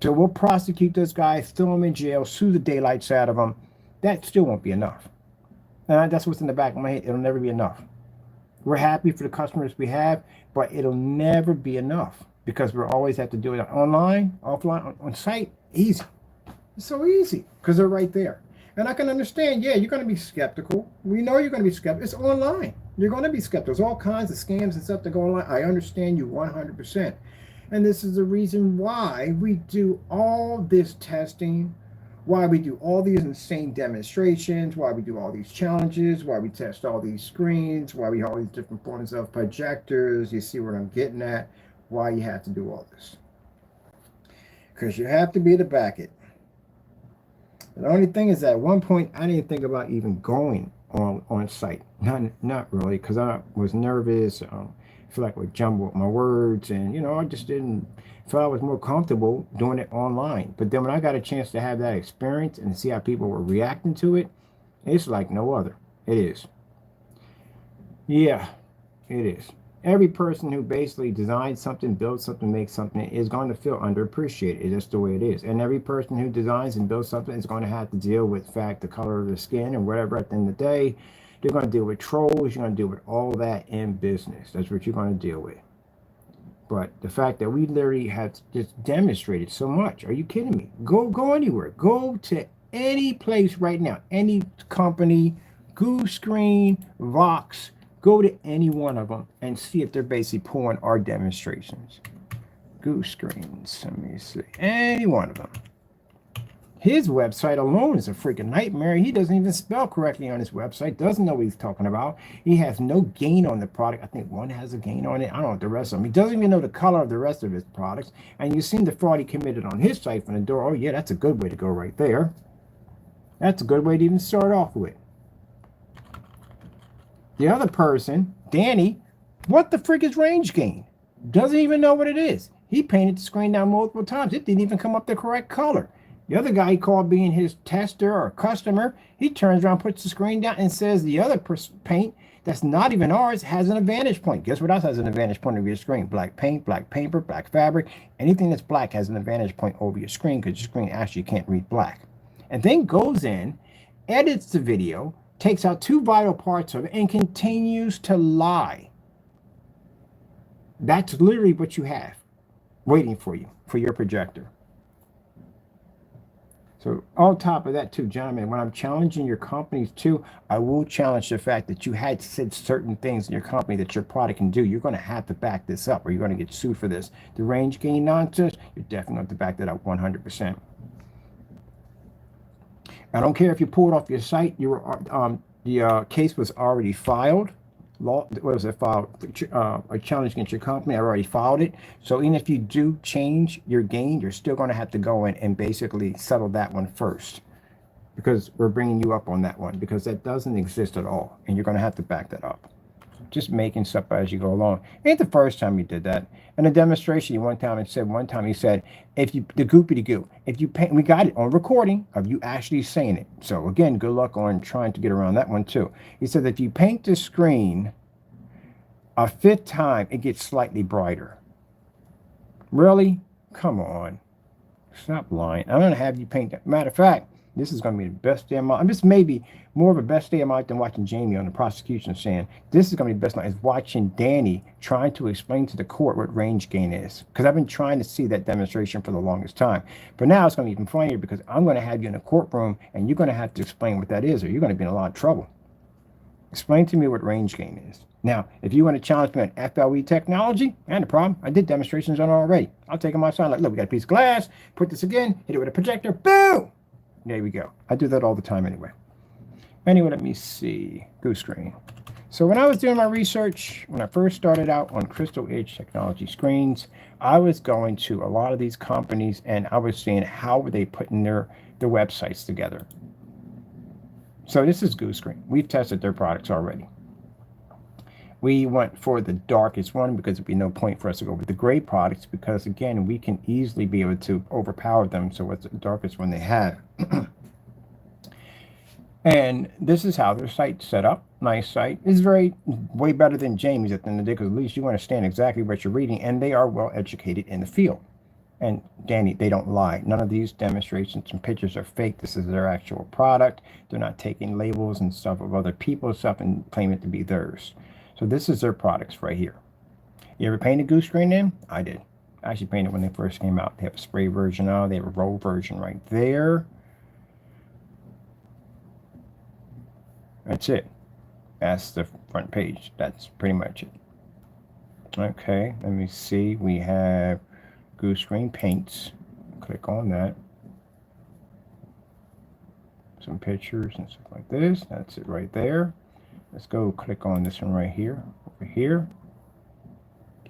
Speaker 1: So we'll prosecute those guys, throw them in jail, sue the daylights out of them. That still won't be enough. And that's what's in the back of my head. It'll never be enough. We're happy for the customers we have, but it'll never be enough because we'll always have to do it online, offline, on site. Easy. It's so easy because they're right there. And I can understand, yeah, you're going to be skeptical. We know you're going to be skeptical. It's online. You're going to be skeptical. There's all kinds of scams and stuff that go online. I understand you 100%. And this is the reason why we do all this testing, why we do all these insane demonstrations, why we do all these challenges, why we test all these screens, why we have all these different forms of projectors. You see what I'm getting at? Why you have to do all this. Because you have to be able to back it. The only thing is that at one point I didn't think about even going on site. Not really, because I was nervous. I feel like I would jumble up my words, and I just didn't feel I was more comfortable doing it online. But then when I got a chance to have that experience and see how people were reacting to it, it's like no other. It is. Yeah, it is. Every person who basically designs something, builds something, makes something is going to feel underappreciated. That's the way it is. And every person who designs and builds something is going to have to deal with the color of the skin and whatever. At the end of the day, they're going to deal with trolls. You're going to deal with all that in business. That's what you're going to deal with. But the fact that we literally have just demonstrated so much. Are you kidding me? Go anywhere. Go to any place right now. Any company, Goose Screen, Vox. Go to any one of them and see if they're basically pulling our demonstrations. Goose Screens. Let me see. Any one of them. His website alone is a freaking nightmare. He doesn't even spell correctly on his website. Doesn't know what he's talking about. He has no gain on the product. I think one has a gain on it. I don't know what the rest of them. He doesn't even know the color of the rest of his products. And you've seen the fraud he committed on his site from the door. Oh, yeah, that's a good way to go right there. That's a good way to even start off with. The other person, Danny, what the frick is range gain? Doesn't even know what it is. He painted the screen down multiple times. It didn't even come up the correct color. The other guy he called being his tester or customer, he turns around, puts the screen down, and says the other paint that's not even ours has an advantage point. Guess what else has an advantage point over your screen? Black paint, black paper, black fabric. Anything that's black has an advantage point over your screen because your screen actually can't read black. And then goes in, edits the video, takes out two vital parts of it, and continues to lie. That's literally what you have waiting for you, for your projector. So on top of that too, gentlemen, when I'm challenging your companies too, I will challenge the fact that you had said certain things in your company that your product can do. You're going to have to back this up or you're going to get sued for this. The range gain nonsense, you're definitely going to back that up 100%. I don't care if you pull it off your site. You were the case was already filed. What was it filed? A challenge against your company. I already filed it. So even if you do change your gain, you're still going to have to go in and basically settle that one first, because we're bringing you up on that one because that doesn't exist at all, and you're going to have to back that up. Just making stuff as you go along. Ain't the first time you did that. In a demonstration, one time he said, if you, the goopy goo, if you paint, we got it on recording of you actually saying it. So again, good luck on trying to get around that one too. He said, if you paint the screen a fifth time, it gets slightly brighter. Really? Come on. Stop lying. I'm going to have you paint that. Matter of fact, this is going to be the best day of my life. This may be more of a best day of my life than watching Jamie on the prosecution stand. This is going to be the best night is watching Danny trying to explain to the court what range gain is. Because I've been trying to see that demonstration for the longest time. But now it's going to be even funnier because I'm going to have you in a courtroom and you're going to have to explain what that is or you're going to be in a lot of trouble. Explain to me what range gain is. Now, if you want to challenge me on FLE technology, and the problem, I did demonstrations on it already. I'll take it on my side. Like, look, we got a piece of glass, put this again, hit it with a projector, boom! There we go. I do that all the time anyway. Anyway, let me see. Goose Screen. So when I was doing my research, when I first started out on Crystal Edge technology screens, I was going to a lot of these companies and I was seeing how were they putting their websites together. So this is Goose Screen. We've tested their products already. We went for the darkest one because there'd be no point for us to go with the gray products because, again, we can easily be able to overpower them. So what's the darkest one they have? And this is how their site's set up. Nice site. It's way better than Jamie's at the end of the day because at least you understand exactly what you're reading and they are well educated in the field. And Danny, they don't lie. None of these demonstrations and pictures are fake. This is their actual product. They're not taking labels and stuff of other people's stuff and claim it to be theirs. So this is their products right here. You ever paint a goose green in? I did. I actually painted when they first came out. They have a spray version now. They have a roll version right there. That's it. That's the front page. That's pretty much it. Okay, let me see. We have goose green paints. Click on that. Some pictures and stuff like this. That's it right there. Let's go click on this one right here. Over here.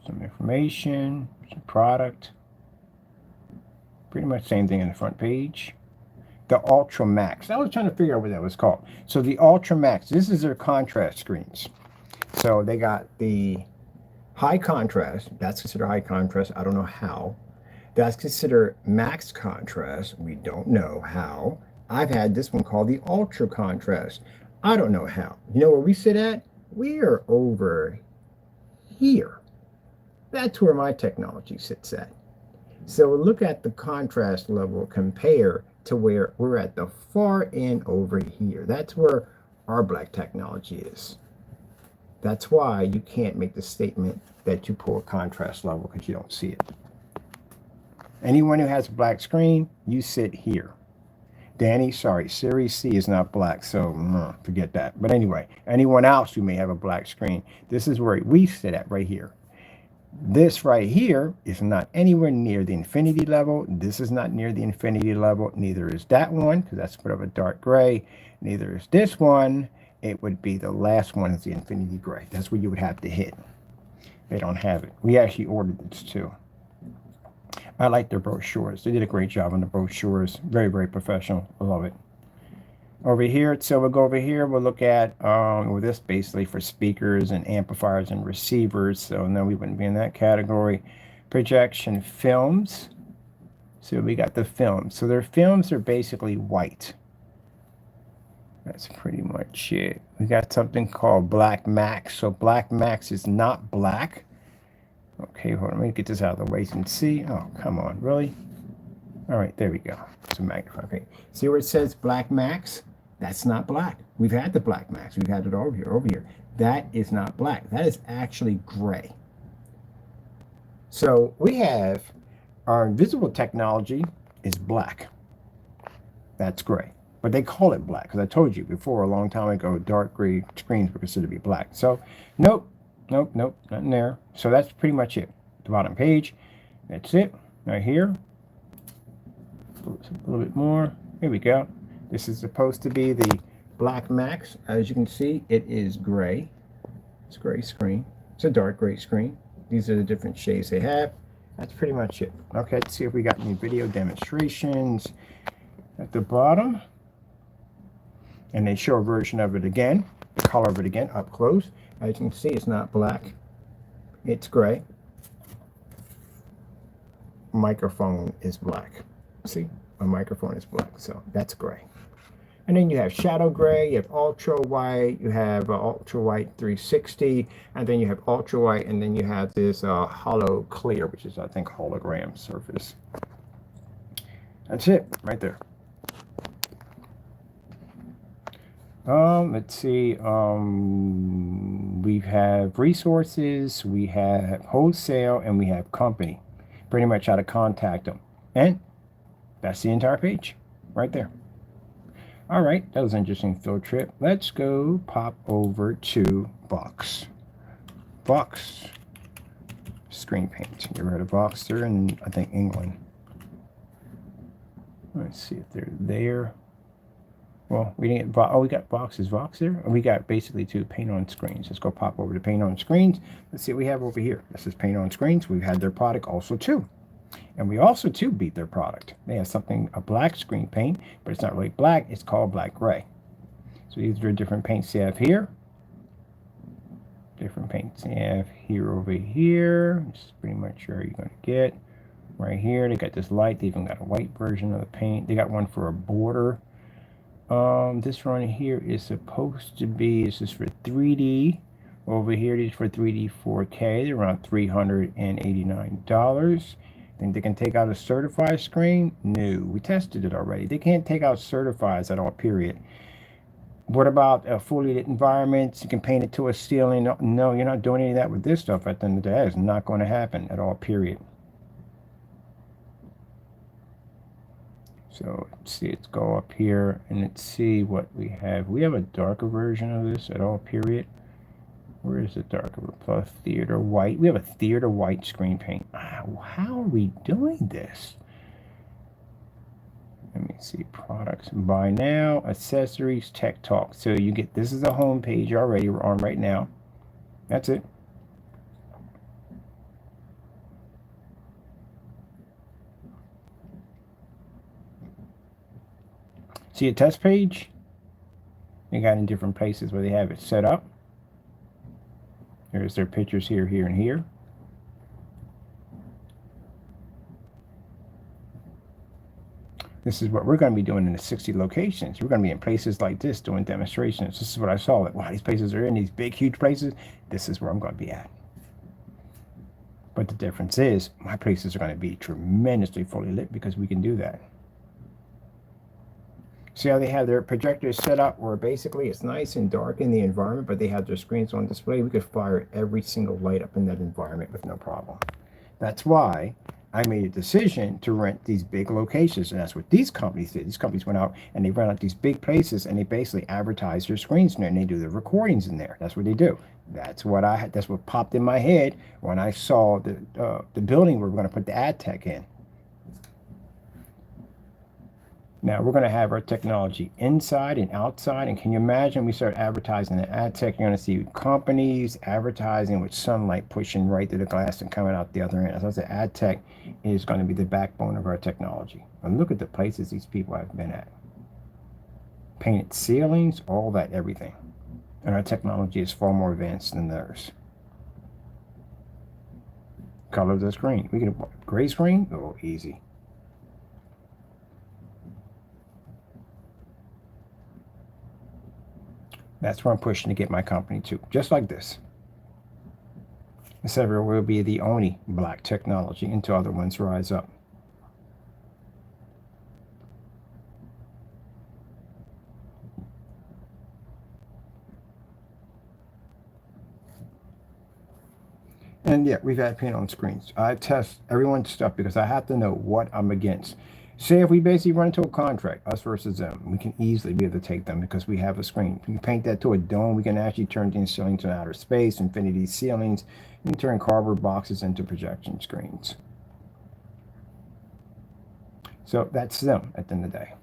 Speaker 1: Some information, some product. Pretty much same thing in the front page. The Ultra Max. I was trying to figure out what that was called. So the Ultra Max, this is their contrast screens. So they got the high contrast. That's considered high contrast. I don't know how. That's considered max contrast. We don't know how. I've had this one called the Ultra Contrast. I don't know how. You know where we sit at? We are over here. That's where my technology sits at. So look at the contrast level compare to where we're at the far end over here. That's where our black technology is. That's why you can't make the statement that you pull a contrast level because you don't see it. Anyone who has a black screen, you sit here. Danny, sorry, Series C is not black, so forget that. But anyway, anyone else who may have a black screen, this is where we sit at right here. This right here is not anywhere near the infinity level. This is not near the infinity level. Neither is that one, because that's sort of a dark gray. Neither is this one. It would be the last one is the infinity gray. That's where you would have to hit. They don't have it. We actually ordered this too. I like their brochures. They did a great job on the brochures. Very, very professional. I love it. Over here, so we'll go over here. We'll look at this basically for speakers and amplifiers and receivers. So no, we wouldn't be in that category. Projection films. So we got the films. So their films are basically white. That's pretty much it. We got something called Black Max. So Black Max is not black. Okay, hold on. Let me get this out of the way so you can see. Oh, come on, really? All right, there we go. It's a magnifying. Okay, see where it says Black Max? That's not black. We've had the Black Max. We've had it over here. That is not black. That is actually gray. So we have our invisible technology is black. That's gray. But they call it black because I told you before a long time ago, dark gray screens were considered to be black. So nope, nothing there. So that's pretty much it. The bottom page. That's it. Right here. A little bit more. Here we go. This is supposed to be the Black Max. As you can see, it is gray. It's a gray screen. It's a dark gray screen. These are the different shades they have. That's pretty much it. Okay, let's see if we got any video demonstrations at the bottom. And they show a version of it again, the color of it again, up close. As you can see, it's not black. It's gray. Microphone is black. See, my microphone is black, so that's gray. And then you have shadow gray, you have ultra white, you have ultra white 360, and then you have ultra white, and then you have this hollow clear, which is, I think, hologram surface. That's it, right there. Let's see, we have resources, we have wholesale, and we have company. Pretty much how to contact them. And that's the entire page, right there. All right, that was an interesting field trip. Let's go pop over to Vox. Vox screen paint. Get rid of Vox. They're in, I think, England. Let's see if they're there. Well, we didn't get, oh, we got Vox. Is Vox there? And we got basically two paint on screens. Let's go pop over to paint on screens. Let's see what we have over here. This is paint on screens. We've had their product also too. And we also too beat their product. They have something, a black screen paint, but it's not really black. It's called black gray. So these are different paints they have here. Different paints they have here over here. This is pretty much where you're going to get. Right here, they got this light. They even got a white version of the paint. They got one for a border. This one here is supposed to be, this is for 3D. Over here, it is for 3D 4K. They're around $389. Think they can take out a certified screen? No, we tested it already. They can't take out certifieds at all, period. What about fully lit environments? You can paint it to a ceiling. No, you're not doing any of that with this stuff at the end of the day. It's not going to happen at all, period. So let's see, let's go up here and let's see what we have. We have a darker version of this at all, period. Where is the darker plus theater white? We have a theater white screen paint. How are we doing this? Let me see, products, buy now, accessories, tech talk. So you get, this is a home page already we're on right now. That's it. See a test page? They got in different places where they have it set up. There's their pictures here, here, and here. This is what we're going to be doing in the 60 locations. We're going to be in places like this doing demonstrations. This is what I saw. Like, wow, these places are in these big, huge places. This is where I'm going to be at. But the difference is my places are going to be tremendously fully lit because we can do that. See how they have their projectors set up where basically it's nice and dark in the environment, but they have their screens on display. We could fire every single light up in that environment with no problem. That's why I made a decision to rent these big locations, and that's what these companies did. These companies went out and they rent out these big places, and they basically advertise their screens in there, and they do the recordings in there. That's what they do. That's what I had. That's what popped in my head when I saw the building where we're going to put the ad tech in. Now we're going to have our technology inside and outside, and can you imagine we start advertising the ad tech? You're going to see companies advertising with sunlight pushing right through the glass and coming out the other end. As I said, ad tech is going to be the backbone of our technology. And look at the places these people have been at. Painted ceilings, all that, everything. And our technology is far more advanced than theirs. Color of the screen. We can gray screen? Oh, easy. That's where I'm pushing to get my company to, just like this. Several will be the only black technology until other ones rise up. And yeah, we've had paint on screens. I test everyone's stuff because I have to know what I'm against. Say if we basically run into a contract, us versus them, we can easily be able to take them because we have a screen. We can paint that to a dome. We can actually turn these ceilings to outer space, infinity ceilings. We can turn cardboard boxes into projection screens. So that's them at the end of the day.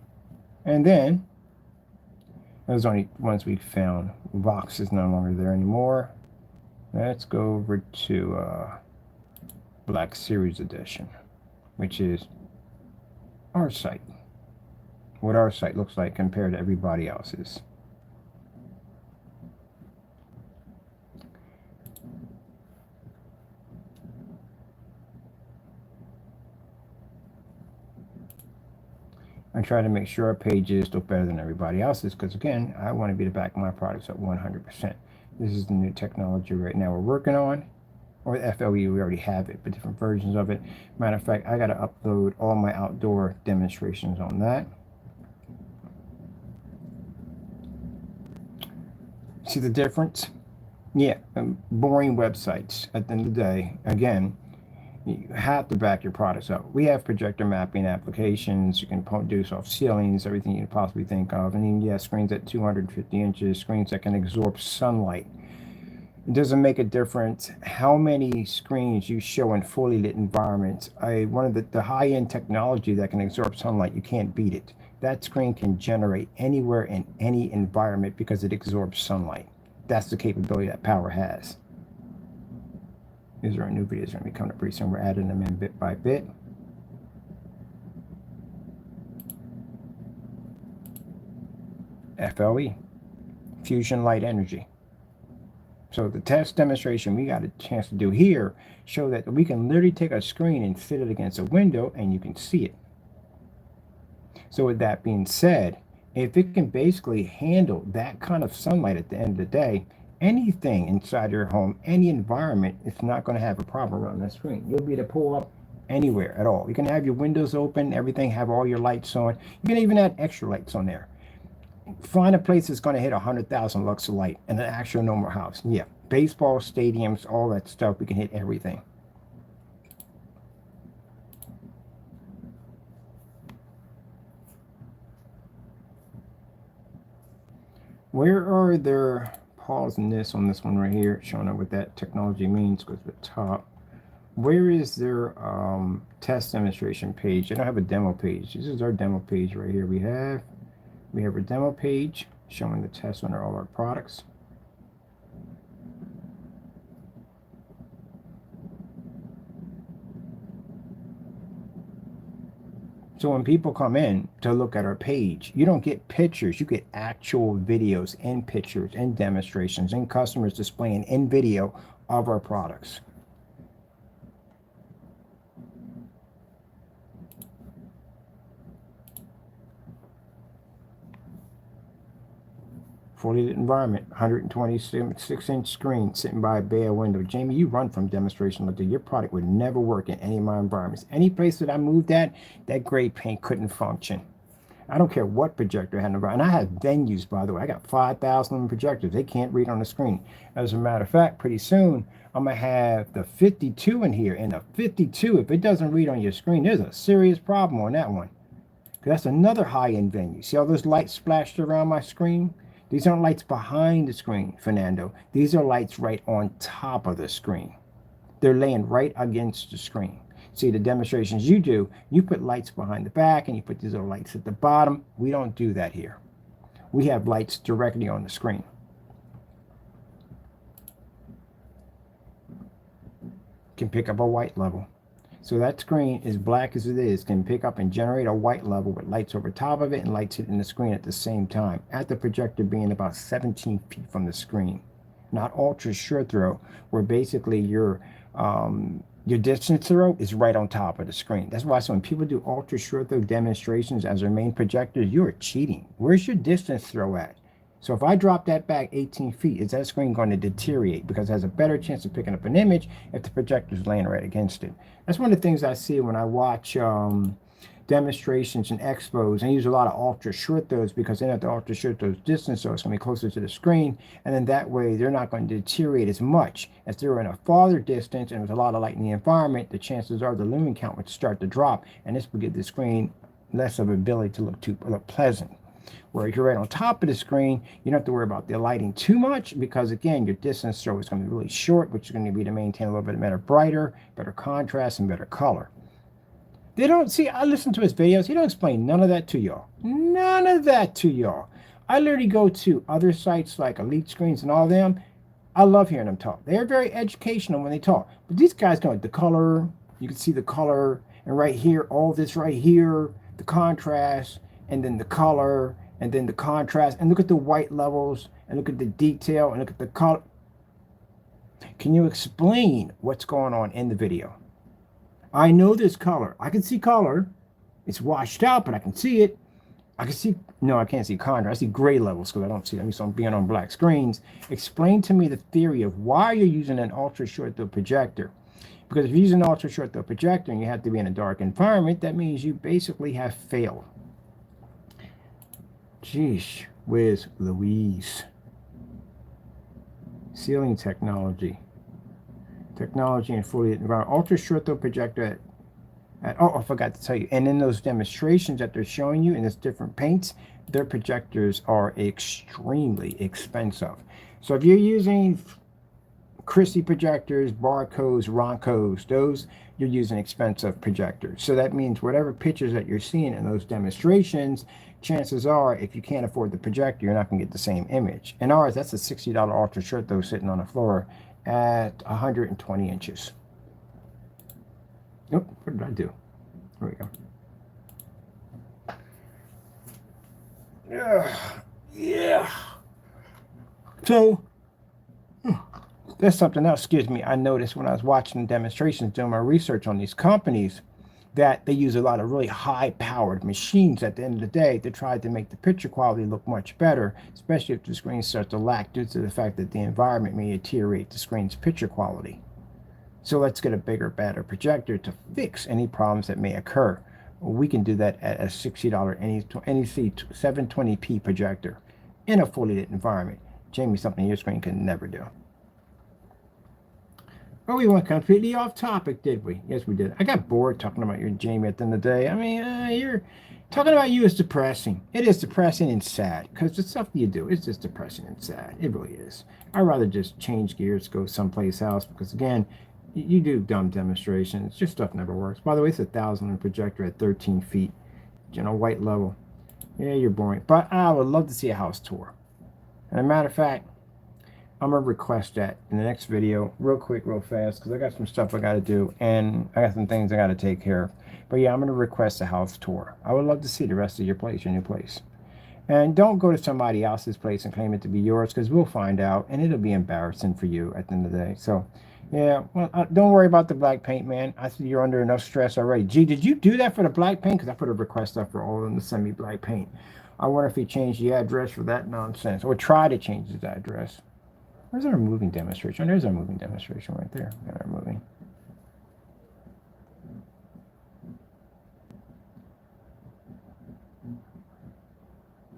Speaker 1: And then, those only ones we found. Vox is no longer there anymore. Let's go over to Black Series Edition, which is our site, what our site looks like compared to everybody else's. I try to make sure our pages look better than everybody else's because, again, I want to be to back my products at 100%. This is the new technology right now we're working on. Or FLE, we already have it, but different versions of it. Matter of fact, I got to upload all my outdoor demonstrations on that. See the difference? Yeah, boring websites. At the end of the day, again, you have to back your products up. We have projector mapping applications. You can produce off ceilings, everything you can possibly think of. And then, yeah, screens at 250 inches, screens that can absorb sunlight. It doesn't make a difference how many screens you show in fully lit environments. One of the high-end technology that can absorb sunlight, you can't beat it. That screen can generate anywhere in any environment because it absorbs sunlight. That's the capability that power has. These are our new videos going to be coming up pretty soon. We're adding them in bit by bit. FLE, fusion light energy. So the test demonstration we got a chance to do here show that we can literally take a screen and fit it against a window and you can see it. So with that being said, if it can basically handle that kind of sunlight at the end of the day, anything inside your home, any environment, it's not going to have a problem around that screen. You'll be able to pull up anywhere at all. You can have your windows open, everything, have all your lights on. You can even add extra lights on there. Find a place that's going to hit 100,000 lux of light in an actual normal house. Yeah, baseball stadiums, all that stuff, we can hit everything. Where are there, pausing this on this one right here, showing up what that technology means, goes to the top. Where is their test demonstration page? I don't have a demo page. This is our demo page right here. We have a demo page showing the test on all our products. So when people come in to look at our page, you don't get pictures, you get actual videos and pictures and demonstrations and customers displaying in video of our products. Fully lit environment, 126-inch screen sitting by a bay window. Jamie, you run from demonstration like that. Your product would never work in any of my environments. Any place that I moved at, that gray paint couldn't function. I don't care what projector I had in the and I have venues, by the way. I got 5,000 projectors. They can't read on the screen. As a matter of fact, pretty soon I'm gonna have the 52 in here, and the 52, if it doesn't read on your screen, there's a serious problem on that one. That's another high-end venue. See all those lights splashed around my screen? These aren't lights behind the screen, Fernando. These are lights right on top of the screen. They're laying right against the screen. See, the demonstrations you do, you put lights behind the back and you put these little lights at the bottom. We don't do that here. We have lights directly on the screen. Can pick up a white level. So that screen, as black as it is, can pick up and generate a white level with lights over top of it and lights hitting the screen at the same time, at the projector being about 17 feet from the screen. Not ultra short throw, where basically your distance throw is right on top of the screen. That's why so when people do ultra short throw demonstrations as their main projectors, you're cheating. Where's your distance throw at? So if I drop that back 18 feet, is that screen going to deteriorate? Because it has a better chance of picking up an image if the projector is laying right against it. That's one of the things I see when I watch demonstrations and expos. I use a lot of ultra short throws because then at the ultra short throws distance, so it's going to be closer to the screen. And then that way they're not going to deteriorate as much. As they're in a farther distance and with a lot of light in the environment, the chances are the lumen count would start to drop. And this would give the screen less of an ability to look pleasant. Where if you're right on top of the screen, you don't have to worry about the lighting too much because, again, your distance throw is going to be really short, which is going to be to maintain a little bit better better contrast, and better color. They don't see, I listen to his videos. He don't explain none of that to y'all. None of that to y'all. I literally go to other sites like Elite Screens and all of them. I love hearing them talk. They're very educational when they talk. But these guys don't. The color, you can see the color, and right here, all this right here, the contrast, and then the color, and then the contrast, and look at the white levels, and look at the detail, and look at the color. Can you explain what's going on in the video? I know this color. I can see color. It's washed out, but I can see it. I can see, no, I can't see contrast. I see gray levels because I don't see them. So I'm being on black screens. Explain to me the theory of why you're using an ultra short throw projector. Because if you're using an ultra short throw projector and you have to be in a dark environment, that means you basically have failed. Geesh, where's Louise? Ceiling technology. Technology and fully environment. Ultra short throw projector oh, I forgot to tell you. And in those demonstrations that they're showing you in those different paints, their projectors are extremely expensive. So if you're using Christie projectors, Barcodes, Roncos, those, you're using expensive projectors. So that means whatever pictures that you're seeing in those demonstrations, chances are, if you can't afford the projector, you're not going to get the same image. In ours, that's a $60 ultra short throw sitting on the floor at 120 inches. Nope, what did I do? There we go. Yeah. So, there's something else, excuse me, I noticed when I was watching demonstrations, doing my research on these companies, that they use a lot of really high-powered machines at the end of the day to try to make the picture quality look much better, especially if the screen starts to lack due to the fact that the environment may deteriorate the screen's picture quality. So let's get a bigger, better projector to fix any problems that may occur. We can do that at a $60 NEC 720p projector in a fully lit environment. Jamie, something your screen can never do. Oh, we went completely off topic, did we? Yes, we did. I got bored talking about you, Jamie, at the end of the day. I mean, you're talking about you is depressing. It is depressing and sad because the stuff that you do is just depressing and sad. It really is. I'd rather just change gears, go someplace else because, again, you do dumb demonstrations. Your stuff never works. By the way, it's 1,000 projector at 13 feet, white level. Yeah, you're boring. But I would love to see a house tour. And a matter of fact, I'm going to request that in the next video real quick, real fast, because I got some stuff I got to do, and I got some things I got to take care of. But yeah, I'm going to request a house tour. I would love to see the rest of your place, your new place. And don't go to somebody else's place and claim it to be yours, because we'll find out, and it'll be embarrassing for you at the end of the day. So, yeah, well, don't worry about the black paint, man. I see you're under enough stress already. Gee, did you do that for the black paint? Because I put a request up for all of them to send me black paint. I wonder if he changed the address for that nonsense, or try to change his address. Where's our moving demonstration? There's our moving demonstration right there. Got our moving.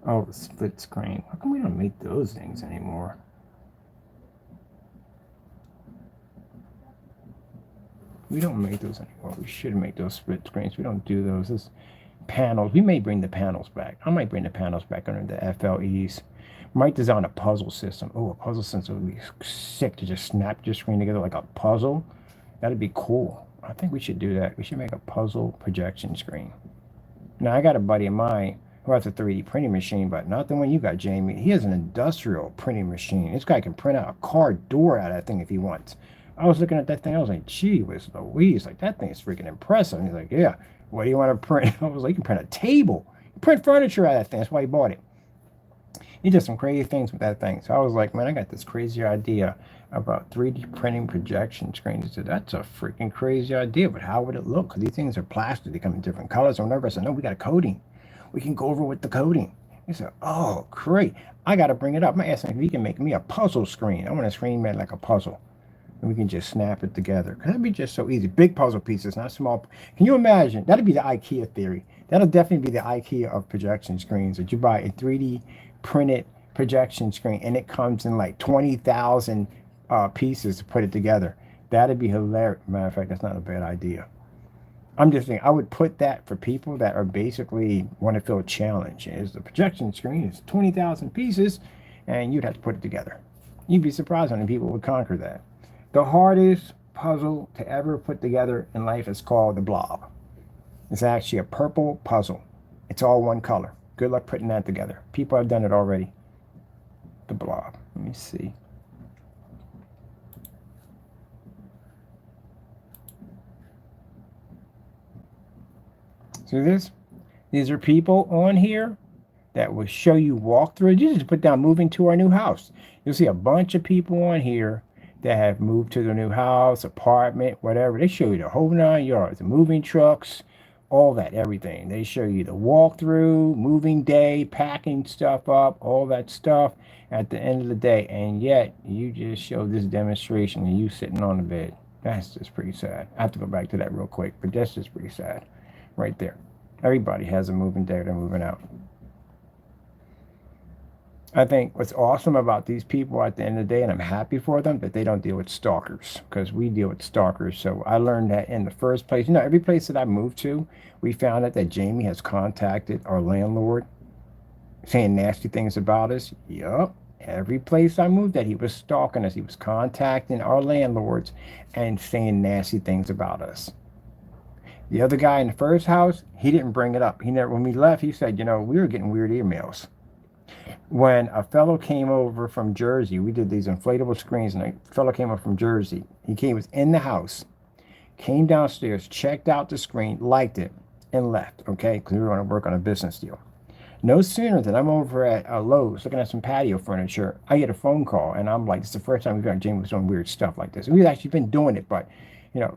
Speaker 1: Oh, the split screen. How come we don't make those things anymore? We don't make those anymore. We should make those split screens. We don't do those. Those panels. We may bring the panels back. I might bring the panels back under the FLEs. Might design a puzzle system. Oh, a puzzle system would be sick to just snap your screen together like a puzzle. That'd be cool. I think we should do that. We should make a puzzle projection screen. Now, I got a buddy of mine who has a 3D printing machine, but not the one you got, Jamie. He has an industrial printing machine. This guy can print out a car door out of that thing if he wants. I was looking at that thing. I was like, gee whiz Louise. Like, that thing is freaking impressive. And he's like, yeah, what do you want to print? I was like, you can print a table. You print furniture out of that thing. That's why he bought it. He did some crazy things with that thing. So I was like, man, I got this crazy idea about 3D printing projection screens. He said, that's a freaking crazy idea, but how would it look? Because these things are plastic. They come in different colors or whatever. I said, no, we got a coating. We can go over with the coating. He said, oh, great. I got to bring it up. I'm asking if he can make me a puzzle screen. I want a screen made like a puzzle. And we can just snap it together. That'd be just so easy. Big puzzle pieces, not small. Can you imagine? That'd be the IKEA theory. That'll definitely be the IKEA of projection screens. That you buy a 3D printed projection screen and it comes in like 20,000 pieces to put it together. That'd be hilarious. Matter of fact, that's not a bad idea. I'm just thinking I would put that for people that are basically want to feel a challenge. Is the projection screen is 20,000 pieces and you'd have to put it together. You'd be surprised how many people would conquer that. The hardest puzzle to ever put together in life is called the blob. It's actually a purple puzzle. It's all one color. Good luck putting that together. People have done it already. The blob. Let me see. See this? These are people on here that will show you walkthrough. You just put down moving to our new house. You'll see a bunch of people on here that have moved to their new house, apartment, whatever. They show you the whole 9 yards, the moving trucks, all that, everything. They show you the walkthrough, moving day, packing stuff up, all that stuff at the end of the day. And yet you just show this demonstration and you sitting on the bed. That's just pretty sad. I have to go back to that real quick, but that's just pretty sad right there. Everybody has a moving day, they're moving out. I think what's awesome about these people at the end of the day, and I'm happy for them, that they don't deal with stalkers, because we deal with stalkers. So I learned that in the first place. Every place that I moved to, we found out that Jamie has contacted our landlord saying nasty things about us. Yup. Every place I moved at, he was stalking us. He was contacting our landlords and saying nasty things about us. The other guy in the first house, he didn't bring it up. He never, when we left, he said, we were getting weird emails. When a fellow came over from Jersey, we did these inflatable screens, and a fellow came over from Jersey. He was in the house, came downstairs, checked out the screen, liked it, and left, okay? Because we were going to work on a business deal. No sooner than I'm over at Lowe's looking at some patio furniture, I get a phone call, and I'm like, it's the first time we've got Jamie was doing weird stuff like this. We've actually been doing it, but,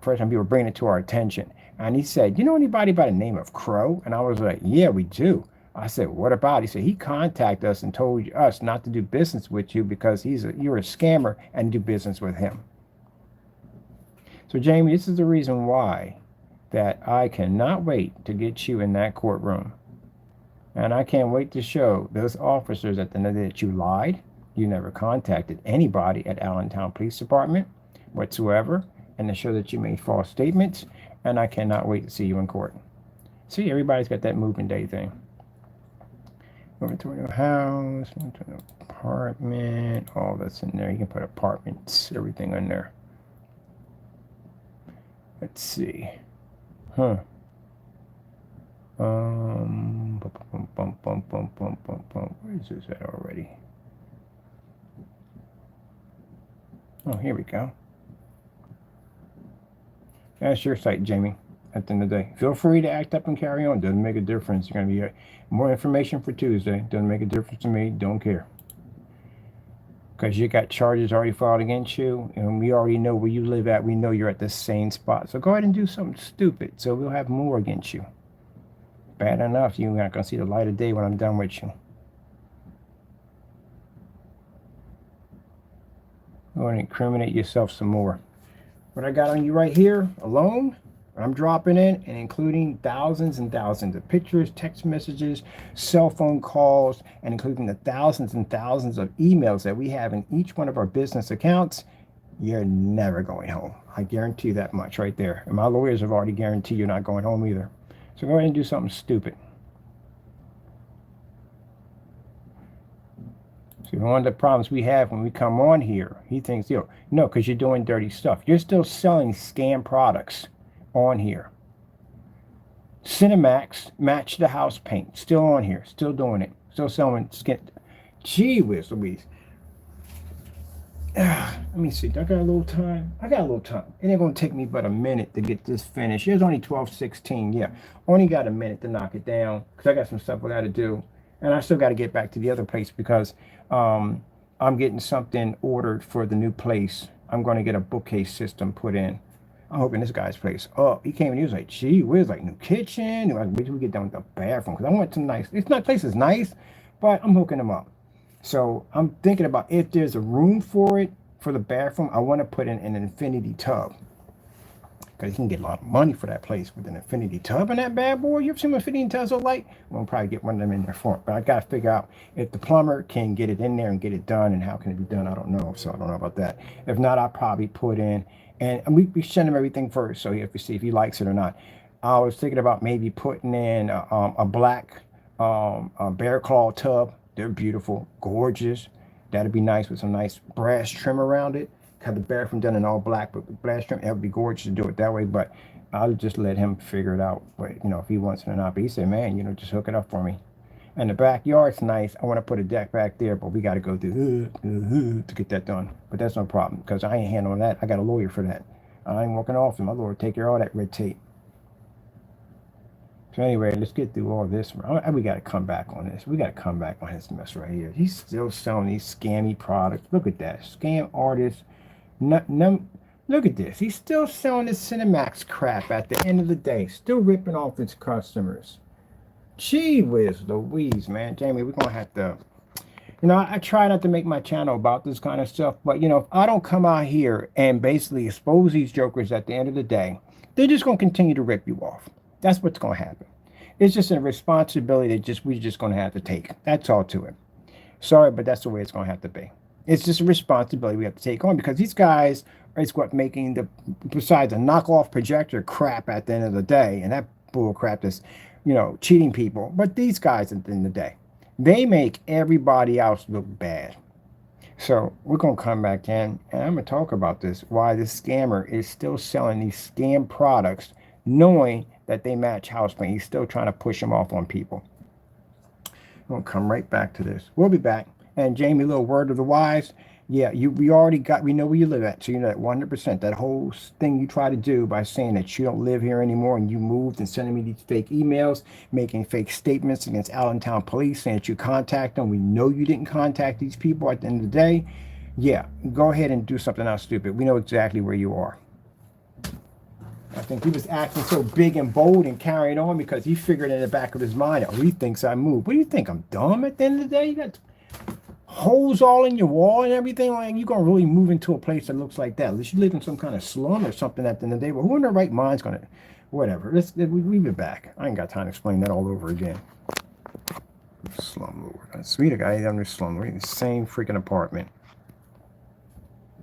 Speaker 1: first time people were bringing it to our attention. And he said, you know anybody by the name of Crow? And I was like, yeah, we do. I said, what about? He said, he contacted us and told us not to do business with you because you're a scammer and do business with him. So, Jamie, this is the reason why that I cannot wait to get you in that courtroom. And I can't wait to show those officers at the end of the day that you lied. You never contacted anybody at Allentown Police Department whatsoever, and to show that you made false statements. And I cannot wait to see you in court. See, everybody's got that moving day thing. Moving to a new house, moving to an apartment, all that's in there. You can put apartments, everything in there. Let's see. Huh. Where is this at already? Oh, here we go. That's your site, Jamie. At the end of the day, feel free to act up and carry on. Doesn't make a difference. You're going to be more information for Tuesday. Doesn't make a difference to me. Don't care. Because you got charges already filed against you, and we already know where you live at. We know you're at the same spot. So go ahead and do something stupid, so we'll have more against you. Bad enough, you're not going to see the light of day when I'm done with you. Go and incriminate yourself some more. What I got on you right here alone, I'm dropping in and including thousands and thousands of pictures, text messages, cell phone calls, and including the thousands and thousands of emails that we have in each one of our business accounts, you're never going home. I guarantee that much right there. And my lawyers have already guaranteed you're not going home either. So go ahead and do something stupid. See, one of the problems we have when we come on here, he thinks, no, because you're doing dirty stuff. You're still selling scam products on here. Cinemax, Match the House Paint, still on here, still doing it, still selling skin. Gee whiz Louise. Let me see, I got a little time. It ain't gonna take me but a minute to get this finished. It's only 12:16. Yeah, only got a minute to knock it down because I got some stuff I got to do, and I still got to get back to the other place because I'm getting something ordered for the new place. I'm going to get a bookcase system put in. I'm hoping this guy's place. Oh, he came and he was like, gee, where's like new kitchen? Like, wait till we get done with the bathroom because I want some nice. It's not place is nice, but I'm hooking them up. So I'm thinking about if there's a room for it for the bathroom, I want to put in an infinity tub because you can get a lot of money for that place with an infinity tub in that bad boy. You ever seen what infinity tubs look like? We'll probably get one of them in there for it, but I got to figure out if the plumber can get it in there and get it done, and how can it be done? I don't know. So I don't know about that. If not, I'll probably put in. And we send him everything first, so you have to see if he likes it or not. I was thinking about maybe putting in a black bear claw tub. They're beautiful, gorgeous. That'd be nice with some nice brass trim around it. Have the bathroom done in all black, but with brass trim, it would be gorgeous to do it that way. But I'll just let him figure it out. But if he wants it or not. But he said, man, just hook it up for me. And the backyard's nice. I want to put a deck back there, but we got to go through to get that done. But that's no problem because I ain't handling that. I got a lawyer for that. I ain't walking off, and my lawyer take care of all that red tape. So anyway, let's get through all this. We got to come back on this. We got to come back on this mess right here. He's still selling these scammy products. Look at that. Scam artist. Look at this. He's still selling this Cinemax crap at the end of the day. Still ripping off his customers. Gee whiz Louise, man. Jamie, we're going to have to... I try not to make my channel about this kind of stuff, but, if I don't come out here and basically expose these jokers at the end of the day, they're just going to continue to rip you off. That's what's going to happen. It's just a responsibility that we're just going to have to take. That's all to it. Sorry, but that's the way it's going to have to be. It's just a responsibility we have to take on because these guys are what making besides a knockoff projector crap at the end of the day, and that bull crap is, cheating people. But these guys at the end of the day, they make everybody else look bad. So we're going to come back in, and I'm going to talk about this, why this scammer is still selling these scam products, knowing that they match house paint. He's still trying to push them off on people. We'll come right back to this. We'll be back. And Jamie, little word of the wise. Yeah, we know where you live at. So you know that 100%. That whole thing you try to do by saying that you don't live here anymore and you moved and sending me these fake emails, making fake statements against Allentown police saying that you contact them. We know you didn't contact these people at the end of the day. Yeah, go ahead and do something else stupid. We know exactly where you are. I think he was acting so big and bold and carrying on because he figured in the back of his mind, he thinks I moved. What do you think? I'm dumb at the end of the day? holes all in your wall and everything. Like, you're gonna really move into a place that looks like that. Unless you live in some kind of slum or something at the end of the day. But who in their right mind's gonna, whatever. Leave it back. I ain't got time to explain that all over again. Slum lord. Sweet guy under slum. We're in the same freaking apartment.